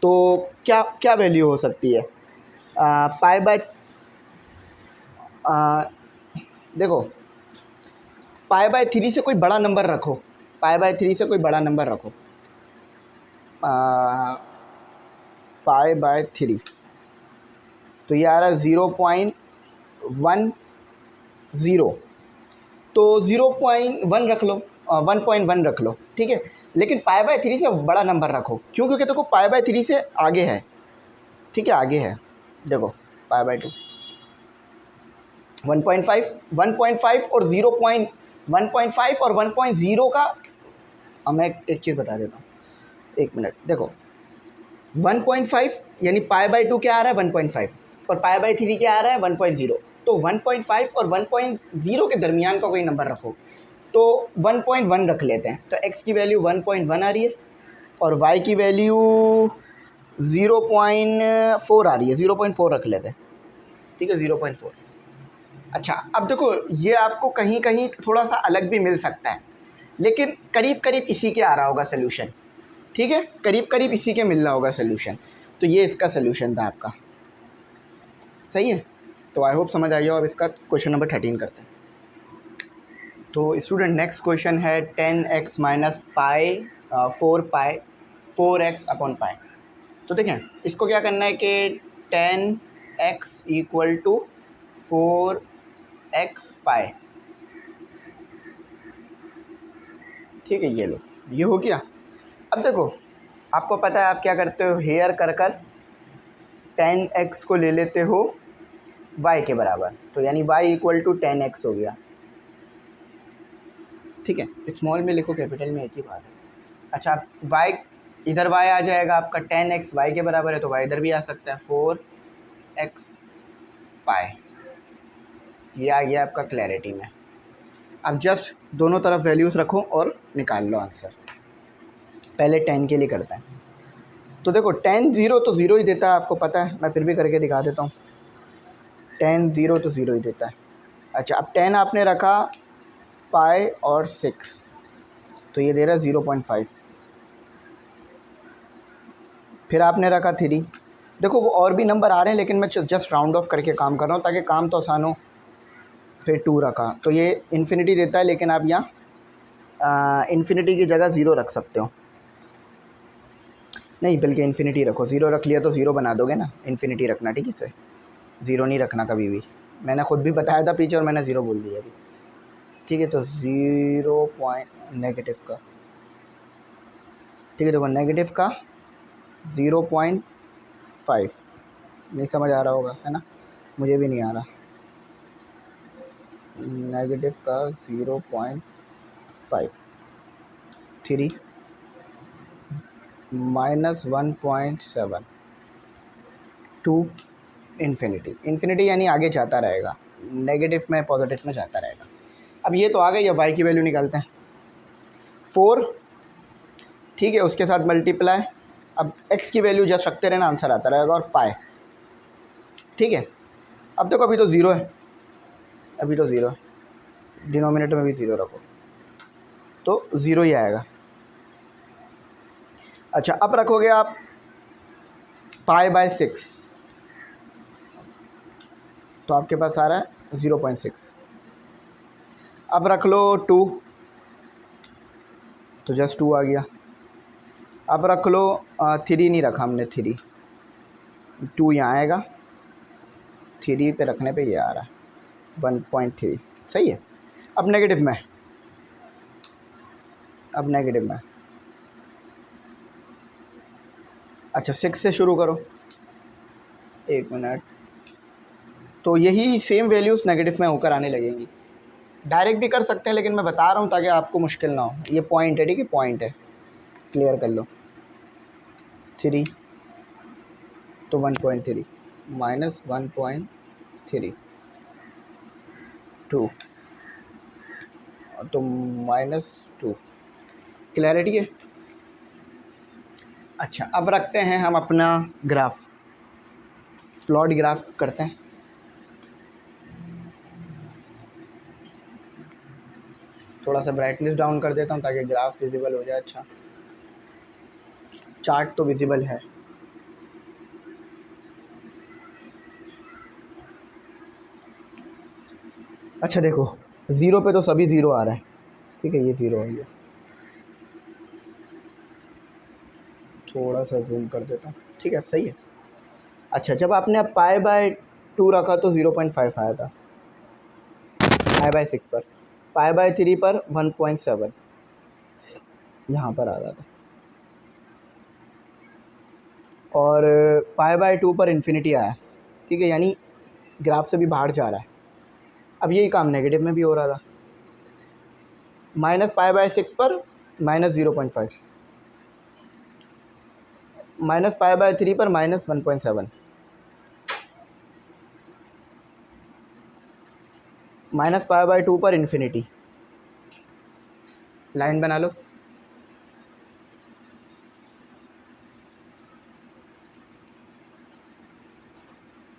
तो क्या क्या वैल्यू हो सकती है, देखो π/3 से कोई बड़ा नंबर रखो, π/3 से कोई बड़ा नंबर रखो, π/3 तो ये आ रहा है 0.10, तो 0.1 रख लो, 1.1 रख लो, ठीक है। लेकिन π/3 से बड़ा नंबर रखो, क्यों, क्योंकि देखो π/3 से आगे है, ठीक है, आगे है। देखो π/2 1.5 और 1.5 और 1.0 का, अब मैं एक चीज़ बता देता हूँ, एक मिनट। देखो 1.5 यानी π/2 क्या आ रहा है 1.5, और π/3 क्या आ रहा है 1.0, तो 1.5 और 1.0 के दरमियान का कोई नंबर रखो, तो 1.1 रख लेते हैं। तो x की वैल्यू 1.1 आ रही है और y की वैल्यू 0.4 आ रही है, 0.4 रख लेते हैं, ठीक है 0.4। अच्छा अब देखो ये आपको कहीं कहीं थोड़ा सा अलग भी मिल सकता है, लेकिन करीब करीब इसी के आ रहा होगा सोल्यूशन, ठीक है, करीब करीब इसी के मिल रहा होगा सोल्यूशन। तो ये इसका सोल्यूशन था आपका, सही है। तो आई होप समझ आ गया। अब इसका क्वेश्चन नंबर 13 करते हैं। तो स्टूडेंट नेक्स्ट क्वेश्चन है 10x minus pi 4x upon pi. तो देखें इसको क्या करना है कि 10x इक्वल टू 4x पाई, ठीक है, ये लो ये हो गया। अब देखो आपको पता है आप क्या करते हो, हेयर कर 10x को ले लेते हो y के बराबर, तो यानी y इक्वल टू 10x हो गया, ठीक है। स्मॉल में लिखो कैपिटल में एक ही बात है। अच्छा y इधर y आ जाएगा आपका 10x y के बराबर है, तो y इधर भी आ सकता है 4x पाई, ये आ गया आपका क्लैरिटी में। अब जस्ट दोनों तरफ वैल्यूज़ रखो और निकाल लो आंसर। पहले 10 के लिए करते हैं। तो देखो 10 0 तो 0 ही देता है, आपको पता है, मैं फिर भी करके दिखा देता हूँ। 10 0 तो 0 ही देता है। अच्छा अब 10 आपने रखा पाई और 6, तो ये दे रहा है 0.5। फिर आपने रखा 3, देखो वो और भी नंबर आ रहे हैं लेकिन मैं जस्ट राउंड ऑफ करके काम कर रहा हूँ ताकि काम तो आसान हो। फिर 2 रखा, तो ये इन्फिनिटी देता है, लेकिन आप यहाँ इन्फिनिटी की जगह 0 रख सकते हो, नहीं बल्कि इन्फिनिटी रखो, 0 रख लिया तो 0 बना दोगे ना, इन्फिनिटी रखना, ठीक है सर, 0 नहीं रखना कभी भी, मैंने खुद भी बताया था पीछे और मैंने 0 बोल दिया अभी, ठीक है। तो 0 पॉइंट नेगेटिव का, ठीक है, देखो नेगेटिव का 0.5, नहीं समझ आ रहा होगा है ना, मुझे भी नहीं आ रहा। नेगेटिव का 0.5, 3 माइनस 1.7, 2 इन्फिनिटी, इन्फिनिटी यानी आगे जाता रहेगा, नेगेटिव में पॉजिटिव में जाता रहेगा। अब ये तो आ गई, अब y की वैल्यू निकालते हैं। 4, ठीक है, उसके साथ मल्टीप्लाई, अब x की वैल्यू जस्ट रखते रहना, आंसर आता रहेगा, और पाई, ठीक है। अब देखो अभी तो 0 है, अभी तो 0 है, डिनोमिनेटर में भी 0 रखो तो 0 ही आएगा। अच्छा अब रखोगे आप पाई बाय 6, तो आपके पास आ रहा है 0.6। अब रख लो 2, तो जस्ट 2 आ गया। अब रख लो 3 नहीं रखा हमने, 3, 2 यहाँ आएगा, 3 पे रखने पे ये आ रहा है 1.3, सही है। अब नेगेटिव में, अब नेगेटिव में, अच्छा 6 से शुरू करो, 1 मिनट, तो यही सेम वैल्यूज़ नेगेटिव में होकर आने लगेंगी। डायरेक्ट भी कर सकते हैं लेकिन मैं बता रहा हूँ ताकि आपको मुश्किल ना हो, ये पॉइंट है, ठीक है, पॉइंट है, क्लियर कर लो। 3 तो 1.3 माइनस 1.3, 2 तो -2, क्लैरिटी है। अच्छा अब रखते हैं हम अपना ग्राफ, प्लॉट ग्राफ करते हैं। थोड़ा सा ब्राइटनेस डाउन कर देता हूँ ताकि ग्राफ विजिबल हो जाए। अच्छा चार्ट तो विजिबल है, अच्छा देखो 0 पे तो सभी 0 आ रहा है, ठीक है, ये 0 है, ये थोड़ा सा जूम कर देता हूँ, ठीक है, सही है। अच्छा जब आपने अब पाई बाय 2 रखा तो 0.5 आया था, पाई बाय 6 पर, पाई बाय 3 पर 1.7 यहाँ पर आ रहा था, और पाई बाय 2 पर इन्फिनिटी आया, ठीक है, यानी ग्राफ से भी बाहर जा रहा है। अब यही काम नेगेटिव में भी हो रहा था, माइनस पाई बाय 6 पर माइनस 0.5, माइनस पाई बाय 3 पर माइनस 1.7, -π/2 पर इन्फिनिटी। लाइन बना लो।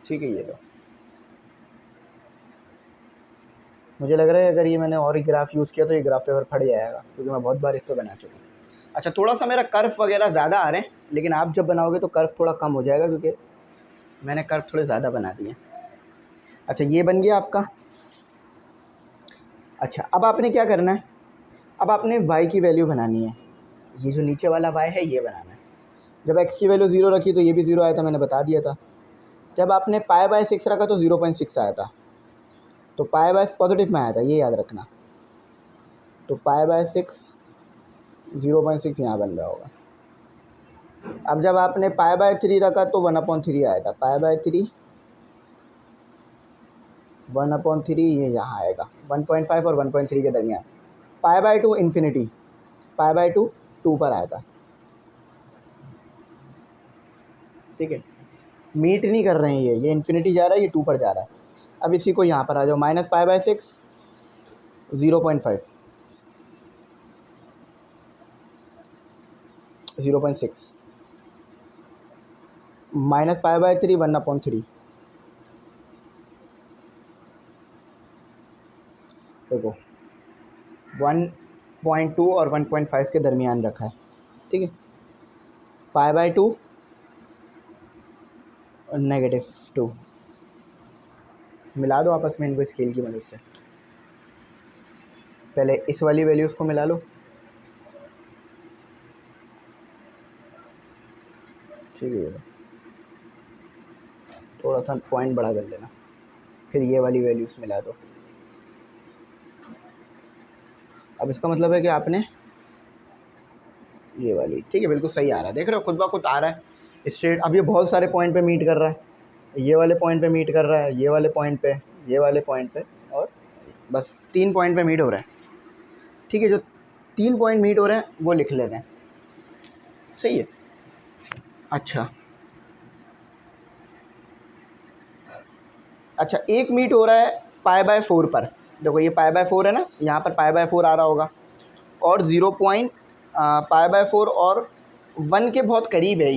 ठीक है, ये लो। मुझे लग रहा है अगर ये मैंने और ही ग्राफ यूज़ किया तो ये ग्राफ पेपर फट जाएगा, क्योंकि मैं बहुत बार इसको बना चुका हूँ। अच्छा, थोड़ा सा मेरा कर्व वगैरह ज़्यादा आ रहे हैं, लेकिन आप जब बनाओगे तो कर्व थोड़ा कम हो जाएगा, क्योंकि मैंने कर्व थोड़े ज़्यादा बना दिए। अच्छा, ये बन गया आपका। अच्छा, अब आपने क्या करना है, अब आपने y की वैल्यू बनानी है। ये जो नीचे वाला y है ये बनाना है। जब x की वैल्यू 0 रखी तो ये भी 0 आया था, मैंने बता दिया था। जब आपने π/6 रखा तो 0.6 आया था, तो π/, पॉजिटिव में आया था, ये याद रखना। तो π/6 0.6 यहाँ बन रहा होगा। अब जब आपने π/3 रखा तो 1/3 आया था, π/3 1/3 ये यहाँ आएगा, 1.5 और 1.3 के दरमियान। π/2 इन्फिनिटी, π/2 2 पर आया था। ठीक है, मीट नहीं कर रहे हैं, ये इन्फिनिटी जा रहा है, ये 2 पर जा रहा है। अब इसी को यहाँ पर आ जाओ, -π/6 0.5 0.6 -π/3 1/3। देखो 1.2 और 1.5 के दरमियान रखा है। ठीक है, π/2 और -2 मिला दो आपस में इनको स्केल की मदद से। पहले इस वाली वैल्यूज़ को मिला लो। ठीक है, थोड़ा सा पॉइंट बड़ा कर लेना, फिर ये वाली वैल्यूज़ मिला दो। अब इसका मतलब है कि आपने ये वाली, ठीक है, बिल्कुल सही आ रहा है, देख रहे हो, खुद ब खुद आ रहा है स्ट्रेट। अब ये बहुत सारे पॉइंट पे मीट कर रहा है, ये वाले पॉइंट पे मीट कर रहा है, ये वाले पॉइंट पे, ये वाले पॉइंट पे, और बस 3 पॉइंट पे मीट हो रहा है। ठीक है, जो 3 पॉइंट मीट हो रहे हैं वो लिख लेते हैं। सही है। अच्छा, एक मीट हो रहा है π/4 पर। देखो ये π/4 है ना, यहाँ पर π/4 आ रहा होगा, और 0.π/4 और 1 के बहुत करीब है।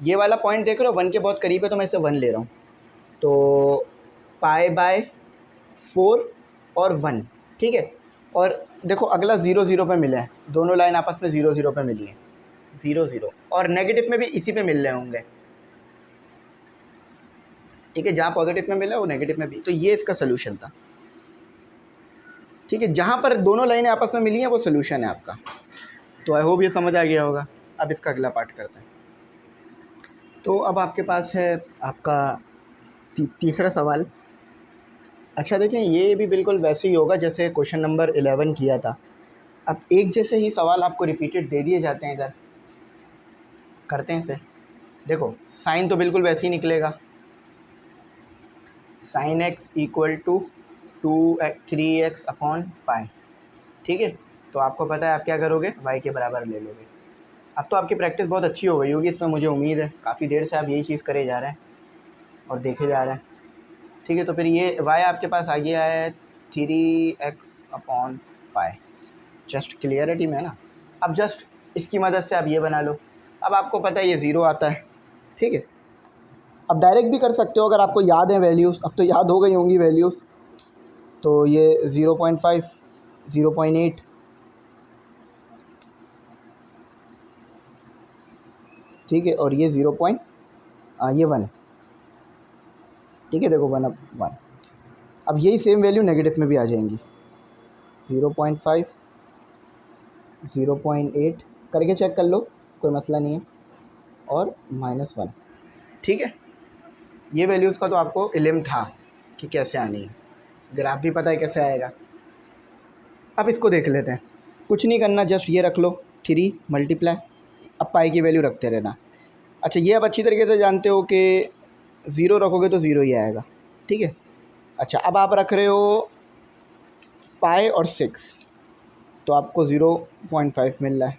ये वाला पॉइंट देख रहे हो, 1 के बहुत करीब है, तो मैं इसे 1 ले रहा हूँ। तो π/4 और 1, ठीक है। और देखो अगला 0 0 पे मिला है, दोनों लाइन आपस में 0 0 पे मिली है, 0 0, और नेगेटिव में भी इसी पे मिल रहे होंगे। ठीक है, जहाँ पॉजिटिव में मिला वो नेगेटिव में भी, तो ये इसका सोल्यूशन था। ठीक है, जहाँ पर दोनों लाइनें आपस में मिली हैं वो सोल्यूशन है आपका। तो आई होप ये समझ आ गया होगा। अब इसका अगला पार्ट करते हैं। तो अब आपके पास है आपका तीसरा सवाल। अच्छा देखिए, ये भी बिल्कुल वैसे ही होगा जैसे क्वेश्चन नंबर 11 किया था। अब एक जैसे ही सवाल आपको रिपीटेड दे दिए जाते हैं। इधर करते हैं इसे। देखो साइन तो बिल्कुल वैसे ही निकलेगा, sin x equal to 3x/π। ठीक है, तो आपको पता है आप क्या करोगे, y के बराबर ले लोगे। अब तो आपकी प्रैक्टिस बहुत अच्छी हो गई होगी, इसमें मुझे उम्मीद है। काफ़ी देर से आप यही चीज़ करे जा रहे हैं और देखे जा रहे हैं। ठीक है, तो फिर ये y आपके पास आ गया है 3x/π। जस्ट क्लियरिटी में ना, अब जस्ट इसकी मदद से आप ये बना लो। अब आपको पता है ये 0 आता है। ठीक है, अब डायरेक्ट भी कर सकते हो अगर आपको याद है वैल्यूज़, अब तो याद हो गई होंगी वैल्यूज़। तो ये 0.5, 0.8, ठीक है, और ये 1। ठीक है, देखो 1/1। अब यही सेम वैल्यू नेगेटिव में भी आ जाएंगी, 0.5, 0.8 करके चेक कर लो, कोई मसला नहीं है, और -1। ठीक है, ये वैल्यूज़ का तो आपको इल्म था कि कैसे आनी है, ग्राफ भी पता है कैसे आएगा। अब इसको देख लेते हैं। कुछ नहीं करना, जस्ट ये रख लो 3 मल्टीप्लाई, अब पाई की वैल्यू रखते रहना। अच्छा, ये अब अच्छी तरीके से जानते हो कि 0 रखोगे तो 0 ही आएगा। ठीक है, अच्छा अब आप रख रहे हो पाई और 6, तो आपको 0.5 मिल रहा है।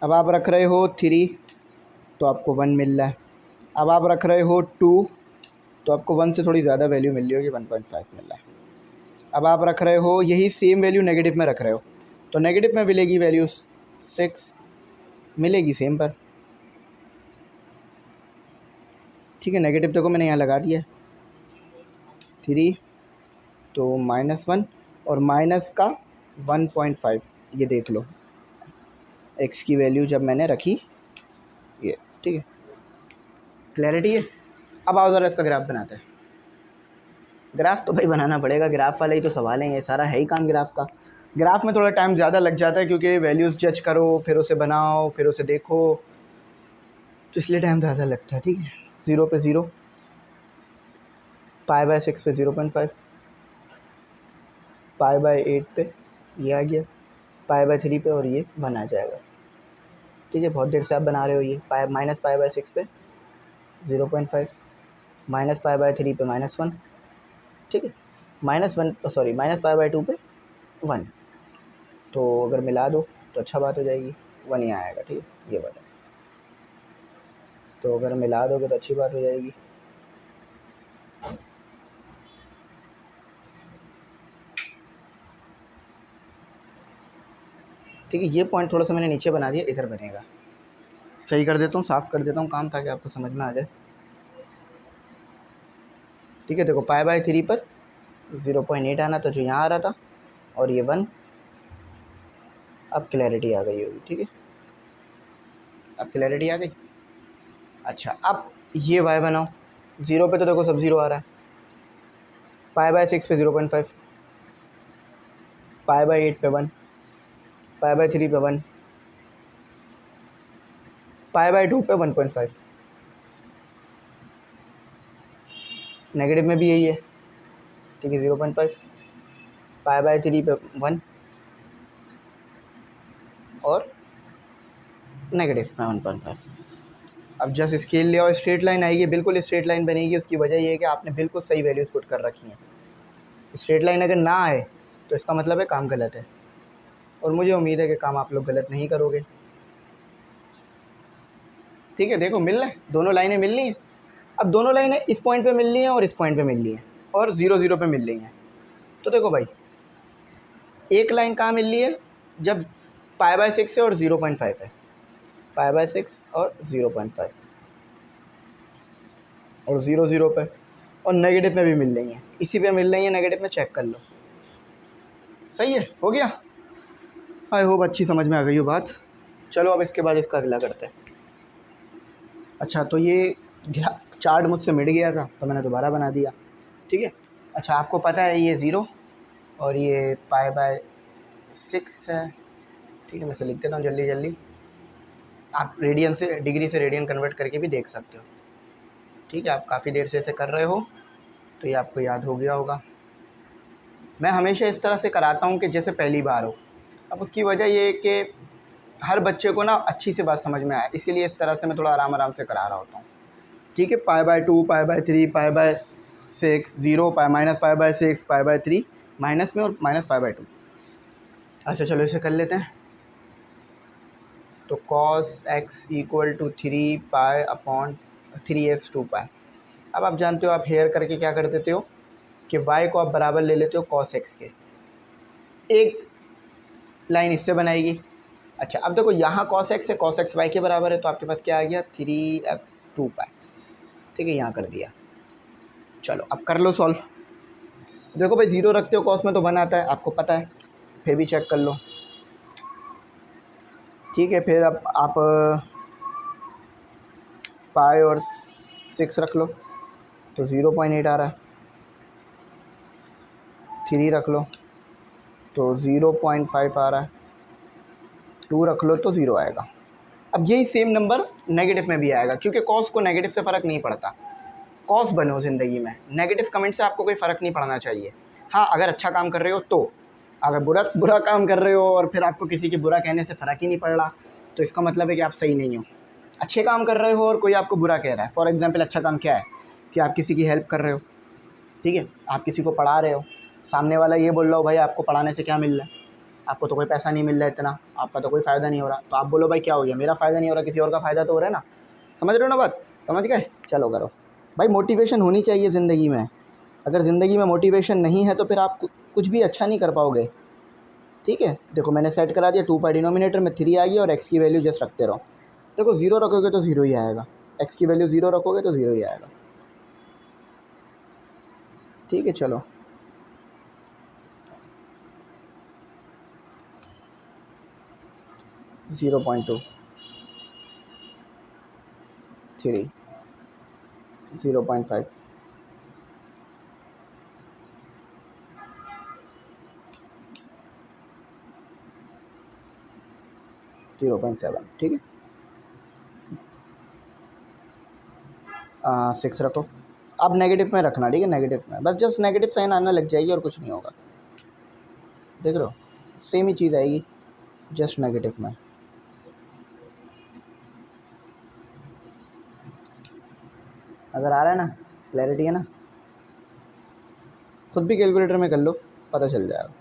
अब आप रख रहे हो 3, तो आपको 1 मिल रहा है। अब आप रख रहे हो 2, तो आपको 1 से थोड़ी ज़्यादा वैल्यू मिल रही होगी, 1.5 मिल रहा है। अब आप रख रहे हो यही सेम वैल्यू नेगेटिव में रख रहे हो, तो नेगेटिव में मिलेगी वैल्यू 6 मिलेगी सेम पर। ठीक है, नेगेटिव देखो मैंने यहाँ लगा दिया 3, तो -1 और माइनस का 1.5, ये देख लो x की वैल्यू जब मैंने रखी ये। ठीक है, क्लैरिटी है। अब आओ ज़रा इसका ग्राफ बनाते हैं। ग्राफ तो भाई बनाना पड़ेगा, ग्राफ वाला ही तो सवाल है, ये सारा है ही काम ग्राफ का। ग्राफ में थोड़ा टाइम ज़्यादा लग जाता है क्योंकि वैल्यूज़ जज करो, फिर उसे बनाओ, फिर उसे देखो, तो इसलिए टाइम ज़्यादा लगता है। ठीक है, 0 पे 0, π/6 पे 0.5, π/8 पे ये आ गया, π/3 पे और ये 1 आ जाएगा। ठीक है, बहुत देर से आप बना रहे हो ये। -π/6 पे 0.5, -π/3 पे -1। ठीक है, -π/2 पे 1, तो अगर मिला दो तो अच्छा बात हो जाएगी, 1 ही आएगा। ठीक है, ये वाला, तो अगर मिला दोगे तो अच्छी बात हो जाएगी। ठीक है, ये पॉइंट थोड़ा सा मैंने नीचे बना दिया, इधर बनेगा। सही कर देता हूँ, साफ़ कर देता हूँ काम, ताकि आपको समझ में आ जाए। ठीक है, देखो π/3 पर 0.8 आना था जो यहाँ आ रहा था, और ये 1। अब क्लैरिटी आ गई होगी। ठीक है, अब क्लैरिटी आ गई। अच्छा, अब ये y बनाओ। 0 पे तो देखो सब 0 आ रहा है, π/6 पे 0.5, π/8 पे 1, π/3 पे 1, π/2 पे 1.5। नेगेटिव में भी यही है। ठीक है, 0.5, π/3 पे 1 और नेगेटिव में 1.5। अब जस्ट स्केल ले आओ, स्ट्रेट लाइन आएगी, बिल्कुल स्ट्रेट लाइन बनेगी। उसकी वजह ये है कि आपने बिल्कुल सही वैल्यूज़ पुट कर रखी हैं। स्ट्रेट लाइन अगर ना आए तो इसका मतलब है काम गलत है, और मुझे उम्मीद है कि काम आप लोग गलत नहीं करोगे। ठीक है, देखो मिल रहा है, दोनों लाइनें मिल रही हैं। अब दोनों लाइनें इस पॉइंट पे मिल रही हैं और इस पॉइंट पे मिल रही हैं, और 0 0 पे मिल रही हैं। तो देखो भाई, एक लाइन कहाँ मिल रही है, जब π/6 है और 0.5 है, π/6 और 0.5 और 0 0 पे, और नेगेटिव में भी मिल रही हैं, इसी पे मिल रही हैं नेगेटिव में, चेक कर लो। सही है, हो गया। आई होप अच्छी समझ में आ गई हो बात। चलो अब इसके बाद इसका अगला करते हैं। अच्छा, तो ये चार्ट मुझसे मिट गया था तो मैंने दोबारा बना दिया। ठीक है, अच्छा आपको पता है ये 0 और ये π/6 है। ठीक है, मैं इसे लिख देता हूँ जल्दी जल्दी। आप रेडियन से, डिग्री से रेडियन कन्वर्ट करके भी देख सकते हो। ठीक है, आप काफ़ी देर से इसे कर रहे हो तो ये आपको याद हो गया होगा। मैं हमेशा इस तरह से कराता हूँ कि जैसे पहली बार हो। अब उसकी वजह ये है कि हर बच्चे को ना अच्छी से बात समझ में आए, इसीलिए इस तरह से मैं थोड़ा आराम आराम से करा रहा होता हूँ। ठीक है, π/2, π/3, π/6, 0, -π/6, π/3, माइनस में और -π/2। अच्छा चलो इसे कर लेते हैं। तो cos x = 3π/3x 2π। अब आप जानते हो, आप हेयर करके क्या कर देते हो कि y को आप बराबर ले लेते हो cos x के। एक लाइन इससे बनाएगी। अच्छा, अब देखो यहाँ cos x है, cos x y के बराबर है, तो आपके पास क्या आ गया 3x 2π। ठीक है, यहाँ कर दिया। चलो अब कर लो सॉल्व। देखो भाई, 0 रखते हो cos में तो 1 आता है, आपको पता है, फिर भी चेक कर लो। ठीक है, फिर अब आप पाई और 6 रख लो तो 0.8 आ रहा है। 3 रख लो तो 0.5 आ रहा है। 2 रख लो तो 0 आएगा। अब यही सेम नंबर नेगेटिव में भी आएगा, क्योंकि कॉस को नेगेटिव से फ़र्क नहीं पड़ता। कॉस बनो ज़िंदगी में, नेगेटिव कमेंट से आपको कोई फ़र्क नहीं पड़ना चाहिए। हाँ, अगर अच्छा काम कर रहे हो तो, अगर बुरा काम कर रहे हो और फिर आपको किसी के बुरा कहने से फ़र्क ही नहीं पड़ रहा, तो इसका मतलब है कि आप सही नहीं हो। अच्छे काम कर रहे हो और कोई आपको बुरा कह रहा है, फॉर एग्ज़ाम्पल अच्छा काम क्या है कि आप किसी की हेल्प कर रहे हो। ठीक है, आप किसी को पढ़ा रहे हो, सामने वाला ये बोल रहा हो भाई आपको पढ़ाने से क्या मिल रहा है, आपको तो कोई पैसा नहीं मिल रहा है इतना, आपका तो कोई फ़ायदा नहीं हो रहा, तो आप बोलो भाई क्या हो गया, मेरा फ़ायदा नहीं हो रहा, किसी और का फ़ायदा तो हो रहा है ना। समझ रहे हो ना बात, समझ गए? चलो करो। भाई मोटिवेशन होनी चाहिए ज़िंदगी में। अगर ज़िंदगी में मोटिवेशन नहीं है तो फिर आप कुछ भी अच्छा नहीं कर पाओगे। ठीक है, देखो मैंने सेट करा दिया 2 पाई डिनोमिनेटर में 3 आ गया और x की वैल्यू जस्ट रखते रहो। देखो 0 रखोगे तो 0 ही आएगा, x की वैल्यू 0 रखोगे तो 0 ही आएगा। ठीक है, चलो 0.2 3 0.5 0.7। ठीक है, 6 रखो। अब नेगेटिव में रखना, ठीक है, नेगेटिव में बस जस्ट नेगेटिव साइन आना लग जाएगी और कुछ नहीं होगा। देख रहे हो, सेम ही चीज़ आएगी, जस्ट नेगेटिव में। नज़र आ रहा है ना, क्लैरिटी है ना। खुद भी कैलकुलेटर में कर लो, पता चल जाएगा।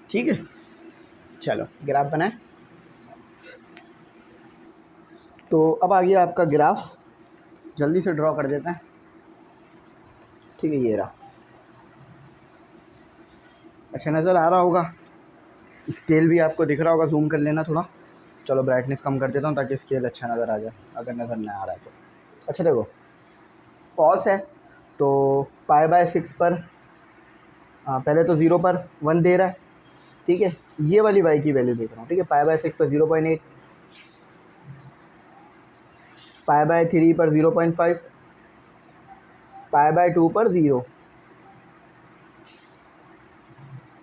ठीक है, चलो ग्राफ बनाए। तो अब आ गया आपका ग्राफ, जल्दी से ड्रॉ कर देते हैं। ठीक है, ये रहा। अच्छा नज़र आ रहा होगा, स्केल भी आपको दिख रहा होगा, जूम कर लेना थोड़ा। चलो ब्राइटनेस कम कर देता हूँ ताकि स्केल अच्छा नज़र आ जाए, अगर नज़र नहीं आ रहा है तो। अच्छा देखो, कॉस है तो π/6 पर पहले तो 0 पर 1 दे रहा है। ठीक है, ये वाली y की वैल्यू देख रहा हूँ। ठीक है, π/6 पर 0.8, π/3 पर 0.5, π/2 पर 0।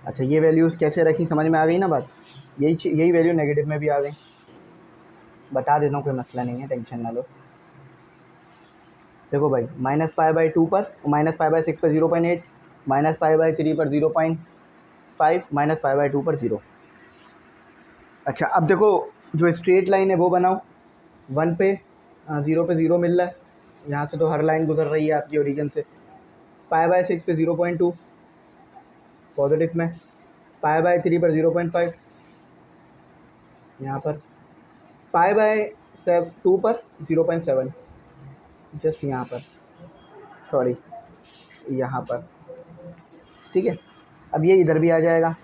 अच्छा ये वैल्यूज़ कैसे रखी, समझ में आ गई ना बात। यही वैल्यू नेगेटिव में भी आ गई, बता देता हूँ, कोई मसला नहीं है, टेंशन ना लो। देखो भाई, -π/2 पर, -π/6 पर 0.8, -π/3 पर 0.5, -π/2 पर 0। अच्छा अब देखो, जो स्ट्रेट लाइन है वो बनाओ। 1 पे 0 पे 0 मिल रहा है, यहाँ से तो हर लाइन गुजर रही है आपकी ओरिजिन से। π/6 पे 0.2 पॉजिटिव में, π/3 पर 0.5 यहाँ पर, π/2 पर 0.7 जस्ट यहाँ पर, सॉरी यहाँ पर। ठीक है, अब ये इधर भी आ जाएगा,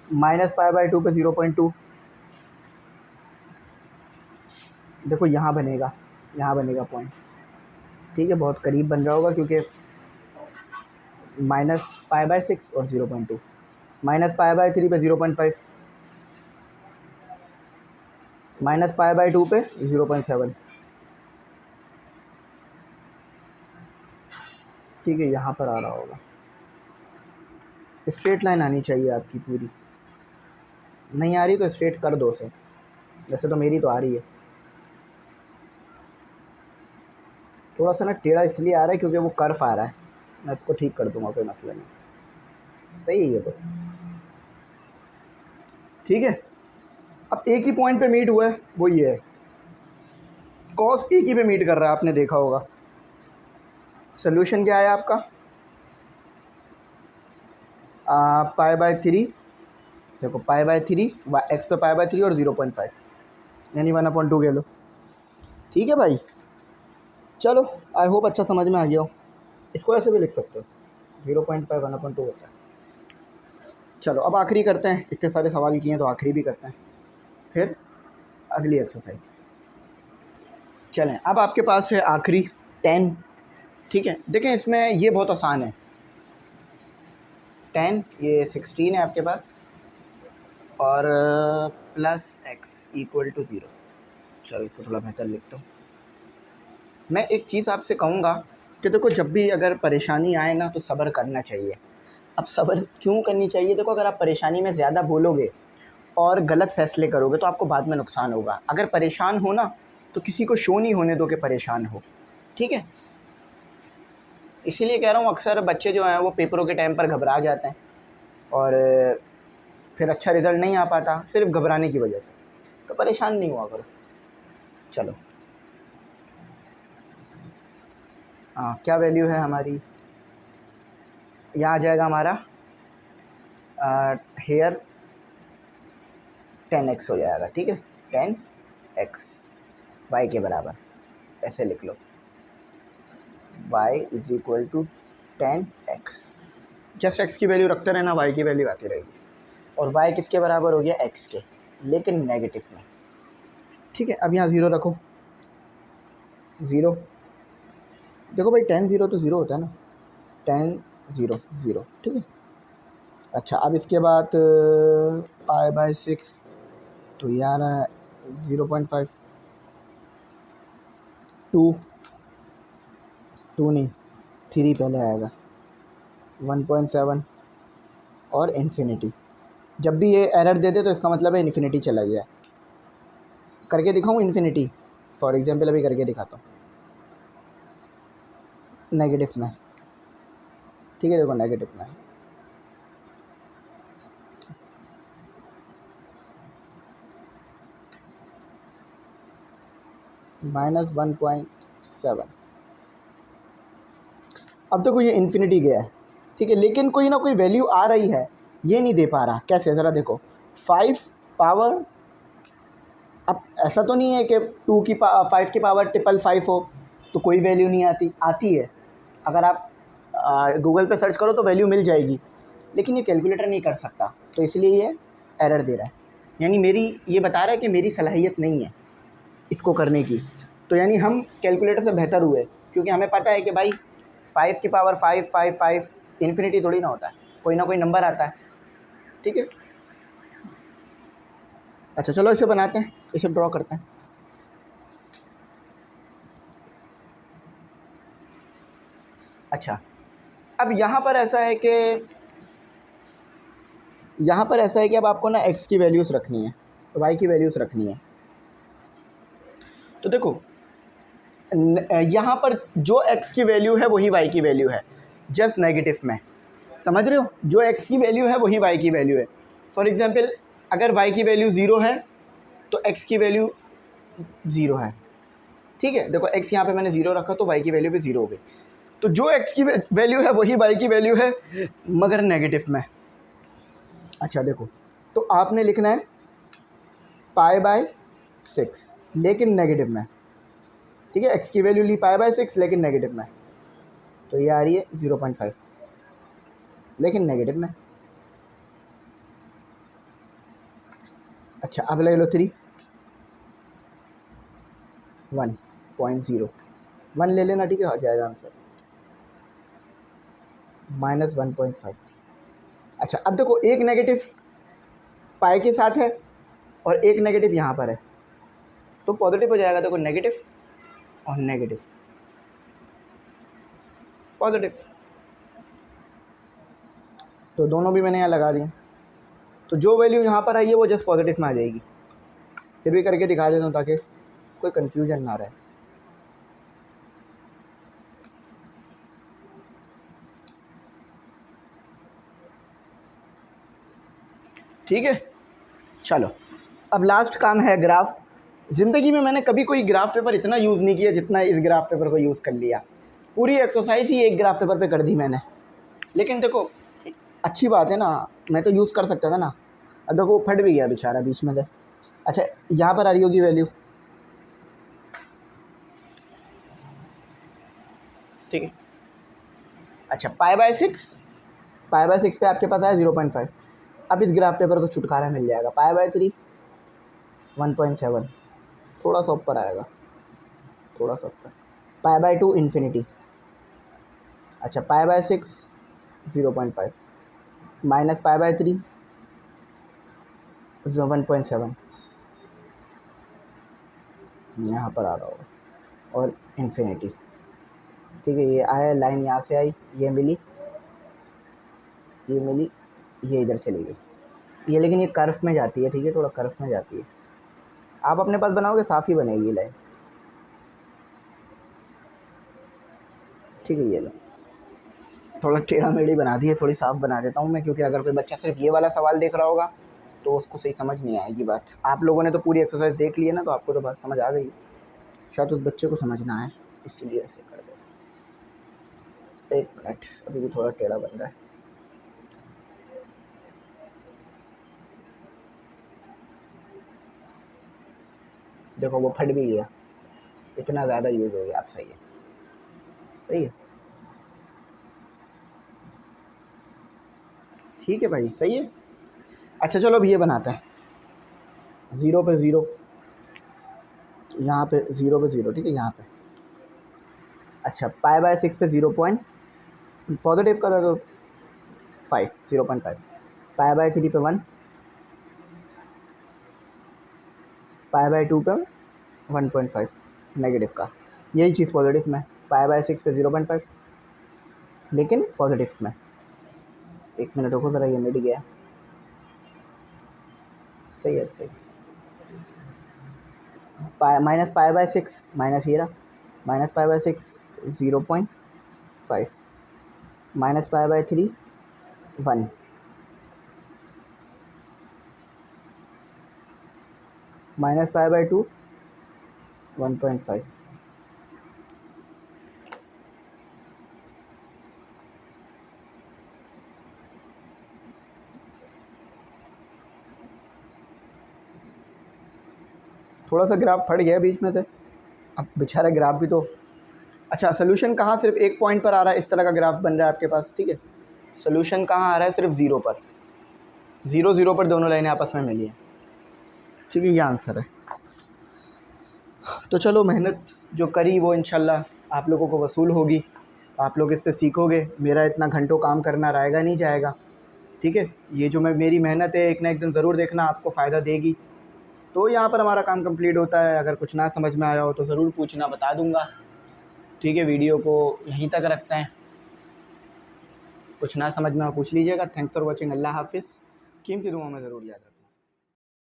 -π/2 पे 0.2। देखो यहाँ बनेगा, पॉइंट। ठीक है, बहुत करीब बन रहा होगा क्योंकि -π/6 और 0.2, -π/3 पे 0.5, -π/2 पे 0.7। ठीक है, यहाँ पर आ रहा होगा। स्ट्रेट लाइन आनी चाहिए आपकी पूरी, नहीं आ रही तो स्ट्रेट कर दो उसे, वैसे तो मेरी तो आ रही है। थोड़ा सा ना टेढ़ा इसलिए आ रहा है क्योंकि वो कर्व आ रहा है, मैं इसको ठीक कर दूंगा, कोई मसला नहीं। सही है ये तो। ठीक है, अब एक ही पॉइंट पे मीट हुआ है, वो ये है, कॉस एक ही पे मीट कर रहा है, आपने देखा होगा। सोल्यूशन क्या है आपका, π/3। देखो π/3, एक्स पे π/3 और 0.5, यानी 1/2 ले लो। ठीक है भाई, चलो आई होप अच्छा समझ में आ गया हो। इसको ऐसे भी लिख सकते हो, 0.5 1/2 होता है। चलो अब आखिरी करते हैं, इतने सारे सवाल किए हैं तो आखिरी भी करते हैं, फिर अगली एक्सरसाइज। चलें, अब आपके पास है आखिरी 10। ठीक है, देखें इसमें ये बहुत आसान है। 10 ये 16 है आपके पास, और +x = 0। चलो इसको थोड़ा बेहतर लिखता हूँ। मैं एक चीज़ आपसे कहूँगा कि देखो, जब भी अगर परेशानी आए ना तो सब्र करना चाहिए। अब सब्र क्यों करनी चाहिए, देखो अगर आप परेशानी में ज़्यादा बोलोगे और गलत फ़ैसले करोगे तो आपको बाद में नुकसान होगा। अगर परेशान हो ना तो किसी को शो नहीं होने दो कि परेशान हो। ठीक है, इसीलिए कह रहा हूँ, अक्सर बच्चे जो हैं वो पेपरों के टाइम पर घबरा जाते हैं और फिर अच्छा रिज़ल्ट नहीं आ पाता, सिर्फ घबराने की वजह से। तो परेशान नहीं हुआ करो। चलो क्या वैल्यू है हमारी, यहाँ आ जाएगा हमारा हेयर 10x हो जाएगा, ठीक है, 10x y के बराबर, ऐसे लिख लो, y is equal to 10x। Just x की वैल्यू रखते रहना, y की वैल्यू आती रहेगी। और y किसके बराबर हो गया, x के, लेकिन नेगेटिव में, ठीक है। अब यहाँ 0 रखो, 0, देखो भाई 10 0 तो 0 होता है ना, 10 0 0, ठीक है। अच्छा, अब इसके बाद π/6, तो ये आ रहा है 0.5, 2 नहीं 3 पहले आएगा, 1.7 और इन्फिनिटी। जब भी ये एरर दे दे तो इसका मतलब है इन्फिनिटी चला गया। करके दिखाऊँ इन्फिनिटी, फॉर एग्जांपल अभी करके दिखाता हूँ नेगेटिव में, ठीक है, देखो नेगेटिव में, -1.7। अब देखो ये इन्फिनिटी गया है, ठीक है, लेकिन कोई ना कोई वैल्यू आ रही है, ये नहीं दे पा रहा। कैसे, ज़रा देखो, 5 पावर, अब ऐसा तो नहीं है कि 5 की पावर 555 हो तो कोई वैल्यू नहीं आती, आती है। अगर आप गूगल पे सर्च करो तो वैल्यू मिल जाएगी, लेकिन ये कैलकुलेटर नहीं कर सकता, तो इसलिए ये एरर दे रहा है। यानी मेरी ये बता रहा है कि मेरी सलाहियत नहीं है इसको करने की। तो यानी हम कैलकुलेटर से बेहतर हुए, क्योंकि हमें पता है कि भाई 5 की पावर 555 इन्फिनिटी थोड़ी ना होता है, कोई ना कोई नंबर आता है, ठीक है। अच्छा चलो इसे बनाते हैं, इसे ड्रॉ करते हैं। अच्छा, अब यहाँ पर ऐसा है कि अब आपको ना x की वैल्यूज़ रखनी है, y की वैल्यूज़ रखनी है। तो देखो यहाँ पर जो x की वैल्यू है वही y की वैल्यू है, जस्ट नेगेटिव में, समझ रहे हो, जो x की वैल्यू है वही y की वैल्यू है। फॉर एग्जांपल अगर y की वैल्यू 0 है तो x की वैल्यू 0 है, ठीक है। देखो x यहाँ पे मैंने 0 रखा तो y की वैल्यू भी 0 हो गई। तो जो x की वैल्यू है वही y की वैल्यू है, मगर नेगेटिव में। अच्छा देखो, तो आपने लिखना है π/6 लेकिन नेगेटिव में, ठीक है। x की वैल्यू ली π/6 लेकिन नेगेटिव में, तो ये आ रही है 0.5 लेकिन नेगेटिव में। अच्छा अब ले लो 3, 1.0, 1 ले लेना, ठीक है, हो जाएगा आंसर -1.5। अच्छा अब देखो एक नेगेटिव पाई के साथ है और एक नेगेटिव यहाँ पर है, तो पॉजिटिव हो जाएगा। देखो नेगेटिव और नेगेटिव, पॉजिटिव, तो दोनों भी मैंने यहाँ लगा दिए। तो जो वैल्यू यहाँ पर आई है वो जस्ट पॉजिटिव में आ जाएगी। फिर भी करके दिखा देता हूँ ताकि कोई कंफ्यूजन ना रहे। ठीक है, चलो अब लास्ट काम है ग्राफ। ज़िंदगी में मैंने कभी कोई ग्राफ पेपर इतना यूज़ नहीं किया जितना इस ग्राफ पेपर को यूज़ कर लिया। पूरी एक्सरसाइज ही एक ग्राफ पेपर पे कर दी मैंने। लेकिन देखो अच्छी बात है ना, मैं तो यूज़ कर सकता था ना। अब देखो फट भी गया बेचारा बीच में से। अच्छा यहाँ पर आ रही होगी वैल्यू, ठीक है। अच्छा π/6 पे आपके पास आया 0.5। अब इस ग्राफ पेपर को छुटकारा मिल जाएगा। π/3 1.7, थोड़ा सा ऊपर आएगा, थोड़ा सा ऊपर। π/2 इन्फिनिटी। अच्छा π/6 0.5 माइनस π/3 1.7, यहाँ पर आ रहा होगा, और इन्फिनिटी, ठीक है। ये आया लाइन, यहाँ से आई, ये मिली, ये इधर चली गई। ये लेकिन ये कर्व में जाती है, ठीक है, थोड़ा कर्व में जाती है। आप अपने पास बनाओगे साफ़ ही बनेगी लाइन, ठीक है। ये लो, थोड़ा टेढ़ा मेढ़ी बना दी है, थोड़ी साफ़ बना देता हूँ मैं, क्योंकि अगर कोई बच्चा सिर्फ ये वाला सवाल देख रहा होगा तो उसको सही समझ नहीं आएगी बात। आप लोगों ने तो पूरी एक्सरसाइज देख ली है ना, तो आपको तो बात समझ आ गई। शायद उस बच्चे को समझना है, इसीलिए ऐसे कर दे। एक मिनट, अभी भी थोड़ा टेढ़ा बन रहा है। देखो वो फट भी गया, इतना ज़्यादा यूज़ हो गया। अब सही है, सही है, ठीक है भाई, सही है। अच्छा चलो अब ये बनाते हैं, 0 पे 0, यहाँ पे 0 पे 0, ठीक है, यहाँ पे। अच्छा π/6 पे 0 पॉइंट, पॉजिटिव का था तो 5, 0.5, π/3 पे 1, π/2 पे 1.5 नेगेटिव का, यही चीज़ पॉजिटिव में, π/6 पे 0.5 लेकिन पॉजिटिव में। एक मिनट रुको ज़रा, ये मिट गया, सही है, सही। माइनस π/6 माइनस ये रहा, माइनस π/6 0.5, माइनस π/3 1, माइनस π/2 1.5। थोड़ा सा ग्राफ फट गया बीच में से, अब बेचारा ग्राफ भी तो। अच्छा सोल्यूशन कहाँ, सिर्फ एक पॉइंट पर आ रहा है, इस तरह का ग्राफ बन रहा है आपके पास, ठीक है। सोल्यूशन कहाँ आ रहा है, सिर्फ 0 पर, 0 0 पर दोनों लाइनें आपस में मिली हैं, ठीक है, ये आंसर है। तो चलो मेहनत जो करी वो इंशाल्लाह आप लोगों को वसूल होगी, आप लोग इससे सीखोगे, मेरा इतना घंटों काम करना रहेगा नहीं जाएगा, ठीक है। ये जो मेरी मेहनत है एक ना एक दिन ज़रूर देखना आपको फ़ायदा देगी। तो यहाँ पर हमारा काम कंप्लीट होता है। अगर कुछ ना समझ में आया हो तो ज़रूर पूछना, बता दूँगा, ठीक है। वीडियो को यहीं तक रखते हैं, कुछ ना समझ में पूछ लीजिएगा। थैंक्स फॉर वॉचिंग, अल्लाह हाफिज़, कीमती दुआ में ज़रूर याद रखना।